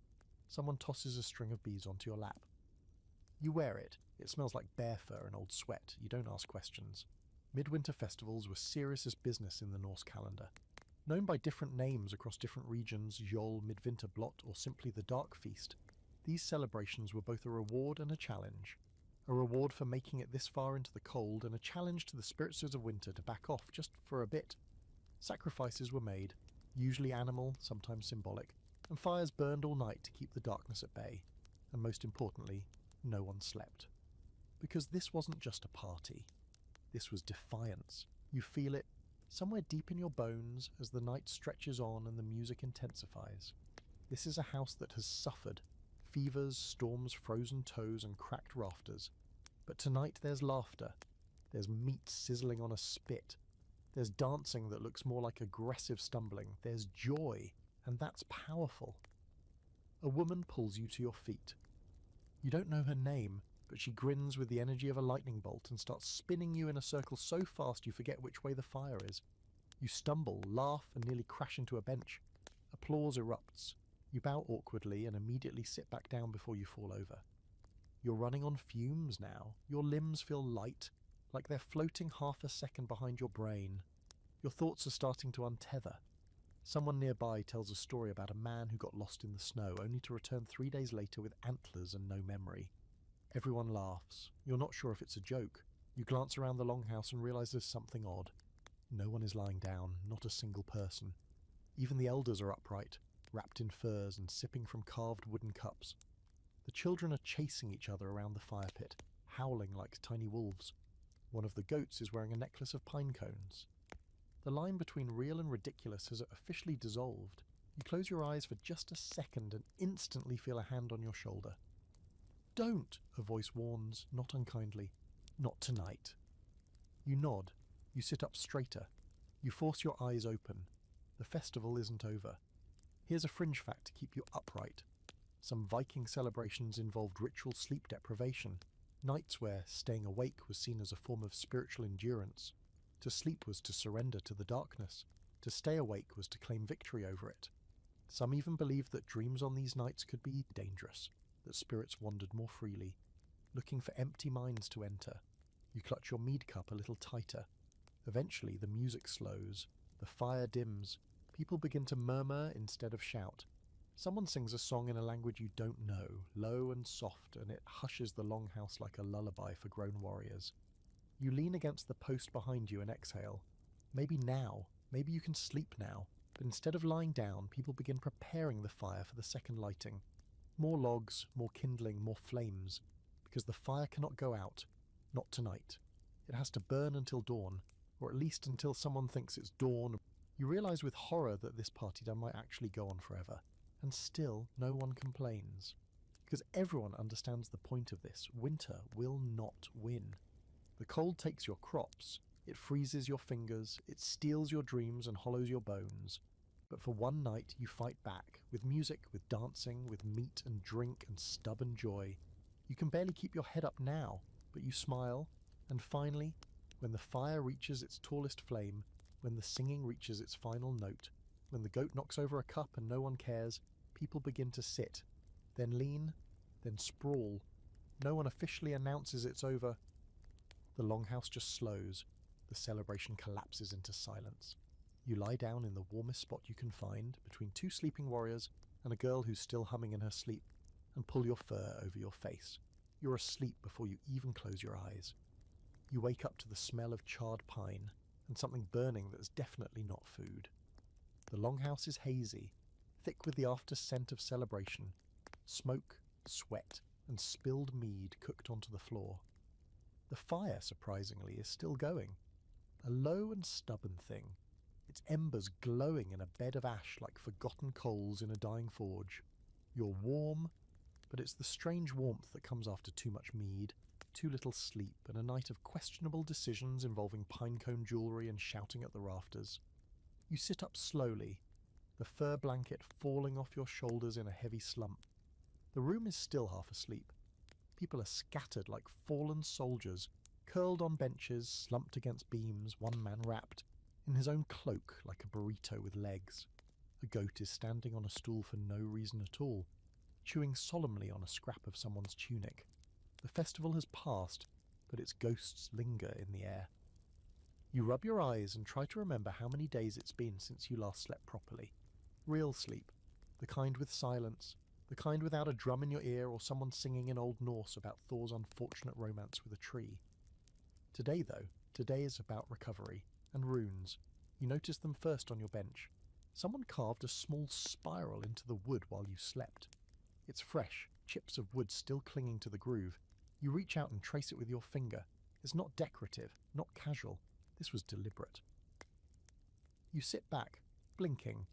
Someone tosses a string of beads onto your lap. You wear it. It smells like bear fur and old sweat. You don't ask questions. Midwinter festivals were serious as business in the Norse calendar. Known by different names across different regions, Jol, Midwinter Blot, or simply the Dark Feast, these celebrations were both a reward and a challenge. a reward for making it this far into the cold, and a challenge to the spirits of winter to back off just for a bit. Sacrifices were made, usually animal, sometimes symbolic, and fires burned all night to keep the darkness at bay, and most importantly, no one slept. Because this wasn't just a party. This was defiance. You feel it somewhere deep in your bones as the night stretches on and the music intensifies. This is a house that has suffered fevers, storms, frozen toes, and cracked rafters. But tonight there's laughter. There's meat sizzling on a spit. There's dancing that looks more like aggressive stumbling. There's joy, and that's powerful. A woman pulls you to your feet. You don't know her name, but she grins with the energy of a lightning bolt and starts spinning you in a circle so fast you forget which way the fire is. You stumble, laugh, and nearly crash into a bench. Applause erupts. You bow awkwardly and immediately sit back down before you fall over. You're running on fumes now. Your limbs feel light, like they're floating half a second behind your brain. Your thoughts are starting to untether. Someone nearby tells a story about a man who got lost in the snow, only to return 3 days later with antlers and no memory. Everyone laughs. You're not sure if it's a joke. You glance around the longhouse and realize there's something odd. No one is lying down, not a single person. Even the elders are upright, wrapped in furs and sipping from carved wooden cups. The children are chasing each other around the fire pit, howling like tiny wolves. One of the goats is wearing a necklace of pine cones. The line between real and ridiculous has officially dissolved. You close your eyes for just a second and instantly feel a hand on your shoulder. Don't, a voice warns, not unkindly. Not tonight. You nod. You sit up straighter. You force your eyes open. The festival isn't over. Here's a fringe fact to keep you upright. Some Viking celebrations involved ritual sleep deprivation, nights where staying awake was seen as a form of spiritual endurance. To sleep was to surrender to the darkness. To stay awake was to claim victory over it. Some even believed that dreams on these nights could be dangerous, that spirits wandered more freely, looking for empty minds to enter. You clutch your mead cup a little tighter. Eventually the music slows, the fire dims, people begin to murmur instead of shout. Someone sings a song in a language you don't know, low and soft, and it hushes the longhouse like a lullaby for grown warriors. You lean against the post behind you and exhale. Maybe now, maybe you can sleep now, but instead of lying down, people begin preparing the fire for the second lighting. More logs, more kindling, more flames, because the fire cannot go out, not tonight. It has to burn until dawn, or at least until someone thinks it's dawn. You realize with horror that this party might actually go on forever, and still no one complains. Because everyone understands the point of this. Winter will not win. The cold takes your crops, it freezes your fingers, it steals your dreams and hollows your bones. But for one night you fight back, with music, with dancing, with meat and drink and stubborn joy. You can barely keep your head up now, but you smile, and finally, when the fire reaches its tallest flame, when the singing reaches its final note, when the goat knocks over a cup and no one cares, people begin to sit, then lean, then sprawl. No one officially announces it's over. The longhouse just slows. The celebration collapses into silence. You lie down in the warmest spot you can find, between two sleeping warriors and a girl who's still humming in her sleep, and pull your fur over your face. You're asleep before you even close your eyes. You wake up to the smell of charred pine, and something burning that's definitely not food. The longhouse is hazy, thick with the after scent of celebration, smoke, sweat, and spilled mead cooked onto the floor. The fire, surprisingly, is still going. A low and stubborn thing, its embers glowing in a bed of ash like forgotten coals in a dying forge. You're warm, but it's the strange warmth that comes after too much mead, too little sleep, and a night of questionable decisions involving pinecone jewellery and shouting at the rafters. You sit up slowly, the fur blanket falling off your shoulders in a heavy slump. The room is still half asleep. People are scattered like fallen soldiers, curled on benches, slumped against beams, one man wrapped in his own cloak like a burrito with legs. A goat is standing on a stool for no reason at all, chewing solemnly on a scrap of someone's tunic. The festival has passed, but its ghosts linger in the air. You rub your eyes and try to remember how many days it's been since you last slept properly. Real sleep, the kind with silence, The kind without a drum in your ear or someone singing in Old Norse about Thor's unfortunate romance with a tree. Today, though, today is about recovery and runes. You notice them first on your bench. Someone carved a small spiral into the wood while you slept. It's fresh, chips of wood still clinging to the groove. You reach out and trace it with your finger. It's not decorative, not casual. This was deliberate. You sit back, blinking,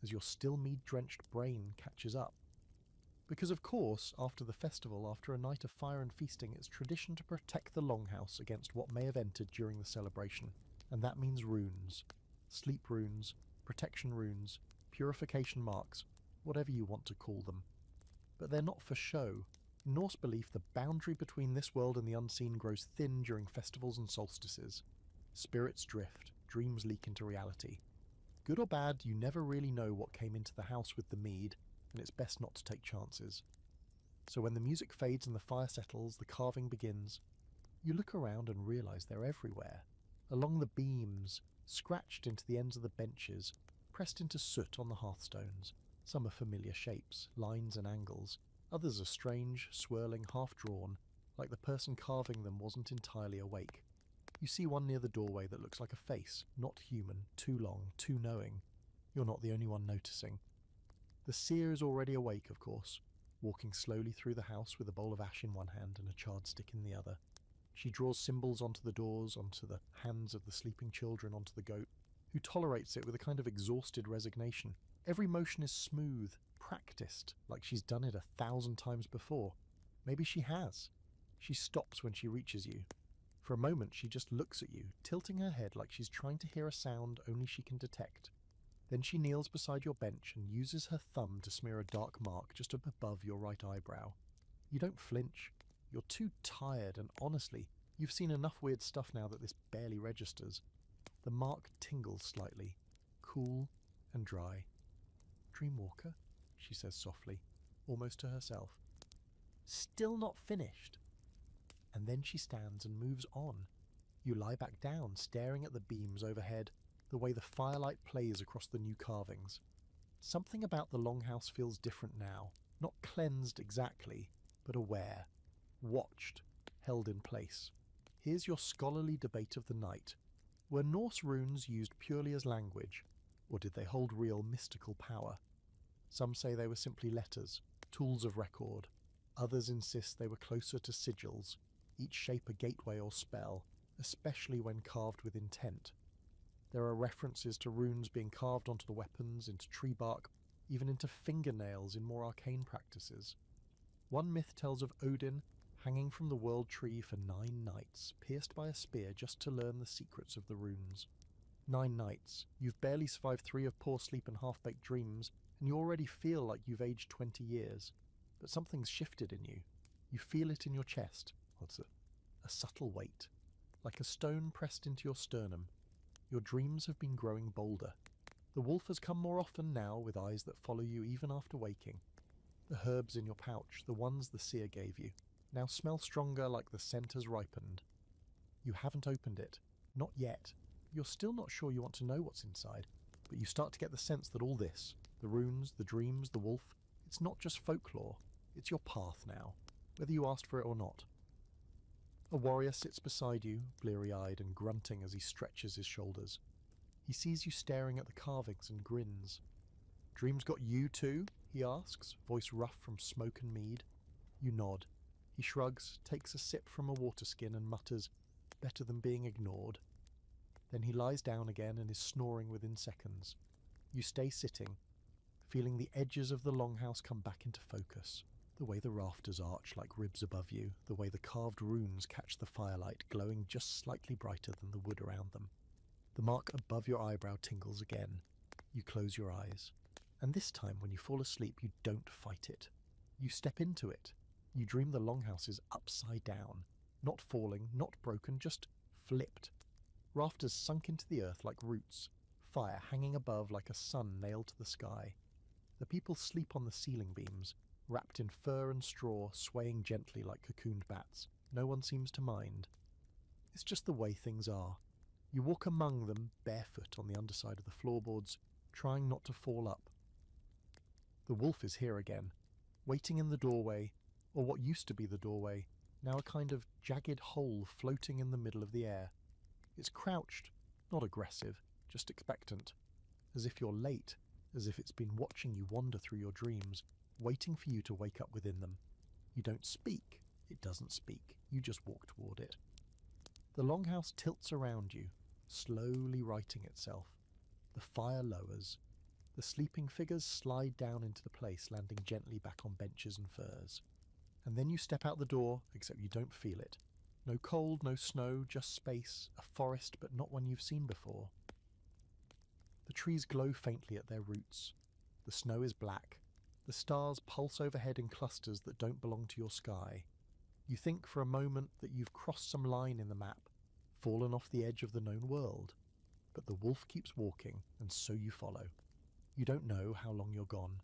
as your still mead-drenched brain catches up. Because of course, after the festival, after a night of fire and feasting, it's tradition to protect the longhouse against what may have entered during the celebration. And that means runes. Sleep runes, protection runes, purification marks, whatever you want to call them. But they're not for show. In Norse belief, the boundary between this world and the unseen grows thin during festivals and solstices. Spirits drift, dreams leak into reality. Good or bad, you never really know what came into the house with the mead, and it's best not to take chances. So when the music fades and the fire settles, the carving begins. You look around and realise they're everywhere. Along the beams, scratched into the ends of the benches, pressed into soot on the hearthstones. Some are familiar shapes, lines and angles. Others are strange, swirling, half-drawn, like the person carving them wasn't entirely awake. You see one near the doorway that looks like a face, not human, too long, too knowing. You're not the only one noticing. The seer is already awake, of course, walking slowly through the house with a bowl of ash in one hand and a charred stick in the other. She draws symbols onto the doors, onto the hands of the sleeping children, onto the goat, who tolerates it with a kind of exhausted resignation. Every motion is smooth, practiced, like she's done it 1,000 times before. Maybe she has. She stops when she reaches you. For a moment she just looks at you, tilting her head like she's trying to hear a sound only she can detect. Then she kneels beside your bench and uses her thumb to smear a dark mark just up above your right eyebrow. You don't flinch. You're too tired, and honestly, you've seen enough weird stuff now that this barely registers. The mark tingles slightly, cool and dry. "Dreamwalker," she says softly, almost to herself. Still not finished. And then she stands and moves on. You lie back down, staring at the beams overhead, the way the firelight plays across the new carvings. Something about the longhouse feels different now, not cleansed exactly, but aware, watched, held in place. Here's your scholarly debate of the night. Were Norse runes used purely as language, or did they hold real mystical power? Some say they were simply letters, tools of record. Others insist they were closer to sigils, each shape a gateway or spell, especially when carved with intent. There are references to runes being carved onto the weapons, into tree bark, even into fingernails in more arcane practices. One myth tells of Odin hanging from the world tree for 9 nights, pierced by a spear just to learn the secrets of the runes. 9 nights. You've barely survived 3 of poor sleep and half-baked dreams, and you already feel like you've aged 20 years. But something's shifted in you. You feel it in your chest. What's it? A subtle weight, like a stone pressed into your sternum. Your dreams have been growing bolder. The wolf has come more often now, with eyes that follow you even after waking. The herbs in your pouch, the ones the seer gave you, now smell stronger, like the scent has ripened. You haven't opened it. Not yet. You're still not sure you want to know what's inside, but you start to get the sense that all this, the runes, the dreams, the wolf, it's not just folklore. It's your path now, whether you asked for it or not. A warrior sits beside you, bleary-eyed and grunting as he stretches his shoulders. He sees you staring at the carvings and grins. "Dreams got you too?" he asks, voice rough from smoke and mead. You nod. He shrugs, takes a sip from a water skin and mutters, "Better than being ignored." Then he lies down again and is snoring within seconds. You stay sitting, feeling the edges of the longhouse come back into focus. The way the rafters arch like ribs above you, the way the carved runes catch the firelight, glowing just slightly brighter than the wood around them. The mark above your eyebrow tingles again. You close your eyes. And this time, when you fall asleep, you don't fight it. You step into it. You dream the longhouse is upside down. Not falling, not broken, just flipped. Rafters sunk into the earth like roots. Fire hanging above like a sun nailed to the sky. The people sleep on the ceiling beams, wrapped in fur and straw, swaying gently like cocooned bats. No one seems to mind. It's just the way things are. You walk among them, barefoot on the underside of the floorboards, trying not to fall up. The wolf is here again, waiting in the doorway, or what used to be the doorway, now a kind of jagged hole floating in the middle of the air. It's crouched, not aggressive, just expectant, as if you're late, as if it's been watching you wander through your dreams, waiting for you to wake up within them. You don't speak, it doesn't speak, you just walk toward it. The longhouse tilts around you, slowly righting itself. The fire lowers. The sleeping figures slide down into the place, landing gently back on benches and furs. And then you step out the door, except you don't feel it. No cold, no snow, just space, a forest, but not one you've seen before. The trees glow faintly at their roots. The snow is black. The stars pulse overhead in clusters that don't belong to your sky. You think for a moment that you've crossed some line in the map, fallen off the edge of the known world. But the wolf keeps walking, and so you follow. You don't know how long you're gone.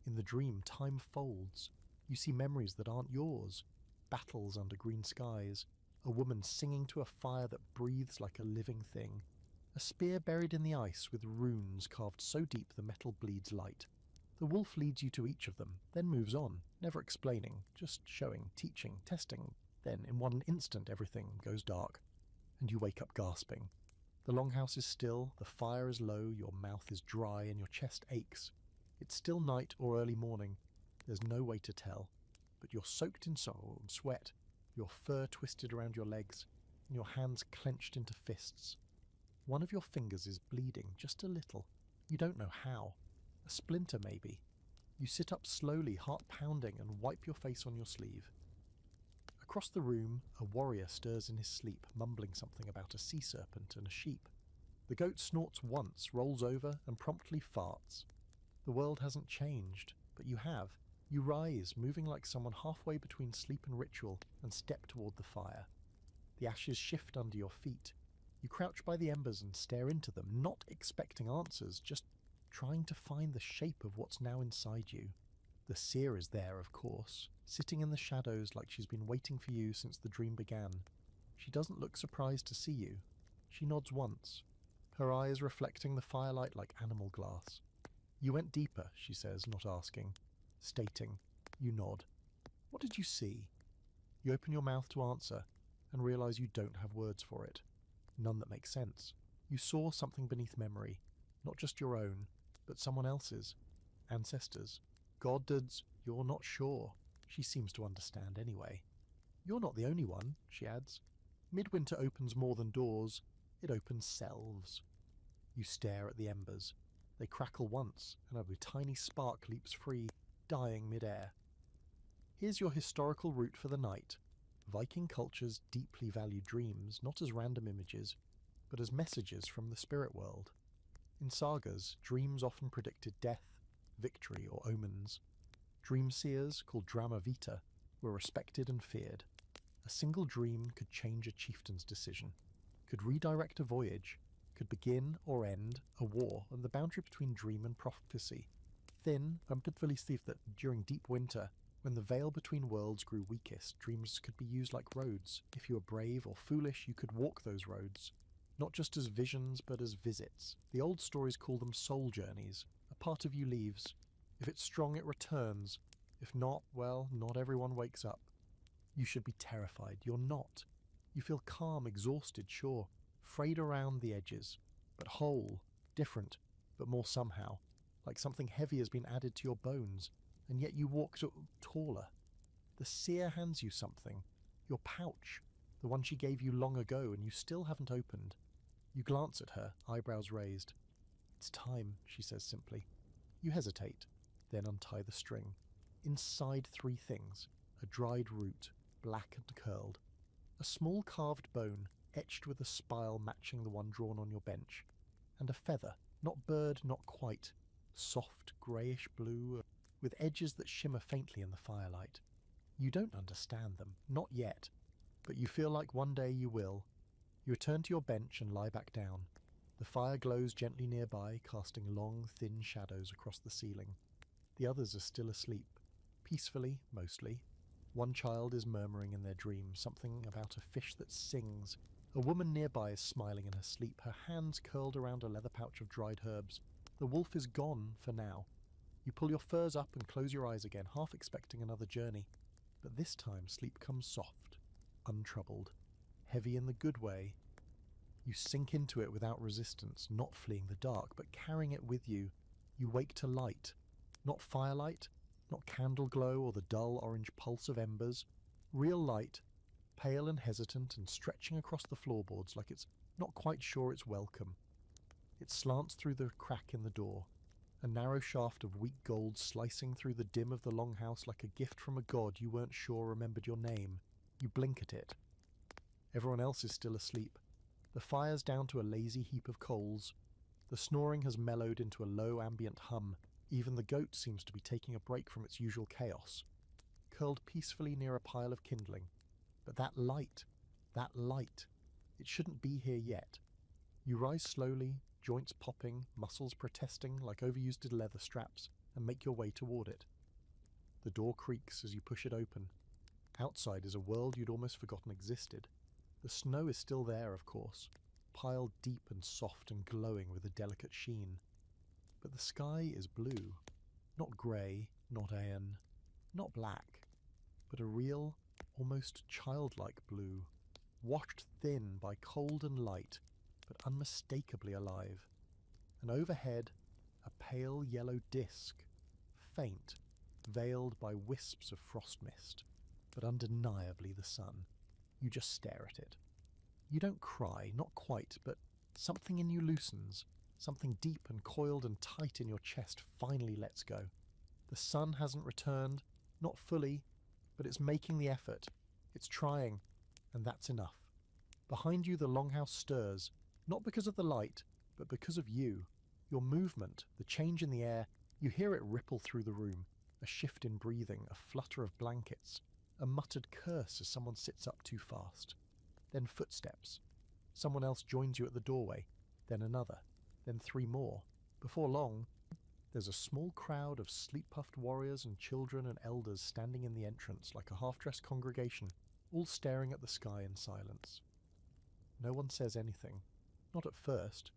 In the dream, time folds. You see memories that aren't yours. Battles under green skies. A woman singing to a fire that breathes like a living thing. A spear buried in the ice with runes carved so deep the metal bleeds light. The wolf leads you to each of them, then moves on, never explaining, just showing, teaching, testing. Then, in one instant, everything goes dark, and you wake up gasping. The longhouse is still, the fire is low, your mouth is dry, and your chest aches. It's still night or early morning. There's no way to tell, but you're soaked in sorrow and sweat, your fur twisted around your legs, and your hands clenched into fists. One of your fingers is bleeding, just a little. You don't know how. A splinter, maybe. You sit up slowly, heart pounding, and wipe your face on your sleeve. Across the room, a warrior stirs in his sleep, mumbling something about a sea serpent and a sheep. The goat snorts once, rolls over, and promptly farts. The world hasn't changed, but you have. You rise, moving like someone halfway between sleep and ritual, and step toward the fire. The ashes shift under your feet. You crouch by the embers and stare into them, not expecting answers, just trying to find the shape of what's now inside you. The seer is there, of course, sitting in the shadows like she's been waiting for you since the dream began. She doesn't look surprised to see you. She nods once, her eyes reflecting the firelight like animal glass. You went deeper, she says, not asking. Stating. You nod. What did you see? You open your mouth to answer, and realize you don't have words for it. None that make sense. You saw something beneath memory, not just your own, but someone else's. Ancestors. Goddards, you're not sure. She seems to understand anyway. You're not the only one, she adds. Midwinter opens more than doors. It opens selves. You stare at the embers. They crackle once, and a tiny spark leaps free, dying mid-air. Here's your historical route for the night. Viking cultures deeply valued dreams, not as random images, but as messages from the spirit world. In sagas, dreams often predicted death, victory, or omens. Dream seers, called drama vita, were respected and feared. A single dream could change a chieftain's decision, could redirect a voyage, could begin or end a war, and the boundary between dream and prophecy. Thin, belief that during deep winter, when the veil between worlds grew weakest, dreams could be used like roads. If you were brave or foolish, you could walk those roads, not just as visions, but as visits. The old stories call them soul journeys. A part of you leaves. If it's strong, it returns. If not, well, not everyone wakes up. You should be terrified. You're not. You feel calm, exhausted, sure, frayed around the edges, but whole, different, but more somehow, like something heavy has been added to your bones, and yet you walk taller. The seer hands you something, your pouch, the one she gave you long ago and you still haven't opened. You glance at her, eyebrows raised. It's time, she says simply. You hesitate, then untie the string. Inside 3 things, a dried root, black and curled. A small carved bone, etched with a spile matching the one drawn on your bench. And a feather, not bird, not quite. Soft, greyish blue, with edges that shimmer faintly in the firelight. You don't understand them, not yet, but you feel like one day you will. You return to your bench and lie back down. The fire glows gently nearby, casting long, thin shadows across the ceiling. The others are still asleep, peacefully, mostly. One child is murmuring in their dream, something about a fish that sings. A woman nearby is smiling in her sleep, her hands curled around a leather pouch of dried herbs. The wolf is gone for now. You pull your furs up and close your eyes again, half expecting another journey. But this time sleep comes soft, untroubled, heavy in the good way. You sink into it without resistance, not fleeing the dark, but carrying it with you. You wake to light. Not firelight, not candle glow or the dull orange pulse of embers. Real light, pale and hesitant and stretching across the floorboards like it's not quite sure it's welcome. It slants through the crack in the door, a narrow shaft of weak gold slicing through the dim of the longhouse like a gift from a god you weren't sure remembered your name. You blink at it. Everyone else is still asleep. The fire's down to a lazy heap of coals. The snoring has mellowed into a low ambient hum. Even the goat seems to be taking a break from its usual chaos, curled peacefully near a pile of kindling. But that light, it shouldn't be here yet. You rise slowly, joints popping, muscles protesting like overused leather straps, and make your way toward it. The door creaks as you push it open. Outside is a world you'd almost forgotten existed. The snow is still there, of course, piled deep and soft and glowing with a delicate sheen. But the sky is blue, not grey, not iron, not black, but a real, almost childlike blue, washed thin by cold and light, but unmistakably alive. And overhead, a pale yellow disk, faint, veiled by wisps of frost mist, but undeniably the sun. You just stare at it. You don't cry, not quite, but something in you loosens. Something deep and coiled and tight in your chest finally lets go. The sun hasn't returned, not fully, but it's making the effort. It's trying, and that's enough. Behind you the longhouse stirs, not because of the light, but because of you. Your movement, the change in the air, you hear it ripple through the room. A shift in breathing, a flutter of blankets, a muttered curse as someone sits up too fast. Then footsteps. Someone else joins you at the doorway, then another. Then 3 more. Before long, there's a small crowd of sleep-puffed warriors and children and elders standing in the entrance like a half-dressed congregation, all staring at the sky in silence. No one says anything. Not at first.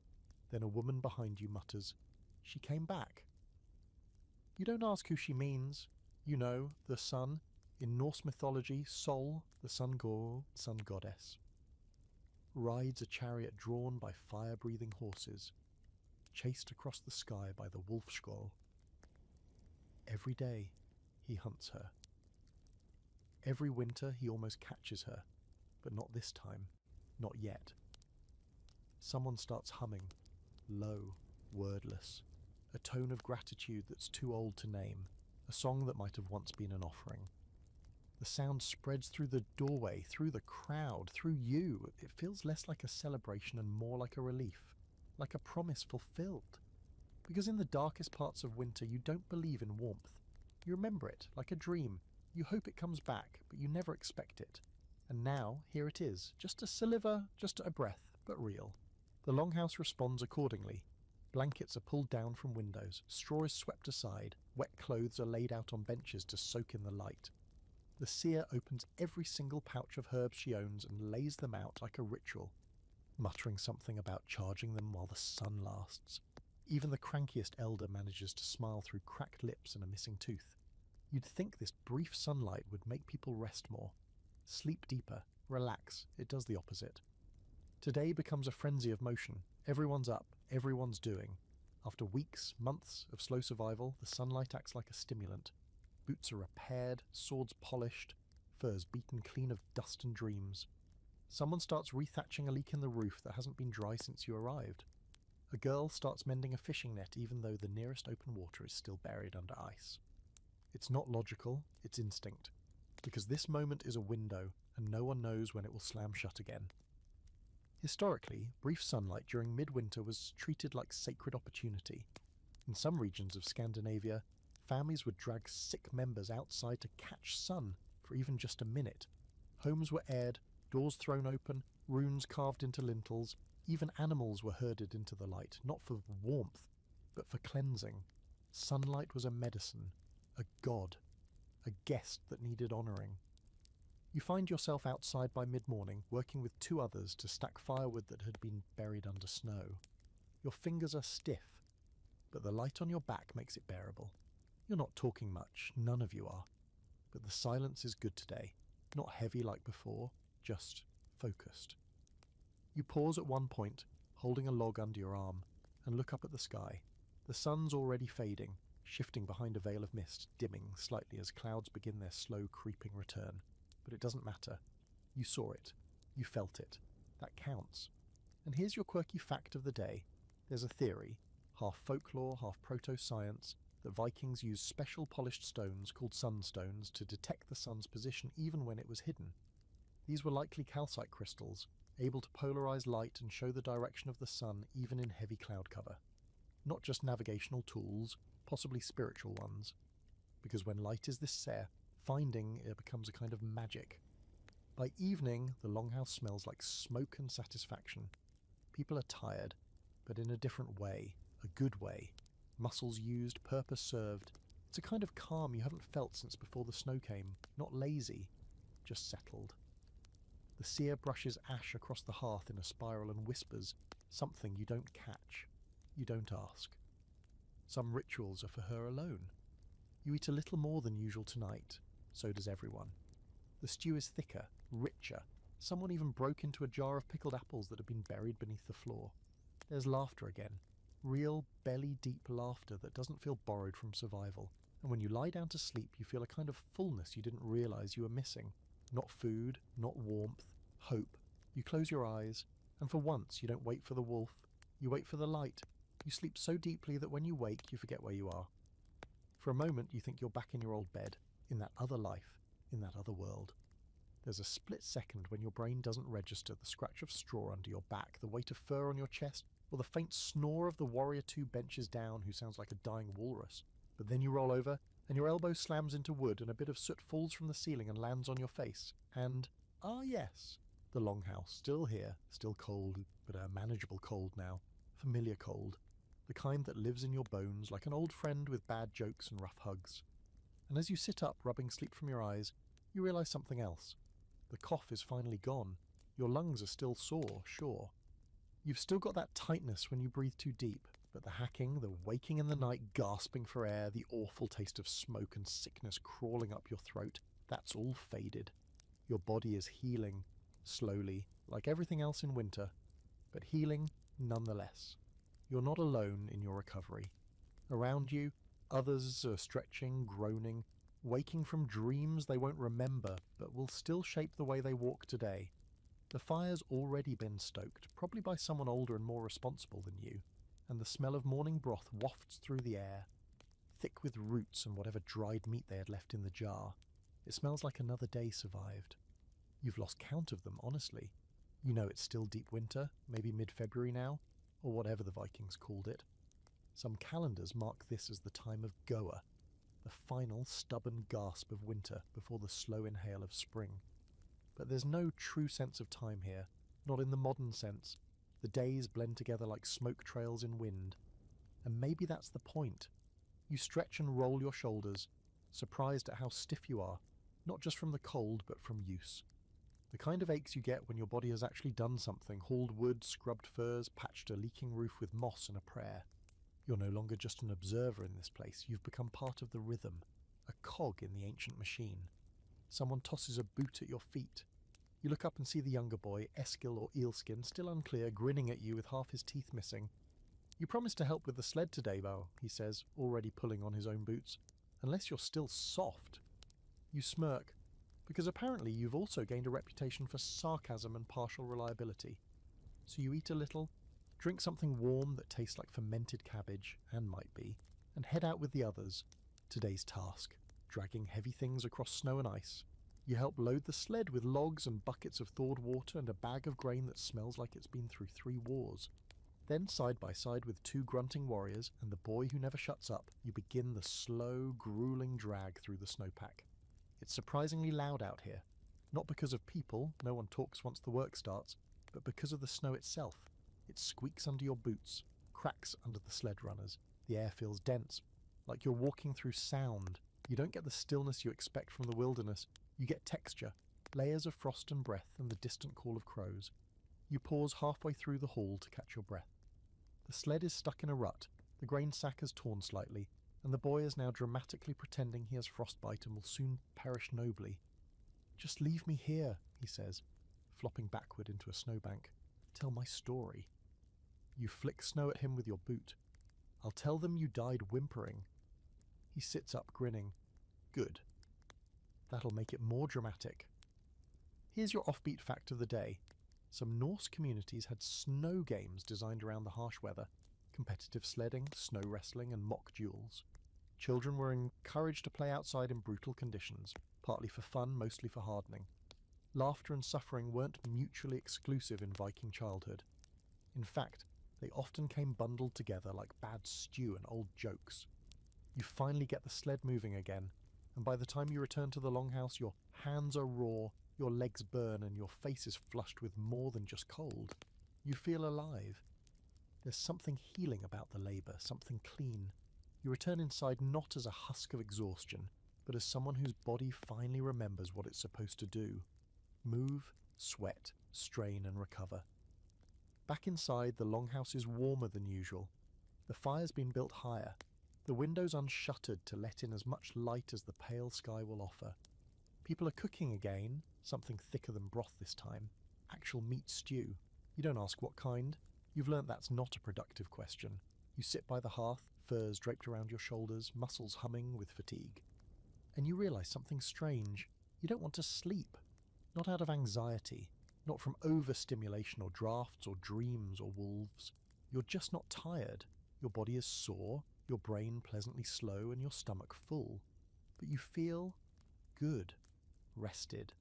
Then a woman behind you mutters, "She came back." You don't ask who she means. You know, the sun. In Norse mythology, Sol, the sun goddess, rides a chariot drawn by fire-breathing horses, chased across the sky by the wolf-skjold. Every day, he hunts her. Every winter, he almost catches her, but not this time, not yet. Someone starts humming, low, wordless, a tone of gratitude that's too old to name, a song that might have once been an offering. The sound spreads through the doorway, through the crowd, through you. It feels less like a celebration and more like a relief. Like a promise fulfilled. Because in the darkest parts of winter you don't believe in warmth. You remember it, like a dream. You hope it comes back, but you never expect it. And now, here it is, just a sliver, just a breath, but real. The longhouse responds accordingly. Blankets are pulled down from windows, straw is swept aside, wet clothes are laid out on benches to soak in the light. The seer opens every single pouch of herbs she owns and lays them out like a ritual, muttering something about charging them while the sun lasts. Even the crankiest elder manages to smile through cracked lips and a missing tooth. You'd think this brief sunlight would make people rest more, sleep deeper, relax. It does the opposite. Today becomes a frenzy of motion. Everyone's up, everyone's doing. After weeks, months of slow survival, the sunlight acts like a stimulant. Boots are repaired, swords polished, furs beaten clean of dust and dreams. Someone starts rethatching a leak in the roof that hasn't been dry since you arrived. A girl starts mending a fishing net even though the nearest open water is still buried under ice. It's not logical, it's instinct. Because this moment is a window, and no one knows when it will slam shut again. Historically, brief sunlight during midwinter was treated like sacred opportunity. In some regions of Scandinavia, families would drag sick members outside to catch sun for even just a minute. Homes were aired, doors thrown open, runes carved into lintels. Even animals were herded into the light, not for warmth, but for cleansing. Sunlight was a medicine, a god, a guest that needed honouring. You find yourself outside by mid-morning, working with 2 others to stack firewood that had been buried under snow. Your fingers are stiff, but the light on your back makes it bearable. You're not talking much, none of you are, but the silence is good today, not heavy like before, just focused. You pause at one point, holding a log under your arm, and look up at the sky. The sun's already fading, shifting behind a veil of mist, dimming slightly as clouds begin their slow creeping return. But it doesn't matter. You saw it. You felt it. That counts. And here's your quirky fact of the day. There's a theory, half folklore, half proto-science, that Vikings used special polished stones called sunstones to detect the sun's position even when it was hidden. These were likely calcite crystals, able to polarize light and show the direction of the sun even in heavy cloud cover. Not just navigational tools, possibly spiritual ones. Because when light is this rare, finding it becomes a kind of magic. By evening, the longhouse smells like smoke and satisfaction. People are tired, but in a different way, a good way. Muscles used, purpose served. It's a kind of calm you haven't felt since before the snow came. Not lazy, just settled. The seer brushes ash across the hearth in a spiral and whispers something you don't catch. You don't ask. Some rituals are for her alone. You eat a little more than usual tonight. So does everyone. The stew is thicker, richer. Someone even broke into a jar of pickled apples that had been buried beneath the floor. There's laughter again. Real, belly-deep laughter that doesn't feel borrowed from survival. And when you lie down to sleep, you feel a kind of fullness you didn't realize you were missing. Not food, not warmth, hope. You close your eyes, and for once you don't wait for the wolf. You wait for the light. You sleep so deeply that when you wake, you forget where you are. For a moment, you think you're back in your old bed, in that other life, in that other world. There's a split second when your brain doesn't register the scratch of straw under your back, the weight of fur on your chest, or the faint snore of the warrior 2 benches down who sounds like a dying walrus. But then you roll over, and your elbow slams into wood, and a bit of soot falls from the ceiling and lands on your face. And, ah yes, the longhouse, still here, still cold, but a manageable cold now. Familiar cold. The kind that lives in your bones like an old friend with bad jokes and rough hugs. And as you sit up, rubbing sleep from your eyes, you realize something else. The cough is finally gone. Your lungs are still sore, sure. You've still got that tightness when you breathe too deep, but the hacking, the waking in the night, gasping for air, the awful taste of smoke and sickness crawling up your throat, that's all faded. Your body is healing, slowly, like everything else in winter, but healing nonetheless. You're not alone in your recovery. Around you, others are stretching, groaning, waking from dreams they won't remember, but will still shape the way they walk today. The fire's already been stoked, probably by someone older and more responsible than you, and the smell of morning broth wafts through the air, thick with roots and whatever dried meat they had left in the jar. It smells like another day survived. You've lost count of them, honestly. You know it's still deep winter, maybe mid-February now, or whatever the Vikings called it. Some calendars mark this as the time of Goa, the final stubborn gasp of winter before the slow inhale of spring. But there's no true sense of time here, not in the modern sense. The days blend together like smoke trails in wind. And maybe that's the point. You stretch and roll your shoulders, surprised at how stiff you are, not just from the cold, but from use. The kind of aches you get when your body has actually done something, hauled wood, scrubbed furs, patched a leaking roof with moss and a prayer. You're no longer just an observer in this place, you've become part of the rhythm, a cog in the ancient machine. Someone tosses a boot at your feet. You look up and see the younger boy, Eskil or Eelskin, still unclear, grinning at you with half his teeth missing. You promised to help with the sled today, Bo, he says, already pulling on his own boots. Unless you're still soft. You smirk, because apparently you've also gained a reputation for sarcasm and partial reliability. So you eat a little, drink something warm that tastes like fermented cabbage, and might be, and head out with the others. Today's task, dragging heavy things across snow and ice. You help load the sled with logs and buckets of thawed water and a bag of grain that smells like it's been through 3 wars. Then, side by side with 2 grunting warriors and the boy who never shuts up, you begin the slow, grueling drag through the snowpack. It's surprisingly loud out here. Not because of people, no one talks once the work starts, but because of the snow itself. It squeaks under your boots, cracks under the sled runners. The air feels dense, like you're walking through sound. You don't get the stillness you expect from the wilderness. You get texture, layers of frost and breath, and the distant call of crows. You pause halfway through the hall to catch your breath. The sled is stuck in a rut. The grain sack has torn slightly. and the boy is now dramatically pretending he has frostbite and will soon perish nobly. "Just leave me here," he says, flopping backward into a snowbank. "Tell my story." You flick snow at him with your boot. "I'll tell them you died whimpering." He sits up, grinning. "Good. That'll make it more dramatic." Here's your offbeat fact of the day. Some Norse communities had snow games designed around the harsh weather. Competitive sledding, snow wrestling, and mock duels. Children were encouraged to play outside in brutal conditions, partly for fun, mostly for hardening. Laughter and suffering weren't mutually exclusive in Viking childhood. In fact, they often came bundled together like bad stew and old jokes. You finally get the sled moving again, and by the time you return to the longhouse, your hands are raw, your legs burn, and your face is flushed with more than just cold. You feel alive. There's something healing about the labour, something clean. You return inside not as a husk of exhaustion, but as someone whose body finally remembers what it's supposed to do. Move, sweat, strain and recover. Back inside, the longhouse is warmer than usual. The fire's been built higher, the windows unshuttered to let in as much light as the pale sky will offer. People are cooking again, something thicker than broth this time. Actual meat stew. You don't ask what kind. You've learnt that's not a productive question. You sit by the hearth, furs draped around your shoulders, muscles humming with fatigue. And you realise something strange. You don't want to sleep. Not out of anxiety. Not from overstimulation or drafts or dreams or wolves. You're just not tired. Your body is sore, your brain pleasantly slow, and your stomach full. But you feel good, rested,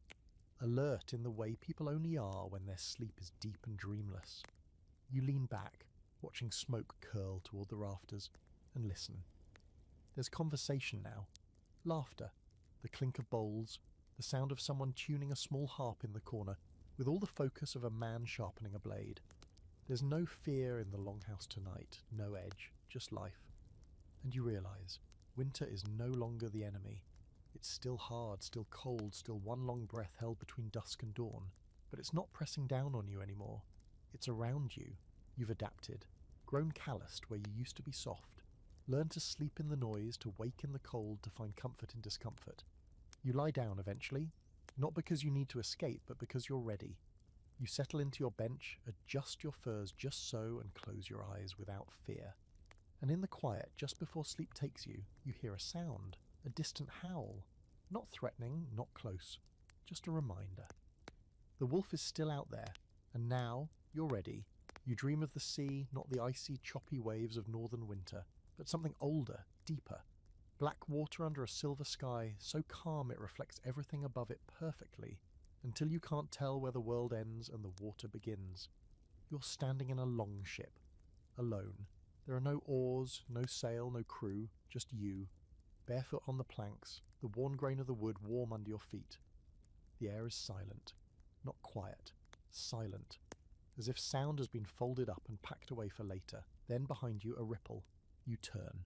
alert in the way people only are when their sleep is deep and dreamless. You lean back, watching smoke curl toward the rafters, and listen. There's conversation now. Laughter, the clink of bowls, the sound of someone tuning a small harp in the corner, with all the focus of a man sharpening a blade. There's no fear in the longhouse tonight, no edge, just life. And you realise, winter is no longer the enemy. It's still hard, still cold, still one long breath held between dusk and dawn, but it's not pressing down on you anymore. It's around you. You've adapted, grown calloused where you used to be soft, learned to sleep in the noise, to wake in the cold, to find comfort in discomfort. You lie down eventually, not because you need to escape, but because you're ready. You settle into your bench, adjust your furs just so, and close your eyes without fear. And in the quiet, just before sleep takes you, you hear a sound, a distant howl. Not threatening, not close, just a reminder. The wolf is still out there, and now you're ready. You dream of the sea, not the icy, choppy waves of northern winter, but something older, deeper. Black water under a silver sky, so calm it reflects everything above it perfectly, until you can't tell where the world ends and the water begins. You're standing in a longship, alone. There are no oars, no sail, no crew, just you, barefoot on the planks, the worn grain of the wood warm under your feet. The air is silent, not quiet, silent, as if sound has been folded up and packed away for later. Then behind you a ripple. You turn.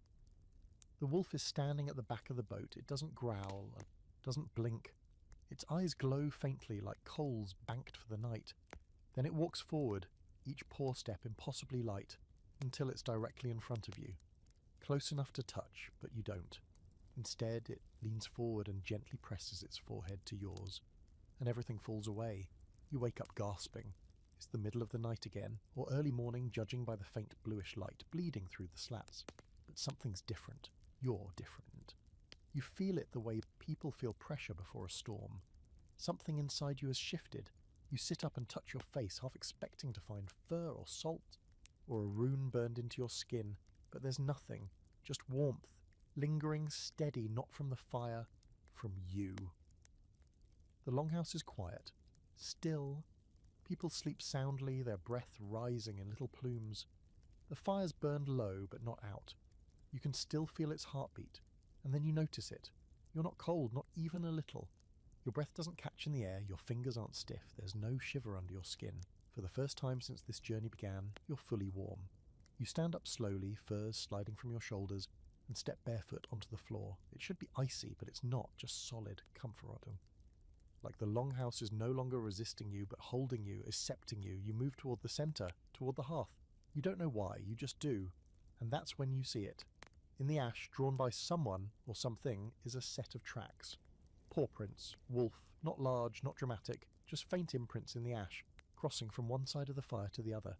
The wolf is standing at the back of the boat. It doesn't growl, doesn't blink. Its eyes glow faintly like coals banked for the night. Then it walks forward, each paw step impossibly light, until it's directly in front of you. Close enough to touch, but you don't. Instead, it leans forward and gently presses its forehead to yours, and everything falls away. You wake up gasping. It's the middle of the night again, or early morning, judging by the faint bluish light bleeding through the slats. But something's different. You're different. You feel it the way people feel pressure before a storm. Something inside you has shifted. You sit up and touch your face, half expecting to find fur or salt, or a rune burned into your skin, but there's nothing, just warmth, lingering, steady, not from the fire, from you. The longhouse is quiet, still. People sleep soundly, their breath rising in little plumes. The fire's burned low, but not out. You can still feel its heartbeat, and then you notice it. You're not cold, not even a little. Your breath doesn't catch in the air, your fingers aren't stiff, there's no shiver under your skin. For the first time since this journey began, you're fully warm. You stand up slowly, furs sliding from your shoulders, and step barefoot onto the floor. It should be icy, but it's not, just solid, comforting. Like the longhouse is no longer resisting you, but holding you, accepting you. You move toward the centre, toward the hearth. You don't know why, you just do. And that's when you see it. In the ash drawn by someone or something is a set of tracks. Paw prints, wolf, not large, not dramatic, just faint imprints in the ash, crossing from one side of the fire to the other.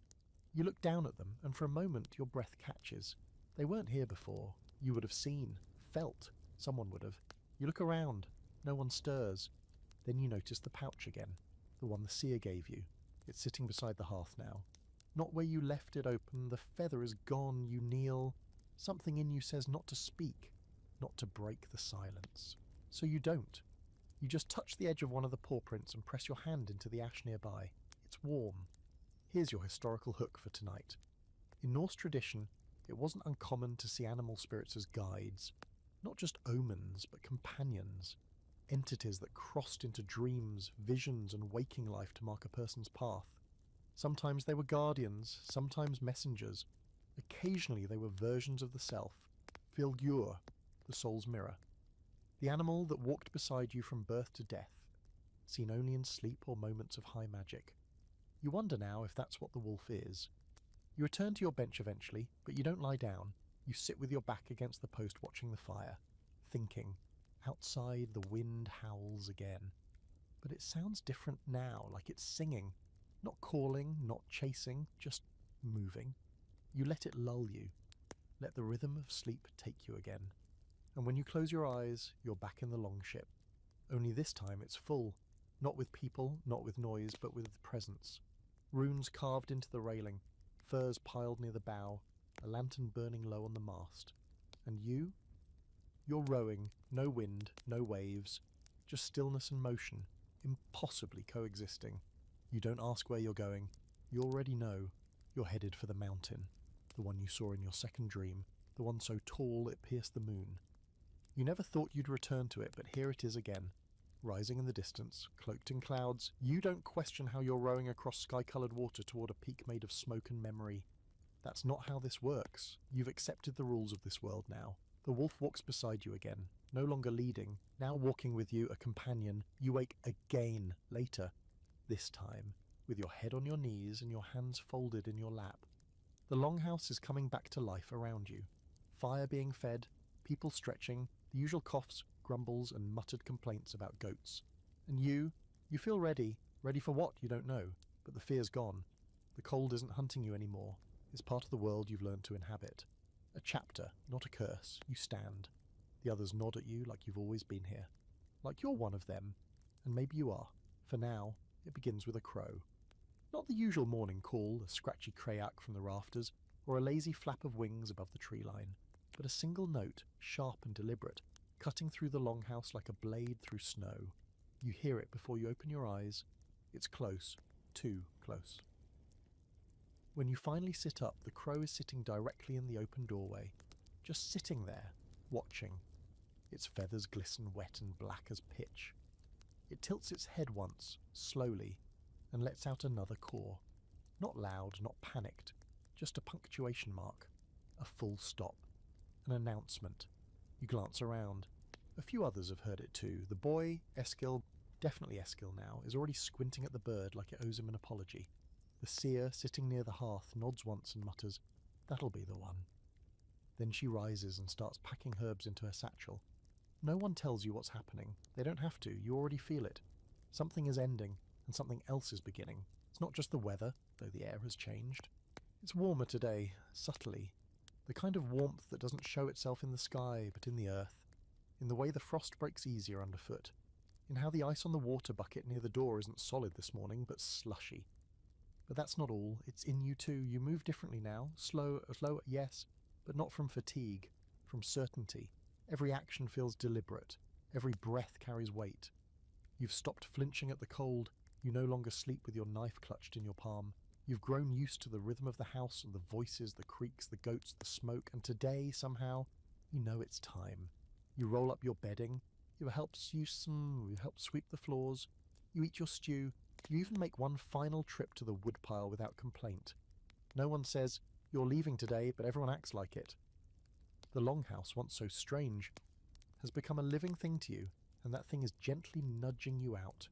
You look down at them, and for a moment your breath catches. They weren't here before. You would have seen, felt, someone would have. You look around, no one stirs. Then you notice the pouch again, the one the seer gave you. It's sitting beside the hearth now. Not where you left it open, the feather is gone, you kneel. Something in you says not to speak, not to break the silence. So you don't. You just touch the edge of one of the paw prints and press your hand into the ash nearby. It's warm. Here's your historical hook for tonight. In Norse tradition, it wasn't uncommon to see animal spirits as guides, not just omens, but companions, entities that crossed into dreams, visions, and waking life to mark a person's path. Sometimes they were guardians, sometimes messengers. Occasionally they were versions of the self, Fylgjur, the soul's mirror. The animal that walked beside you from birth to death, seen only in sleep or moments of high magic. You wonder now if that's what the wolf is. You return to your bench eventually, but you don't lie down. You sit with your back against the post watching the fire, thinking. Outside the wind howls again. But it sounds different now, like it's singing. Not calling, not chasing, just moving. You let it lull you. Let the rhythm of sleep take you again. And when you close your eyes, you're back in the longship. Only this time it's full. Not with people, not with noise, but with presence. Runes carved into the railing, furs piled near the bow, a lantern burning low on the mast. And you? You're rowing, no wind, no waves, just stillness and motion, impossibly coexisting. You don't ask where you're going. You already know. You're headed for the mountain, the one you saw in your second dream, the one so tall it pierced the moon. You never thought you'd return to it, but here it is again. Rising in the distance, cloaked in clouds, you don't question how you're rowing across sky-coloured water toward a peak made of smoke and memory. That's not how this works. You've accepted the rules of this world now. The wolf walks beside you again, no longer leading, now walking with you, a companion. You wake again later, this time, with your head on your knees and your hands folded in your lap. The longhouse is coming back to life around you. Fire being fed, people stretching, the usual coughs, grumbles and muttered complaints about goats. And you feel ready for what you don't know, but the fear's gone. The cold isn't hunting you anymore. It's part of the world you've learned to inhabit. A chapter, not a curse. You stand. The others nod at you like you've always been here. Like you're one of them. And maybe you are. For now, it begins with a crow. Not the usual morning call, a scratchy crayak from the rafters, or a lazy flap of wings above the tree line, but a single note, sharp and deliberate, cutting through the longhouse like a blade through snow. You hear it before you open your eyes. It's close, too close. When you finally sit up, the crow is sitting directly in the open doorway, just sitting there, watching. Its feathers glisten wet and black as pitch. It tilts its head once, slowly, and lets out another caw. Not loud, not panicked, just a punctuation mark, a full stop, an announcement. You glance around. A few others have heard it too. The boy, Eskil, definitely Eskil now, is already squinting at the bird like it owes him an apology. The seer, sitting near the hearth, nods once and mutters, "That'll be the one." Then she rises and starts packing herbs into her satchel. No one tells you what's happening. They don't have to. You already feel it. Something is ending, and something else is beginning. It's not just the weather, though the air has changed. It's warmer today, subtly. The kind of warmth that doesn't show itself in the sky, but in the earth. In the way the frost breaks easier underfoot. In how the ice on the water bucket near the door isn't solid this morning, but slushy. But that's not all. It's in you too. You move differently now. Slow, yes, but not from fatigue, from certainty. Every action feels deliberate. Every breath carries weight. You've stopped flinching at the cold. You no longer sleep with your knife clutched in your palm. You've grown used to the rhythm of the house and the voices, the creaks, the goats, the smoke, and today, somehow, you know it's time. You roll up your bedding. You help sweep the floors. You eat your stew. You even make one final trip to the woodpile without complaint. No one says, "You're leaving today," but everyone acts like it. The longhouse, once so strange, has become a living thing to you, and that thing is gently nudging you out.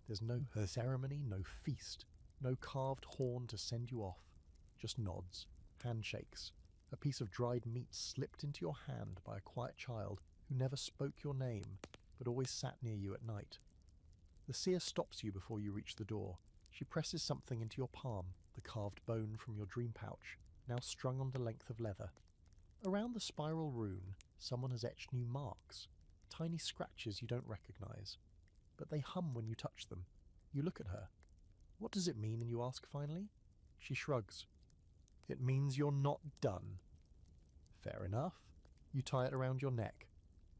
There's no ceremony, no feast, no carved horn to send you off. Just nods, handshakes, A piece of dried meat slipped into your hand by a quiet child who never spoke your name, but always sat near you at night. The seer stops you before you reach the door. She presses something into your palm, the carved bone from your dream pouch, now strung on the length of leather. Around the spiral rune, someone has etched new marks, tiny scratches you don't recognize, but they hum when you touch them. You look at her. What does it mean? And you ask finally. She shrugs. It means you're not done. Fair enough. You tie it around your neck.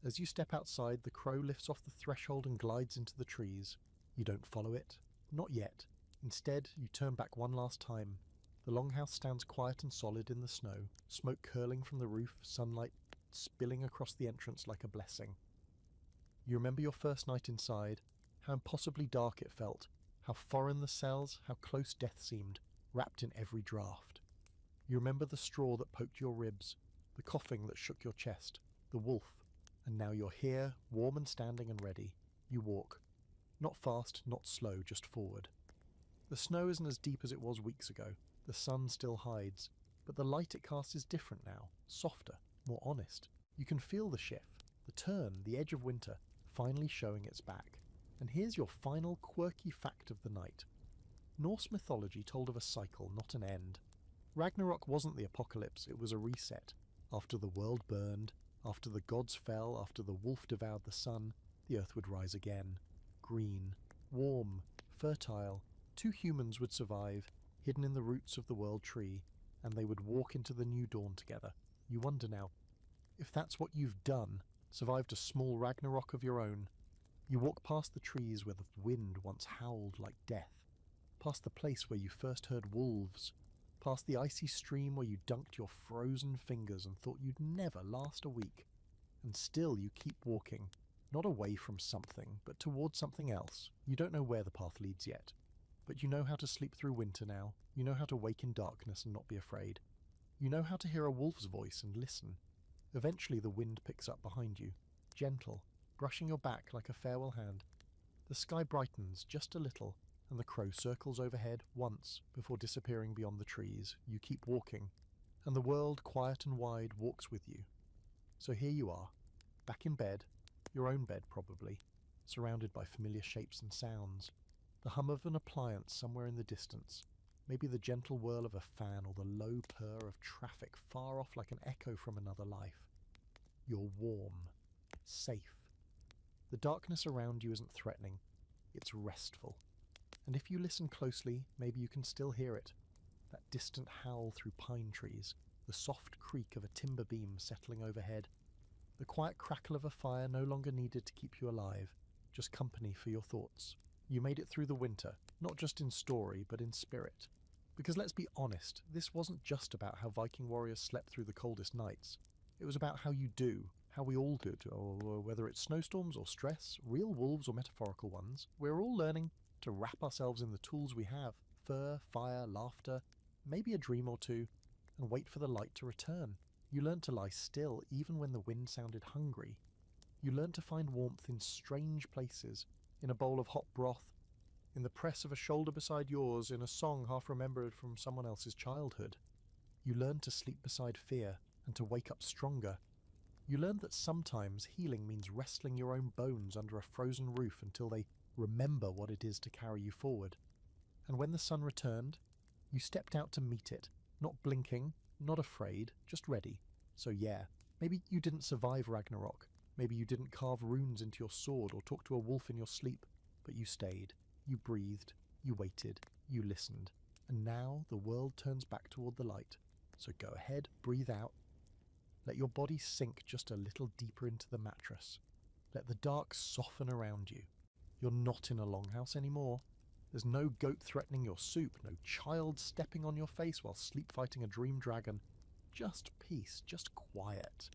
As you step outside, the crow lifts off the threshold and glides into the trees. You don't follow it. Not yet. Instead, you turn back one last time. The longhouse stands quiet and solid in the snow, smoke curling from the roof, sunlight spilling across the entrance like a blessing. You remember your first night inside, how impossibly dark it felt, how foreign the cells, how close death seemed, wrapped in every draught. You remember the straw that poked your ribs, the coughing that shook your chest, the wolf, and now you're here, warm and standing and ready. You walk. Not fast, not slow, just forward. The snow isn't as deep as it was weeks ago. The sun still hides, but the light it casts is different now, softer, more honest. You can feel the shift, the turn, the edge of winter, finally showing its back. And here's your final quirky fact of the night. Norse mythology told of a cycle, not an end. Ragnarok wasn't the apocalypse, it was a reset. After the world burned, after the gods fell, after the wolf devoured the sun, the earth would rise again. Green, warm, fertile. 2 humans would survive, hidden in the roots of the world tree, and they would walk into the new dawn together. You wonder now, if that's what you've done, survived a small Ragnarok of your own. You walk past the trees where the wind once howled like death, past the place where you first heard wolves, past the icy stream where you dunked your frozen fingers and thought you'd never last a week. And still you keep walking, not away from something, but towards something else. You don't know where the path leads yet, but you know how to sleep through winter now. You know how to wake in darkness and not be afraid. You know how to hear a wolf's voice and listen. Eventually the wind picks up behind you, gentle, brushing your back like a farewell hand. The sky brightens just a little, and the crow circles overhead once before disappearing beyond the trees. You keep walking, and the world, quiet and wide, walks with you. So here you are, back in bed, your own bed probably, surrounded by familiar shapes and sounds. The hum of an appliance somewhere in the distance, maybe the gentle whirl of a fan or the low purr of traffic far off like an echo from another life. You're warm, safe. The darkness around you isn't threatening, it's restful. And if you listen closely, maybe you can still hear it. That distant howl through pine trees, the soft creak of a timber beam settling overhead, the quiet crackle of a fire no longer needed to keep you alive, just company for your thoughts. You made it through the winter, not just in story, but in spirit. Because let's be honest, this wasn't just about how Viking warriors slept through the coldest nights. It was about how you do, how we all do, or whether it's snowstorms or stress, real wolves or metaphorical ones, we're all learning to wrap ourselves in the tools we have, fur, fire, laughter, maybe a dream or two, and wait for the light to return. You learned to lie still even when the wind sounded hungry. You learned to find warmth in strange places, in a bowl of hot broth, in the press of a shoulder beside yours, in a song half remembered from someone else's childhood. You learned to sleep beside fear and to wake up stronger. You learned that sometimes healing means wrestling your own bones under a frozen roof until they remember what it is to carry you forward. And when the sun returned, you stepped out to meet it, not blinking, not afraid, just ready. So yeah, maybe you didn't survive Ragnarok, maybe you didn't carve runes into your sword or talk to a wolf in your sleep, but you stayed, you breathed, you waited, you listened, and now the world turns back toward the light. So go ahead, breathe out. Let your body sink just a little deeper into the mattress. Let the dark soften around you. You're not in a longhouse anymore. There's no goat threatening your soup, no child stepping on your face while sleep fighting a dream dragon. Just peace, just quiet.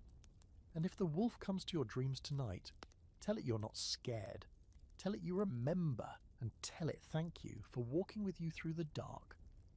And if the wolf comes to your dreams tonight, tell it you're not scared. Tell it you remember, and tell it thank you for walking with you through the dark,